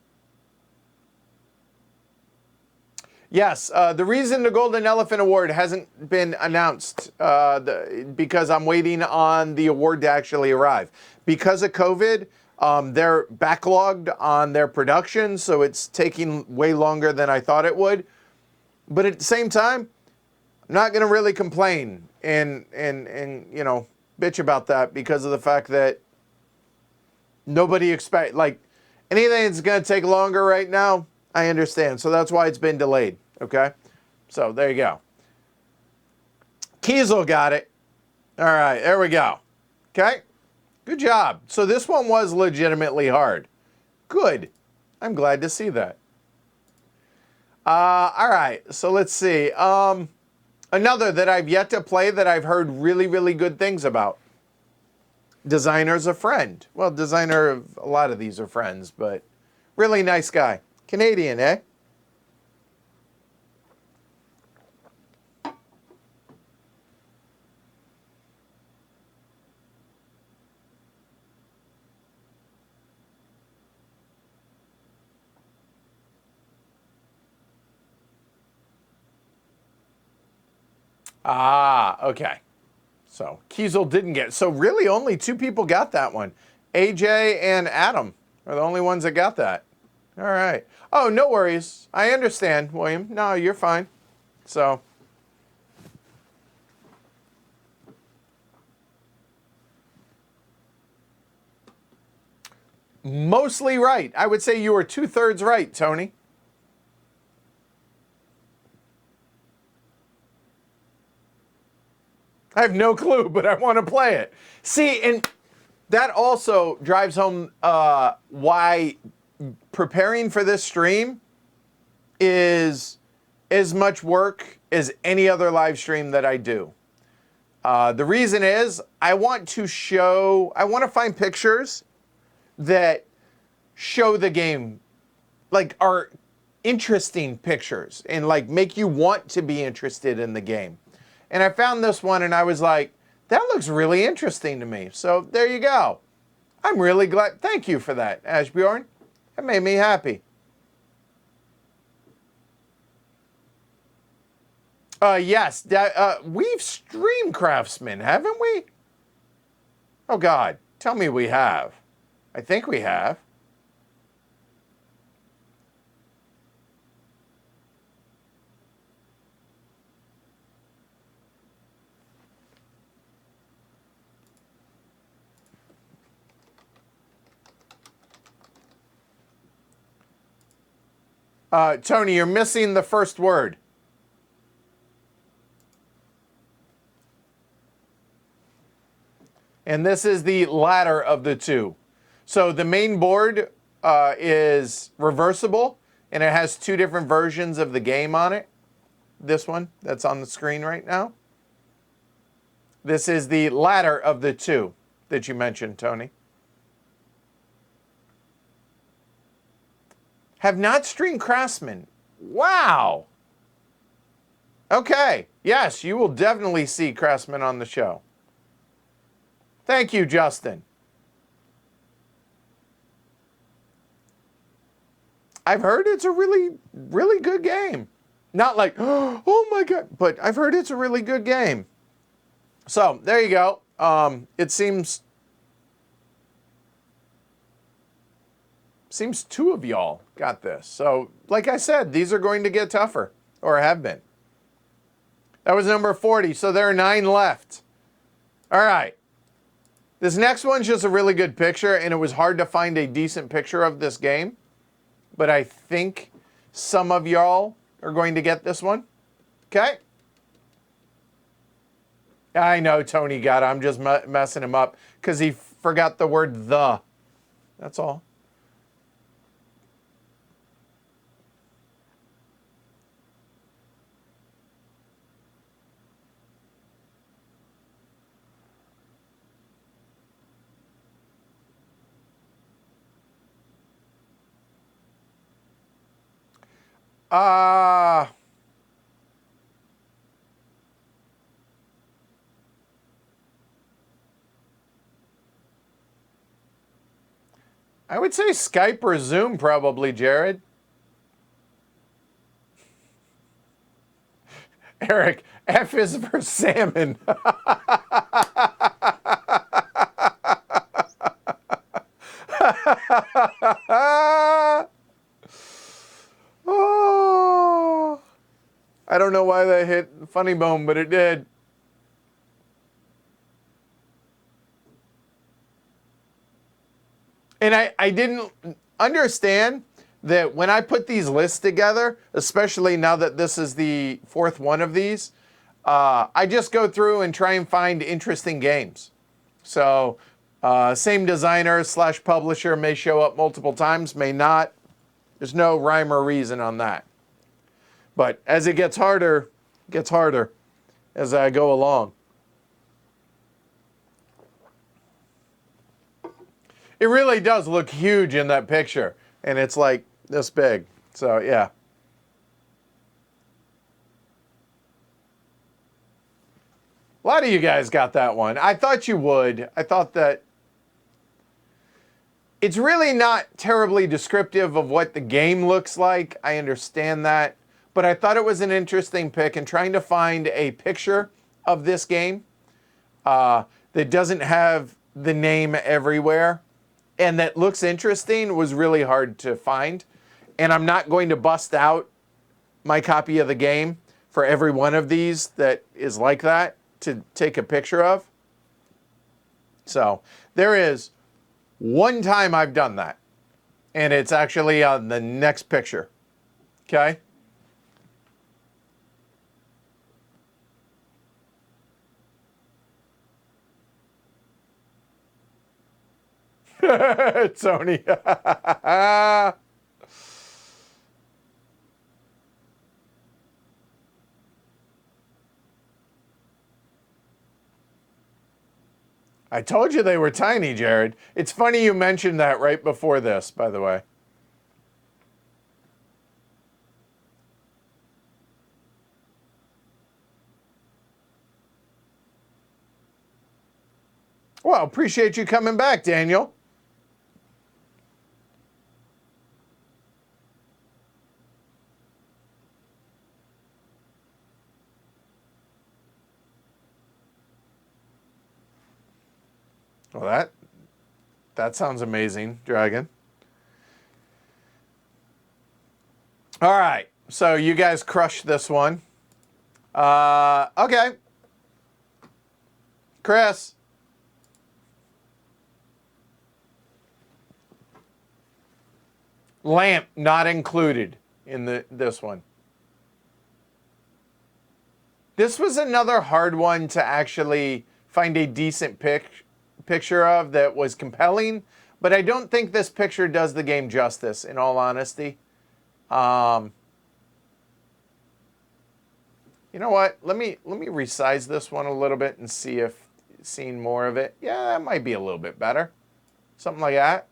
Yes, the reason the Golden Elephant Award hasn't been announced because I'm waiting on the award to actually arrive. Because of COVID, they're backlogged on their production, so it's taking way longer than I thought it would. But at the same time, I'm not going to really complain and you know, bitch about that because of the fact that nobody expect, like, anything that's going to take longer right now, I understand. So that's why it's been delayed, okay? So there you go. Kiesel got it. All right, there we go. Okay, good job. So this one was legitimately hard. Good. I'm glad to see that. All right, so let's see. Another that I've yet to play that I've heard really, really good things about. Designer's a friend. Well, designer, a lot of these are friends, but really nice guy. Canadian, eh? Ah, okay. So Kiesel didn't get, so really only two people got that one. AJ and Adam are the only ones that got that. All right. Oh, no worries. I understand, William. No, you're fine. So. Mostly right. I would say you were 2/3 right, Tony. I have no clue, but I want to play it. See, and that also drives home why preparing for this stream is as much work as any other live stream that I do. The reason is I want to find pictures that show the game, like are interesting pictures and like make you want to be interested in the game. And I found this one and I was like, that looks really interesting to me. So there you go. I'm really glad. Thank you for that, Ashbjorn. That made me happy. Yes, we've streamed Craftsman, haven't we? Oh God, tell me we have. I think we have. Tony, you're missing the first word. And this is the latter of the two. So the main board is reversible, and it has two different versions of the game on it. This one that's on the screen right now. This is the latter of the two that you mentioned, Tony. Have not streamed Craftsman. Wow. Okay. Yes, you will definitely see Craftsman on the show. Thank you, Justin. I've heard it's a really, really good game. Not like, oh my God, but I've heard it's a really good game. So there you go. It seems two of y'all got this. So like I said, these are going to get tougher, or have been. That was number 40, so there are 9 left. All right. This next one's just a really good picture, and it was hard to find a decent picture of this game. But I think some of y'all are going to get this one. Okay? I know Tony got it. I'm just messing him up because he forgot the word the. That's all. I would say Skype or Zoom probably, Jared. Eric, F is for salmon. Oh, I don't know why that hit funny bone, but it did. And I didn't understand that when I put these lists together, especially now that this is the 4th one of these, I just go through and try and find interesting games. So same designer / publisher may show up multiple times, may not. There's no rhyme or reason on that. But as it gets harder as I go along. It really does look huge in that picture, and it's like this big. So, yeah. A lot of you guys got that one. I thought you would. I thought that it's really not terribly descriptive of what the game looks like. I understand that. But I thought it was an interesting pick, and trying to find a picture of this game that doesn't have the name everywhere and that looks interesting was really hard to find. And I'm not going to bust out my copy of the game for every one of these that is like that to take a picture of. So there is one time I've done that, and it's actually on the next picture. Okay? Tony. I told you they were tiny, Jared. It's funny you mentioned that right before this, by the way. Well, appreciate you coming back, Daniel. Well, that sounds amazing, Dragon. All right, so you guys crushed this one. Okay. Chris. Lamp not included in this one. This was another hard one to actually find a decent picture of that was compelling, but I don't think this picture does the game justice, in all honesty. You know what? Let me resize this one a little bit and see if seeing more of it. Yeah, that might be a little bit better. Something like that.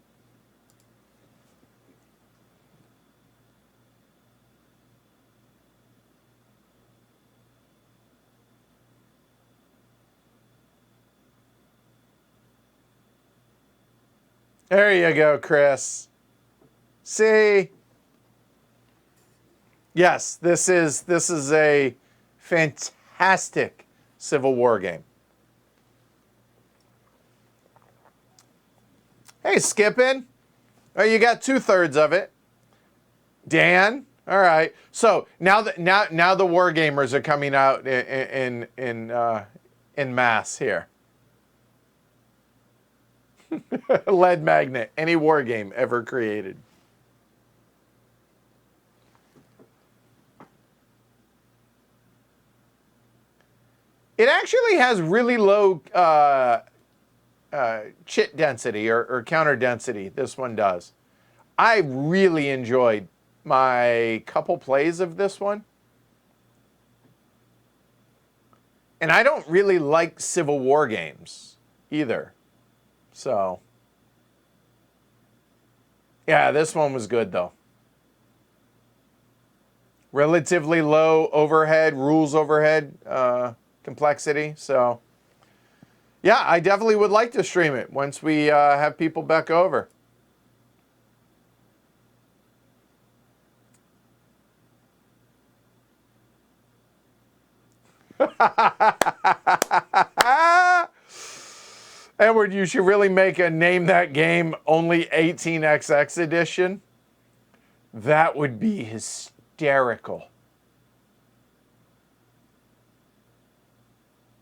There you go, Chris. See? Yes, this is a fantastic Civil War game. Hey, Skippin'. Oh, you got 2/3 of it. Dan. All right. So now the war gamers are coming out in mass here. Lead magnet. Any war game ever created. It actually has really low chit density or counter density. This one does. I really enjoyed my couple plays of this one. And I don't really like Civil War games either. So, yeah, this one was good though. Relatively low overhead, rules overhead complexity. So, yeah, I definitely would like to stream it once we have people back over. Edward, you should really make a name that game only 18XX edition. That would be hysterical.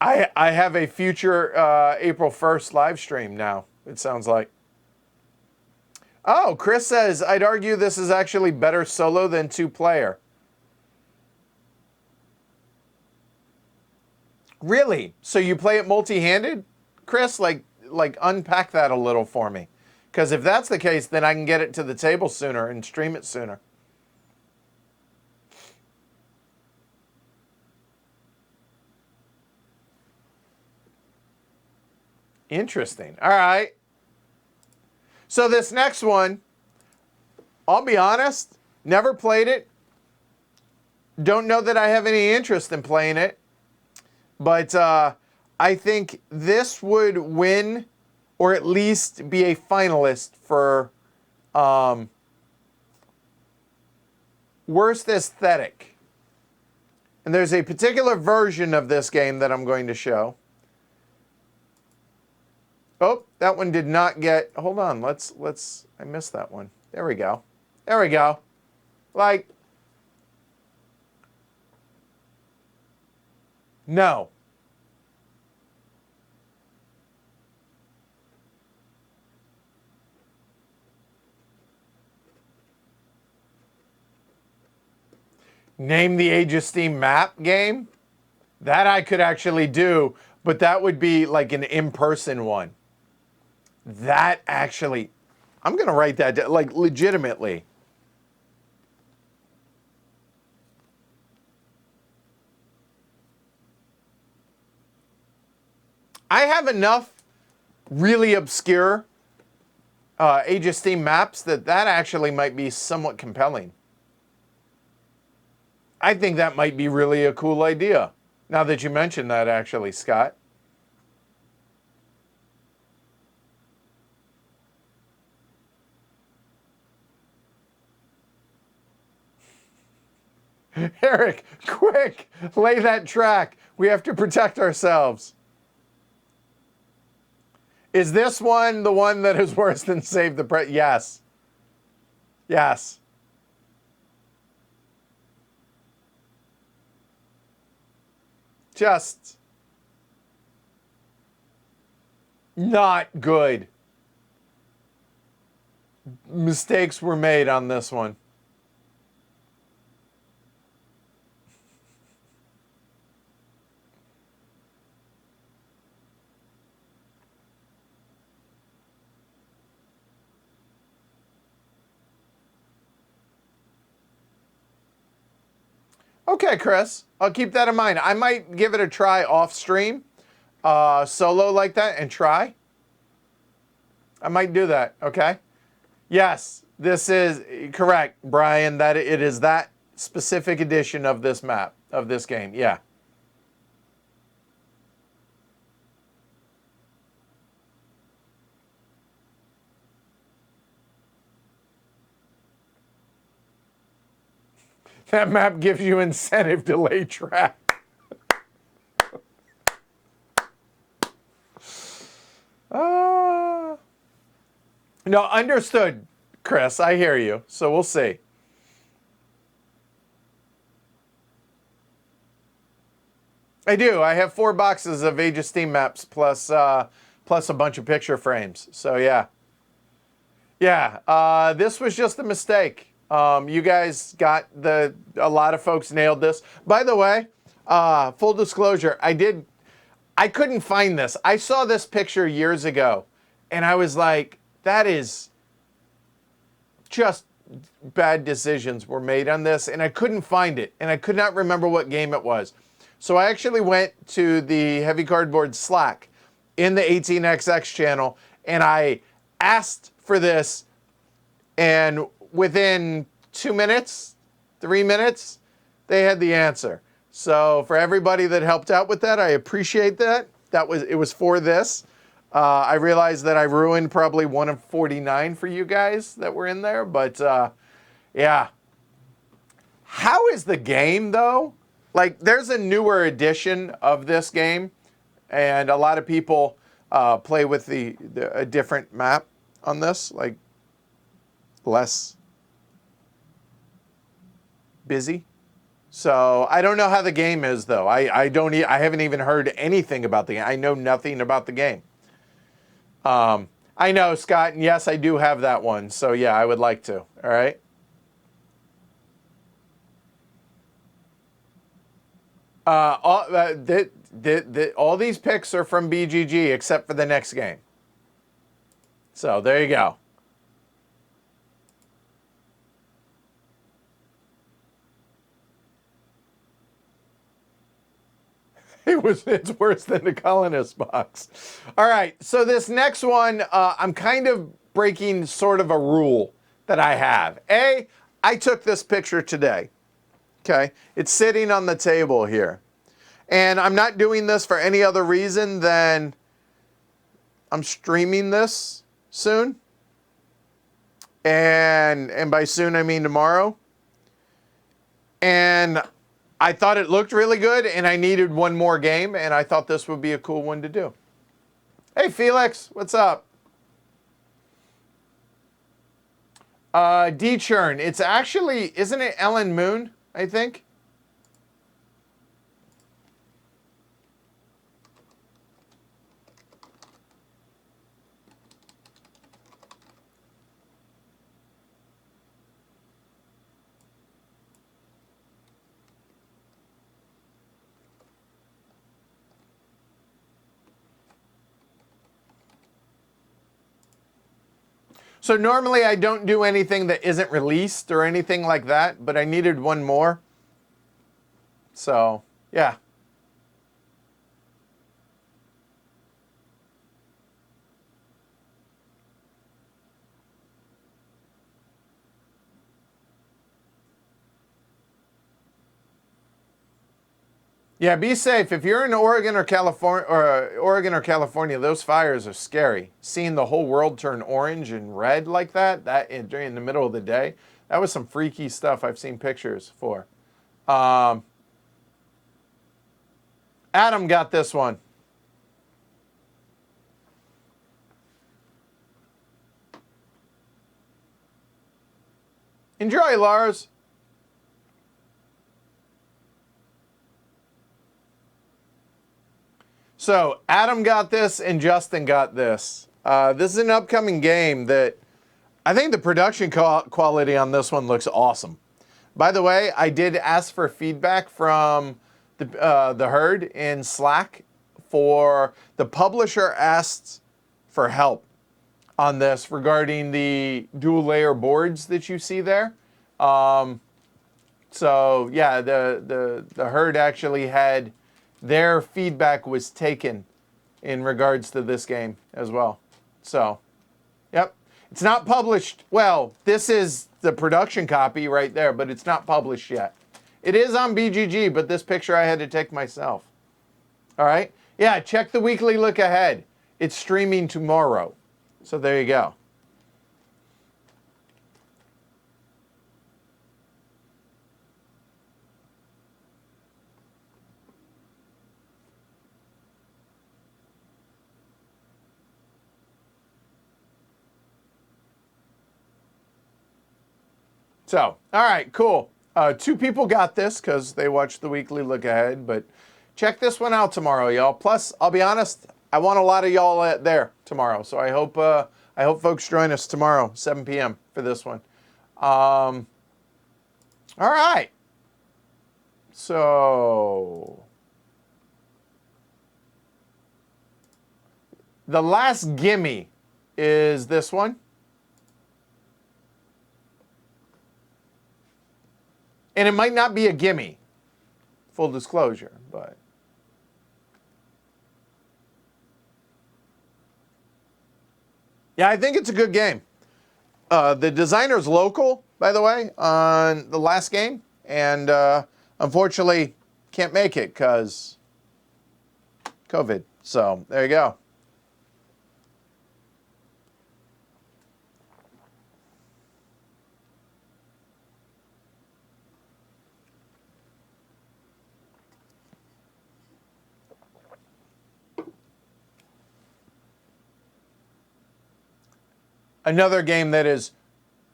I have a future April 1st live stream now, it sounds like. Oh, Chris says, I'd argue this is actually better solo than 2-player. Really? So you play it multi-handed, Chris? Like unpack that a little for me. Because if that's the case, then I can get it to the table sooner and stream it sooner. Interesting. All right. So this next one, I'll be honest, never played it. Don't know that I have any interest in playing it. But I think this would win, or at least be a finalist for worst aesthetic. And there's a particular version of this game that I'm going to show. Oh, that one did not get. Hold on. Let's. I missed that one. There we go. There we go. Like. No. Name the Age of Steam map game? That I could actually do, but that would be like an in-person one. That actually, I'm going to write that down, like legitimately. I have enough really obscure Age of Steam maps that actually might be somewhat compelling. I think that might be really a cool idea. Now that you mention that, actually, Scott. Eric, quick, lay that track. We have to protect ourselves. Is this one the one that is worse than Save the Pre? Yes. Yes. Just not good. Mistakes were made on this one. Okay, Chris, I'll keep that in mind. I might give it a try off stream, solo like that, and try. I might do that, okay? Yes, this is correct, Brian, that it is that specific edition of this map, of this game, yeah. That map gives you incentive to lay trap. No, understood, Chris. I hear you. So we'll see. I do. I have 4 boxes of Age of Steam maps plus a bunch of picture frames. So yeah. Yeah, this was just a mistake. You guys got a lot of folks nailed this. By the way, full disclosure, I couldn't find this. I saw this picture years ago, and I was like, that is just bad decisions were made on this, and I couldn't find it, and I could not remember what game it was. So I actually went to the Heavy Cardboard Slack in the 18XX channel, and I asked for this, and within 2 minutes, 3 minutes, they had the answer. So for everybody that helped out with that, I appreciate that. It was for this. I realized that I ruined probably one of 49 for you guys that were in there, but yeah. How is the game though? Like, there's a newer edition of this game, and a lot of people play with a different map on this, like less busy. So I don't know how the game is though. I haven't even heard anything about the game. I know nothing about the game. I know, Scott, and yes, I do have that one. So yeah, I would like to. All right. All these picks are from BGG except for the next game. So there you go. It's worse than the colonist box. All right, so this next one, I'm kind of breaking sort of a rule that I have. I took this picture today. Okay, it's sitting on the table here. And I'm not doing this for any other reason than I'm streaming this soon. And by soon, I mean tomorrow. And I thought it looked really good, and I needed one more game, and I thought this would be a cool one to do. Hey, Felix, what's up? D-Churn, it's actually, isn't it Ellen Moon, I think? So normally I don't do anything that isn't released or anything like that, but I needed one more. So, yeah. Yeah, be safe. If you're in Oregon or California, those fires are scary. Seeing the whole world turn orange and red like that during the middle of the day, that was some freaky stuff I've seen pictures for. Adam got this one. Enjoy, Lars. So Adam got this and Justin got this. This is an upcoming game that I think the production quality on this one looks awesome. By the way, I did ask for feedback from the herd in Slack. For the publisher asked for help on this regarding the dual layer boards that you see there. So yeah, the herd actually had their feedback was taken in regards to this game as well. So, yep. It's not published. Well, this is the production copy right there, but it's not published yet. It is on BGG, but this picture I had to take myself. All right? Yeah, check the weekly look ahead. It's streaming tomorrow. So there you go. So, all right, cool. 2 people got this because they watched the weekly look ahead, but check this one out tomorrow, y'all. Plus, I'll be honest, I want a lot of y'all there tomorrow, so I hope folks join us tomorrow, 7 p.m. for this one. All right. So, the last gimme is this one. And it might not be a gimme, full disclosure, but. Yeah, I think it's a good game. The designer's local, by the way, on the last game. And unfortunately, can't make it because COVID. So there you go. Another game that is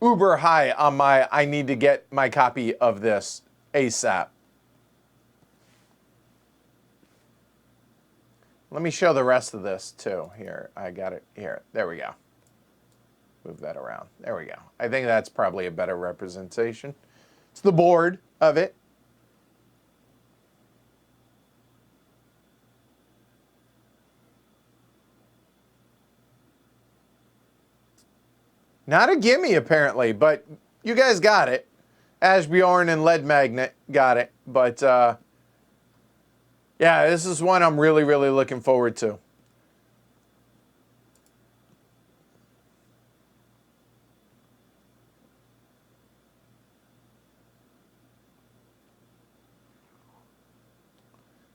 uber high on my I need to get my copy of this ASAP. Let me show the rest of this too. Here, I got it here. There we go. Move that around. There we go. I think that's probably a better representation. It's the board of it. Not a gimme, apparently, but you guys got it. Ashbjorn and Lead Magnet got it. But, yeah, this is one I'm really, really looking forward to.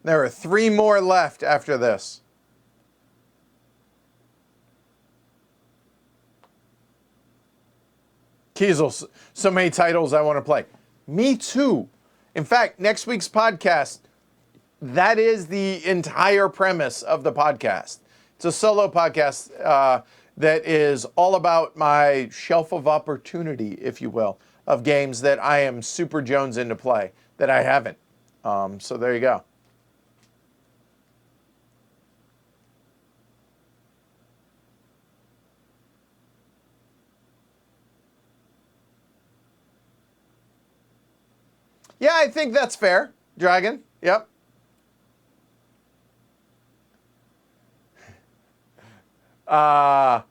There are 3 more left after this. Kiesel, so many titles I want to play. Me too. In fact, next week's podcast, that is the entire premise of the podcast. It's a solo podcast that is all about my shelf of opportunity, if you will, of games that I am super jonesing to play that I haven't. So there you go. Yeah, I think that's fair, Dragon. Yep. Cafarnum.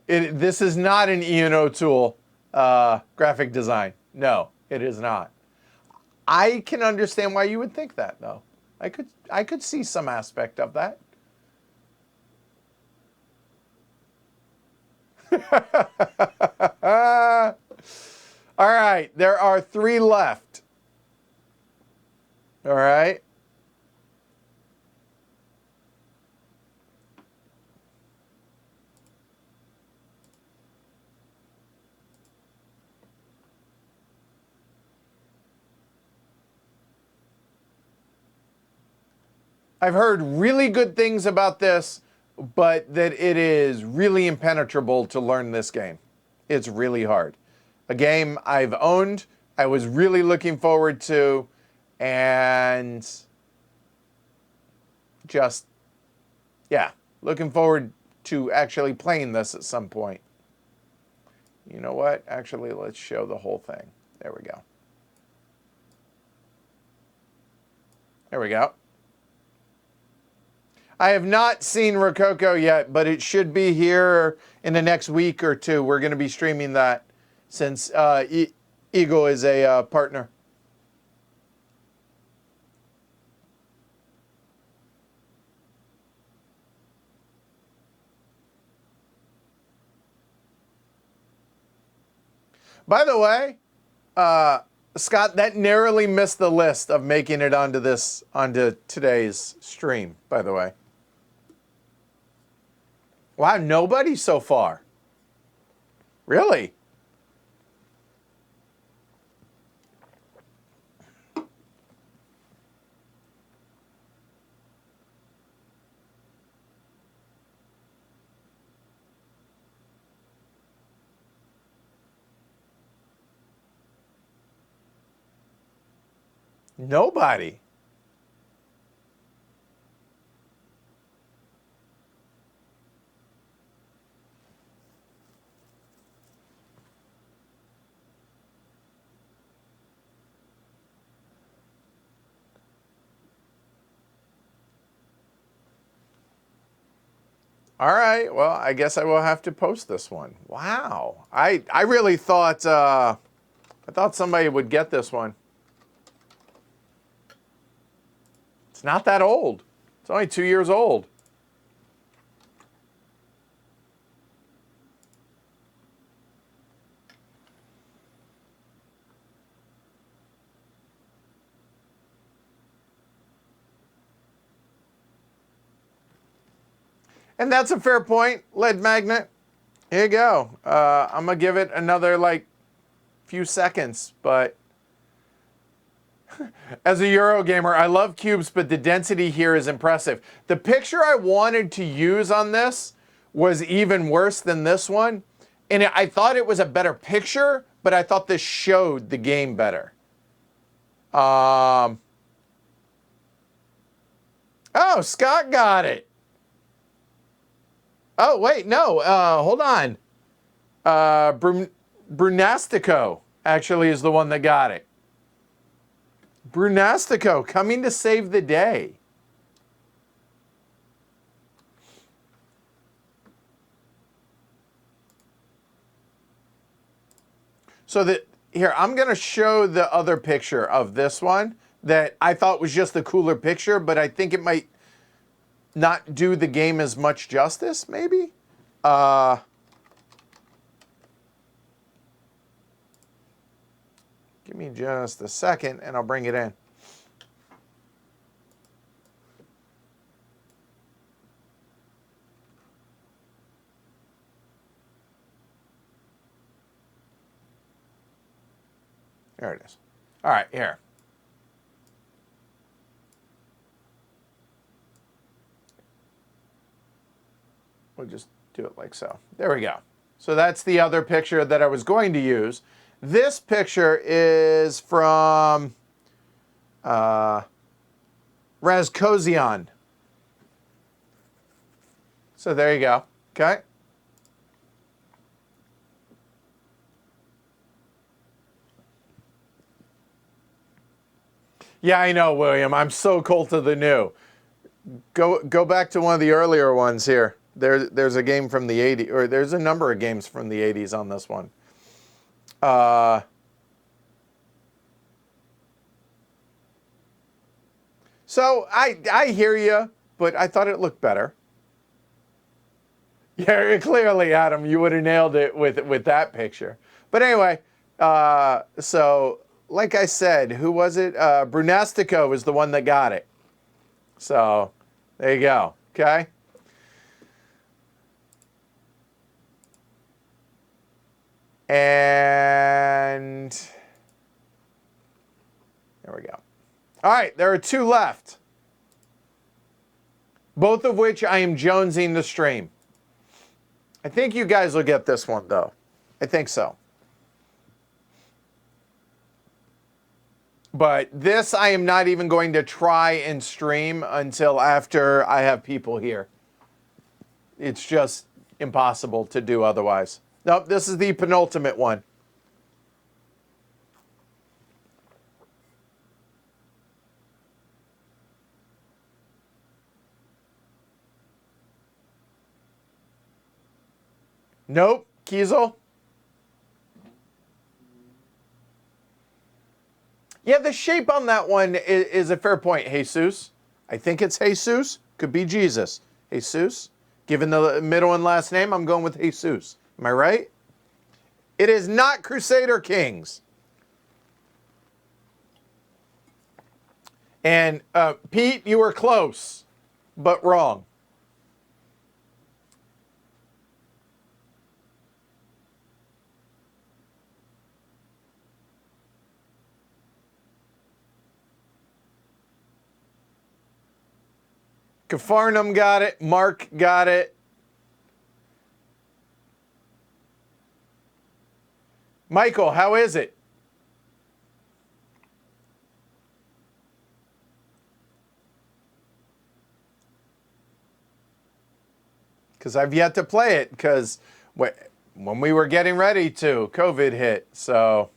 This is not an Ian O'Toole graphic design. No, it is not. I can understand why you would think that, though. I could see some aspect of that. All right, there are 3 left. All right. I've heard really good things about this, but that it is really impenetrable to learn this game. It's really hard. A game I've owned, I was really looking forward to, and just, yeah, looking forward to actually playing this at some point. You know what? Actually, let's show the whole thing. There we go. There we go. I have not seen Rococo yet, but it should be here in the next week or 2. We're going to be streaming that since Eagle is a partner. By the way, Scott, that narrowly missed the list of making it onto today's stream, by the way. Wow, nobody so far. Really? Nobody. All right, well, I guess I will have to post this one. Wow. I really thought I thought somebody would get this one. It's not that old. It's only 2 years old. And that's a fair point, lead magnet. Here you go. I'm going to give it another, few seconds, but as a Eurogamer, I love cubes, but the density here is impressive. The picture I wanted to use on this was even worse than this one, and I thought it was a better picture, but I thought this showed the game better. Oh, Scott got it. Oh, wait, no, hold on. Brunastico actually is the one that got it. Brunastico coming to save the day. So here, I'm going to show the other picture of this one that I thought was just the cooler picture, but I think it might not do the game as much justice, maybe? Give me just a second, and I'll bring it in. There it is. All right, here. We'll just do it like so. There we go. So that's the other picture that I was going to use. This picture is from Razkozian. So there you go. Okay. Yeah, I know, William. I'm so cold to the new. Go back to one of the earlier ones here. There's a game from the 80s, or there's a number of games from the 80s on this one. So I hear you, but I thought it looked better. Yeah, clearly, Adam, you would have nailed it with that picture. But anyway, so like I said, who was it? Brunastico was the one that got it. So there you go. Okay. And there we go. All right, there are 2 left. Both of which I am jonesing to stream. I think you guys will get this one, though. I think so. But this I am not even going to try and stream until after I have people here. It's just impossible to do otherwise. Nope, this is the penultimate one. Nope, Kiesel. Yeah, the shape on that one is a fair point, Jesus. I think it's Jesus. Could be Jesus. Jesus. Given the middle and last name, I'm going with Jesus. Am I right? It is not Crusader Kings. And Pete, you were close, but wrong. Capharnaum got it. Mark got it. Michael, how is it? because I've yet to play it because when we were getting ready to, COVID hit. So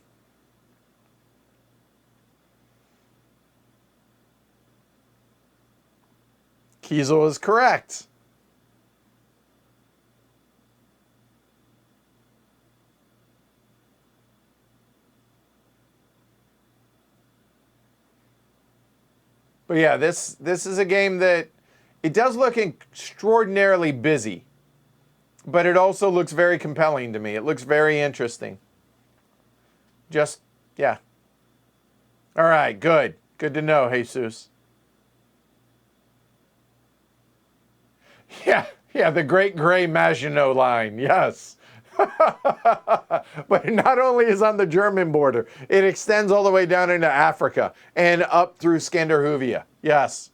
Kiesel is correct. But yeah, this is a game that it does look extraordinarily busy, but it also looks very compelling to me. It looks very interesting. Just, yeah. All right, good. Good to know, Jesus. Yeah, the Great Gray Maginot Line, yes. But it not only is on the German border, it extends all the way down into Africa and up through Scandinavia. Yes.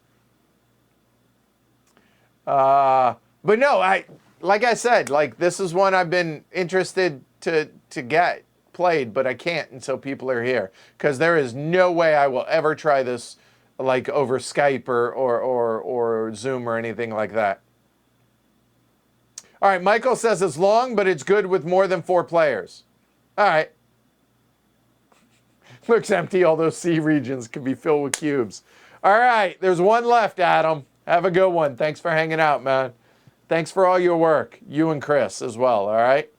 But no, like I said, like this is one I've been interested to get played, but I can't until people are here because there is no way I will ever try this like over Skype or Zoom or anything like that. All right, Michael says it's long, but it's good with more than 4 players. All right. Looks empty. All those sea regions could be filled with cubes. All right, there's one left, Adam. Have a good one. Thanks for hanging out, man. Thanks for all your work. You and Chris as well, all right?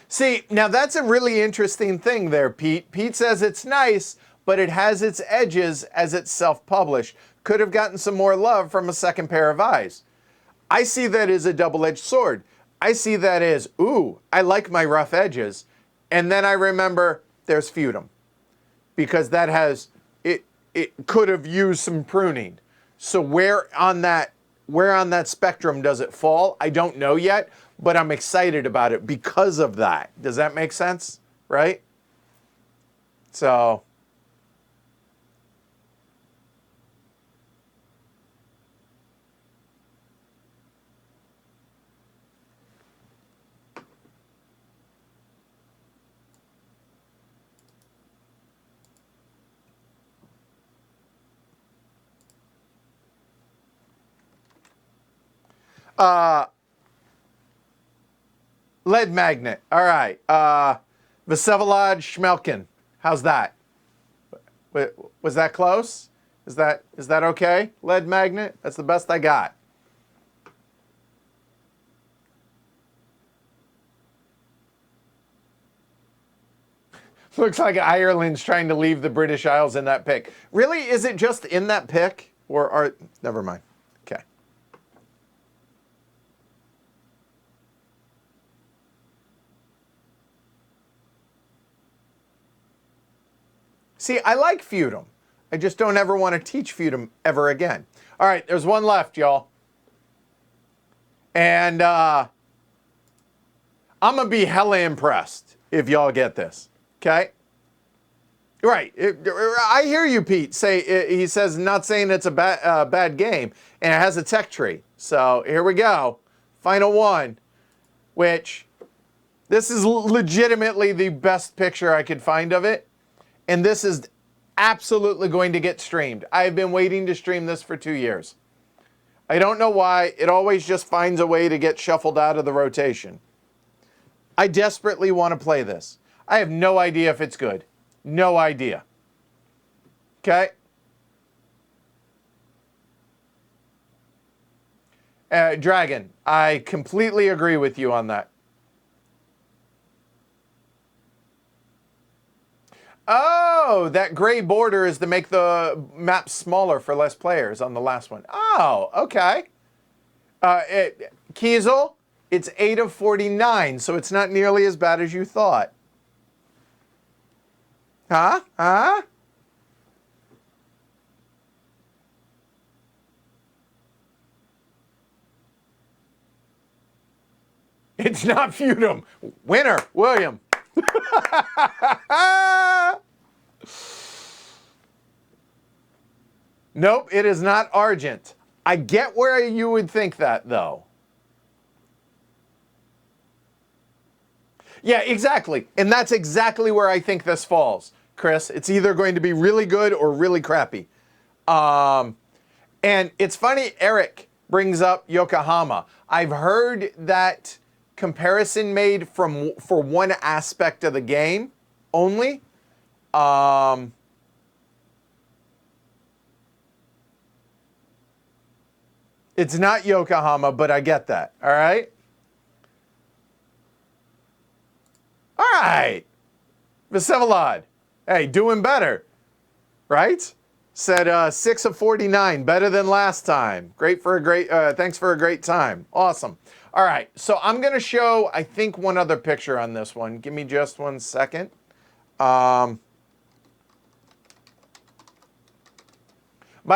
See, now that's a really interesting thing there, Pete. Pete says it's nice, but it has its edges as it's self-published. Could have gotten some more love from a second pair of eyes. I see that as a double-edged sword. I see that as, ooh, I like my rough edges. And then I remember there's Feudum. Because that has, it could have used some pruning. So where on that spectrum does it fall? I don't know yet, but I'm excited about it because of that. Does that make sense? Right? So lead magnet. All right. Vsevolod Schmelkin. How's that? Was that close? Is that okay? Lead magnet? That's the best I got. Looks like Ireland's trying to leave the British Isles in that pick. Really? Is it just in that pick? Or are... Never mind. Okay. See, I like Feudum. I just don't ever want to teach Feudum ever again. All right, there's one left, y'all. And I'm going to be hella impressed if y'all get this. Okay? Right. I hear you, Pete. He says, not saying it's a bad game, and it has a tech tree. So here we go. Final one, which this is legitimately the best picture I could find of it. And this is absolutely going to get streamed. I've been waiting to stream this for 2 years. I don't know why. It always just finds a way to get shuffled out of the rotation. I desperately want to play this. I have no idea if it's good. No idea. Okay? Dragon, I completely agree with you on that. Oh, that gray border is to make the map smaller for less players on the last one. Oh, okay. Kiesel, it's 8 of 49, so it's not nearly as bad as you thought. Huh? Huh? It's not Feudum. Winner, William. Nope, it is not Argent. I get where you would think that, though. Yeah, exactly. And that's exactly where I think this falls, Chris. It's either going to be really good or really crappy. And it's funny, Eric brings up Yokohama. I've heard that comparison made for one aspect of the game only. It's not Yokohama, but I get that. All right. All right. Vsevolod. Hey, doing better. Right? Said 6 of 49, better than last time. Great for a great, thanks for a great time. Awesome. All right, so I'm going to show, I think, one other picture on this one. Give me just 1 second. By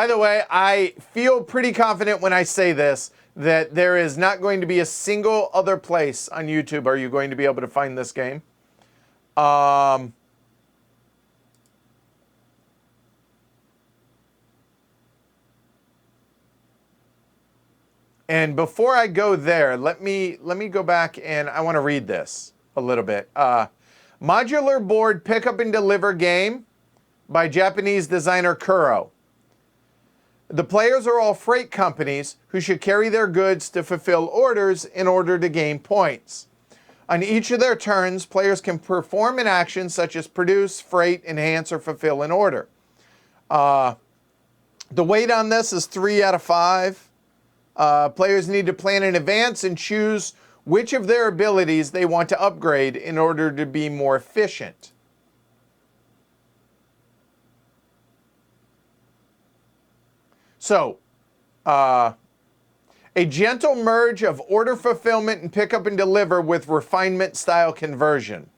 the way, I feel pretty confident when I say this, that there is not going to be a single other place on YouTube are you going to be able to find this game. And before I go there, let me go back and I want to read this a little bit. Modular board pick up and deliver game by Japanese designer Kuro. The players are all freight companies who should carry their goods to fulfill orders in order to gain points. On each of their turns, players can perform an action such as produce, freight, enhance, or fulfill an order. The weight on this is 3 out of 5. Players need to plan in advance and choose which of their abilities they want to upgrade in order to be more efficient. So, a gentle merge of order fulfillment and pick up and deliver with refinement style conversion.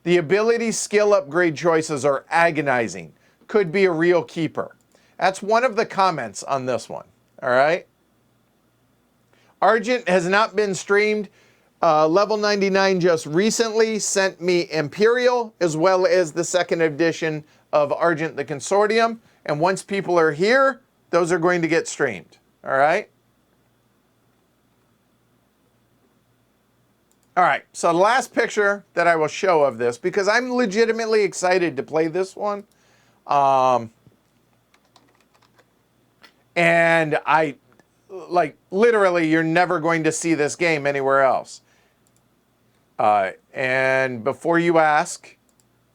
The ability skill upgrade choices are agonizing. Could be a real keeper. That's one of the comments on this one. All right. Argent has not been streamed. Level 99 just recently sent me Imperial as well as the second edition of Argent the Consortium. And once people are here, those are going to get streamed. All right. All right. So the last picture that I will show of this, because I'm legitimately excited to play this one. And like, literally, you're never going to see this game anywhere else. And before you ask,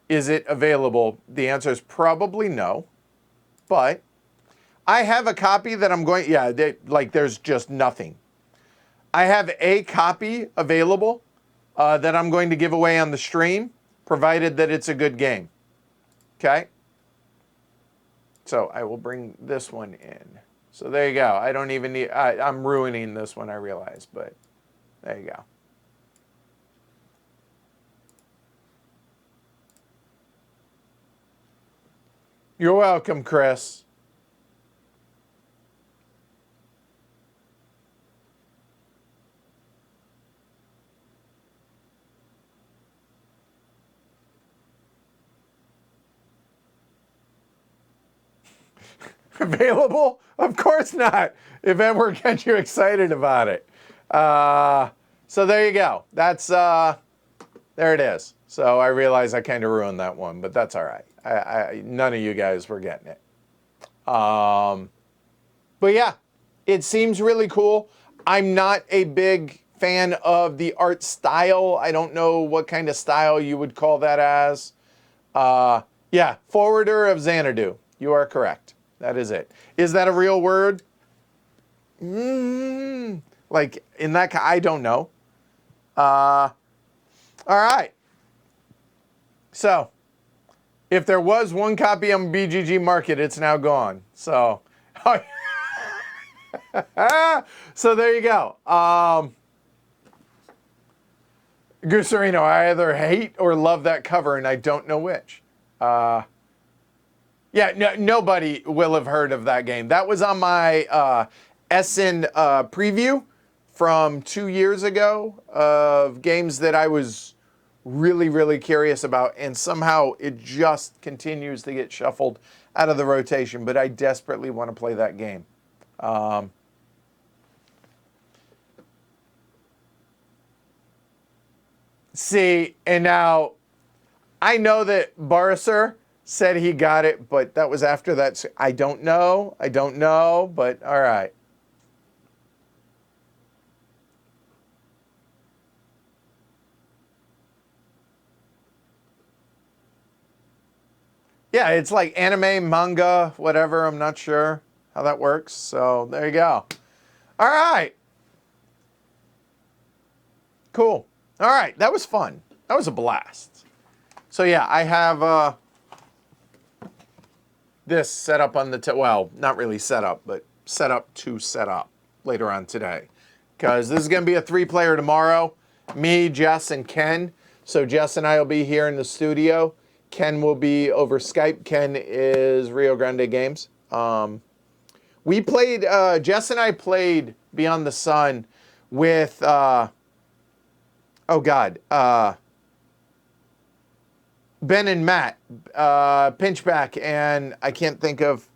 is it available? The answer is probably no. But I have a copy that I'm going, yeah, there's just nothing. I have a copy available that I'm going to give away on the stream, provided that it's a good game. Okay? So I will bring this one in. So there you go. I don't even need, I'm ruining this one, I realize, but there you go. You're welcome, Chris. Available? Of course not. If ever gets you excited about it. So there you go. That's there it is. So I realize I kind of ruined that one, but that's all right. None of you guys were getting it. But yeah, it seems really cool. I'm not a big fan of the art style. I don't know what kind of style you would call that as. Yeah, forwarder of Xanadu. You are correct. That is it. Is that a real word? Like in that, I don't know. All right. So, if there was one copy on BGG Market, it's now gone. So, so there you go. Gooserino, I either hate or love that cover, and I don't know which. Yeah, nobody will have heard of that game. That was on my Essen preview from 2 years ago of games that I was really, really curious about, and somehow it just continues to get shuffled out of the rotation, but I desperately want to play that game. See, and now I know that Barcer said he got it, but that was after that. I don't know, but all right. Yeah, it's like anime, manga, whatever. I'm not sure how that works. So there you go. All right. Cool. All right. That was fun. That was a blast. So yeah, I have this set up on the, well, not really set up, but set up to set up later on today. Because this is going to be a 3-player tomorrow. Me, Jess, and Ken. So Jess and I will be here in the studio. Ken will be over Skype. Ken is Rio Grande Games. We played, Jess and I played Beyond the Sun with, Ben and Matt, Pinchback, and I can't think of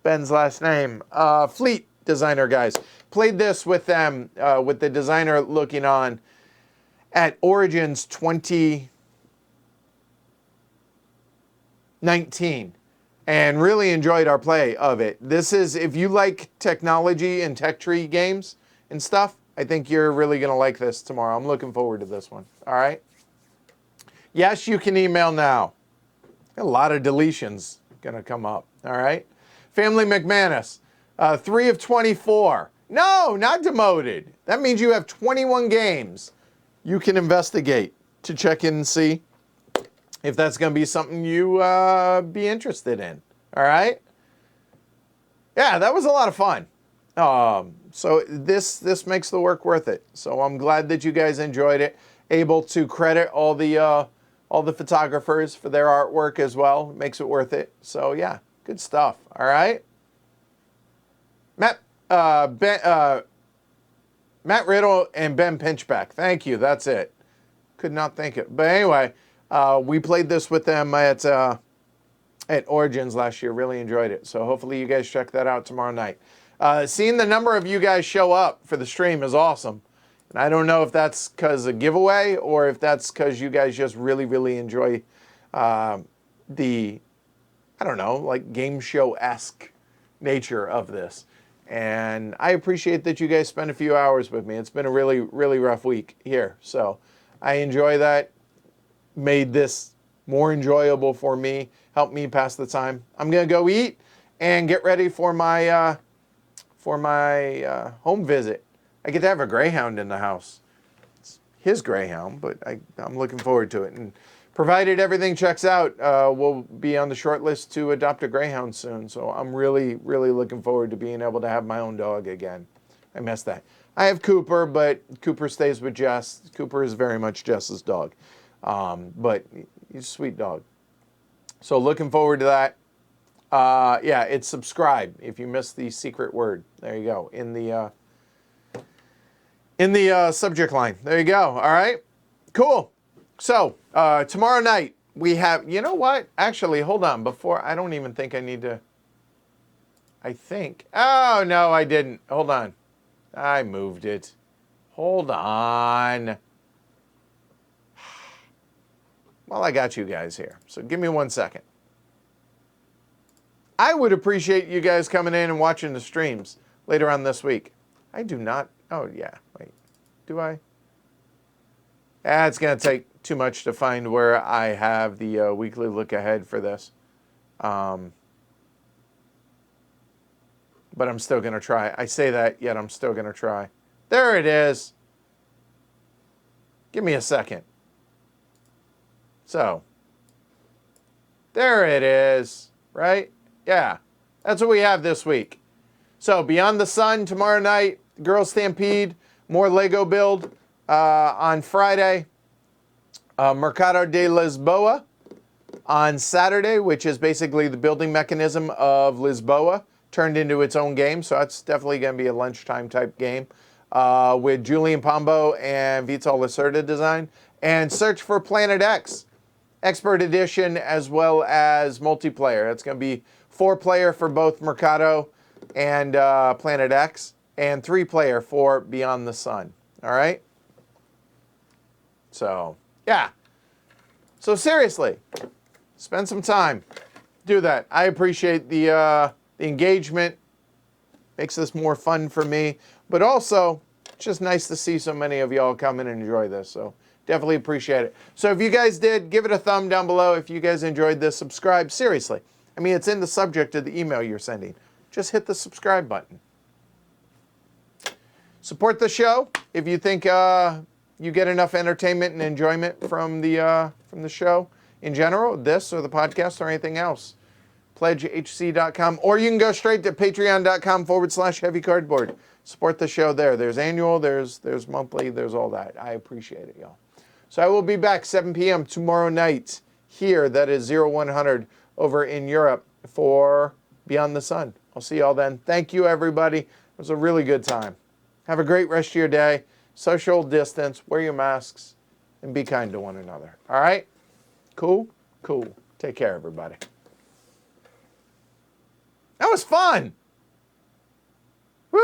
Ben's last name, Fleet designer guys. Played this with them, with the designer looking on at Origins 2019 and really enjoyed our play of it. This is, if you like technology and tech tree games and stuff, I think you're really going to like this tomorrow. I'm looking forward to this one. All right. Yes, you can email now. A lot of deletions going to come up. All right. Family McManus, 3 of 24. No, not demoted. That means you have 21 games you can investigate to check in and see if that's going to be something you be interested in. All right. Yeah, that was a lot of fun. So this makes the work worth it. So I'm glad that you guys enjoyed it. Able to credit all the photographers for their artwork as well. It makes it worth it. So yeah, good stuff. All right. Matt Riddle and Ben Pinchback. Thank you. That's it. Could not think it. But anyway, we played this with them at Origins last year. Really enjoyed it. So hopefully you guys check that out tomorrow night. Seeing the number of you guys show up for the stream is awesome. And I don't know if that's because of giveaway or if that's because you guys just really, really enjoy the, I don't know, like game show-esque nature of this. And I appreciate that you guys spend a few hours with me. It's been a really, really rough week here. So I enjoy that. Made this more enjoyable for me. Helped me pass the time. I'm going to go eat and get ready for my home visit. I get to have a greyhound in the house. It's his greyhound, but I'm looking forward to it. And provided everything checks out, we'll be on the short list to adopt a greyhound soon. So I'm really, really looking forward to being able to have my own dog again. I miss that. I have Cooper, but Cooper stays with Jess. Cooper is very much Jess's dog. But he's a sweet dog. So looking forward to that. Yeah, it's subscribe if you missed the secret word. There you go. In the subject line. There you go. All right. Cool. So tomorrow night we have, you know what? Actually, hold on. Before, I don't even think I need to, I think. Oh, no, I didn't. Hold on. I moved it. Hold on. Well, I got you guys here. So give me 1 second. I would appreciate you guys coming in and watching the streams later on this week. I do not. Oh, yeah. Wait. Do I? It's going to take too much to find where I have the weekly look ahead for this. But I'm still going to try. I say that, yet I'm still going to try. There it is. Give me a second. So, there it is, right? Yeah, that's what we have this week. So, Beyond the Sun tomorrow night, Girls Stampede, more Lego build on Friday. Mercado de Lisboa on Saturday, which is basically the building mechanism of Lisboa turned into its own game. So that's definitely going to be a lunchtime type game with Julian Pombo and Vital Lacerda design. And Search for Planet X, Expert Edition, as well as multiplayer. It's going to be 4-player for both Mercado and Planet X, and 3-player for Beyond the Sun. All right? So, yeah. So seriously, spend some time. do that. I appreciate the engagement. Makes this more fun for me. But also, it's just nice to see so many of y'all come and enjoy this. So definitely appreciate it. So if you guys did, give it a thumb down below. If you guys enjoyed this, subscribe. Seriously. I mean, it's in the subject of the email you're sending. Just hit the subscribe button. Support the show. If you think you get enough entertainment and enjoyment from the show in general, this or the podcast or anything else, pledgehc.com, or you can go straight to patreon.com/heavycardboard. Support the show there. There's annual, there's monthly, there's all that. I appreciate it, y'all. So I will be back 7 p.m. tomorrow night here. That is 0100 over in Europe for Beyond the Sun. I'll see y'all then. Thank you, everybody. It was a really good time. Have a great rest of your day. Social distance, wear your masks, and be kind to one another. All right? Cool? Cool. Take care, everybody. That was fun. Woo!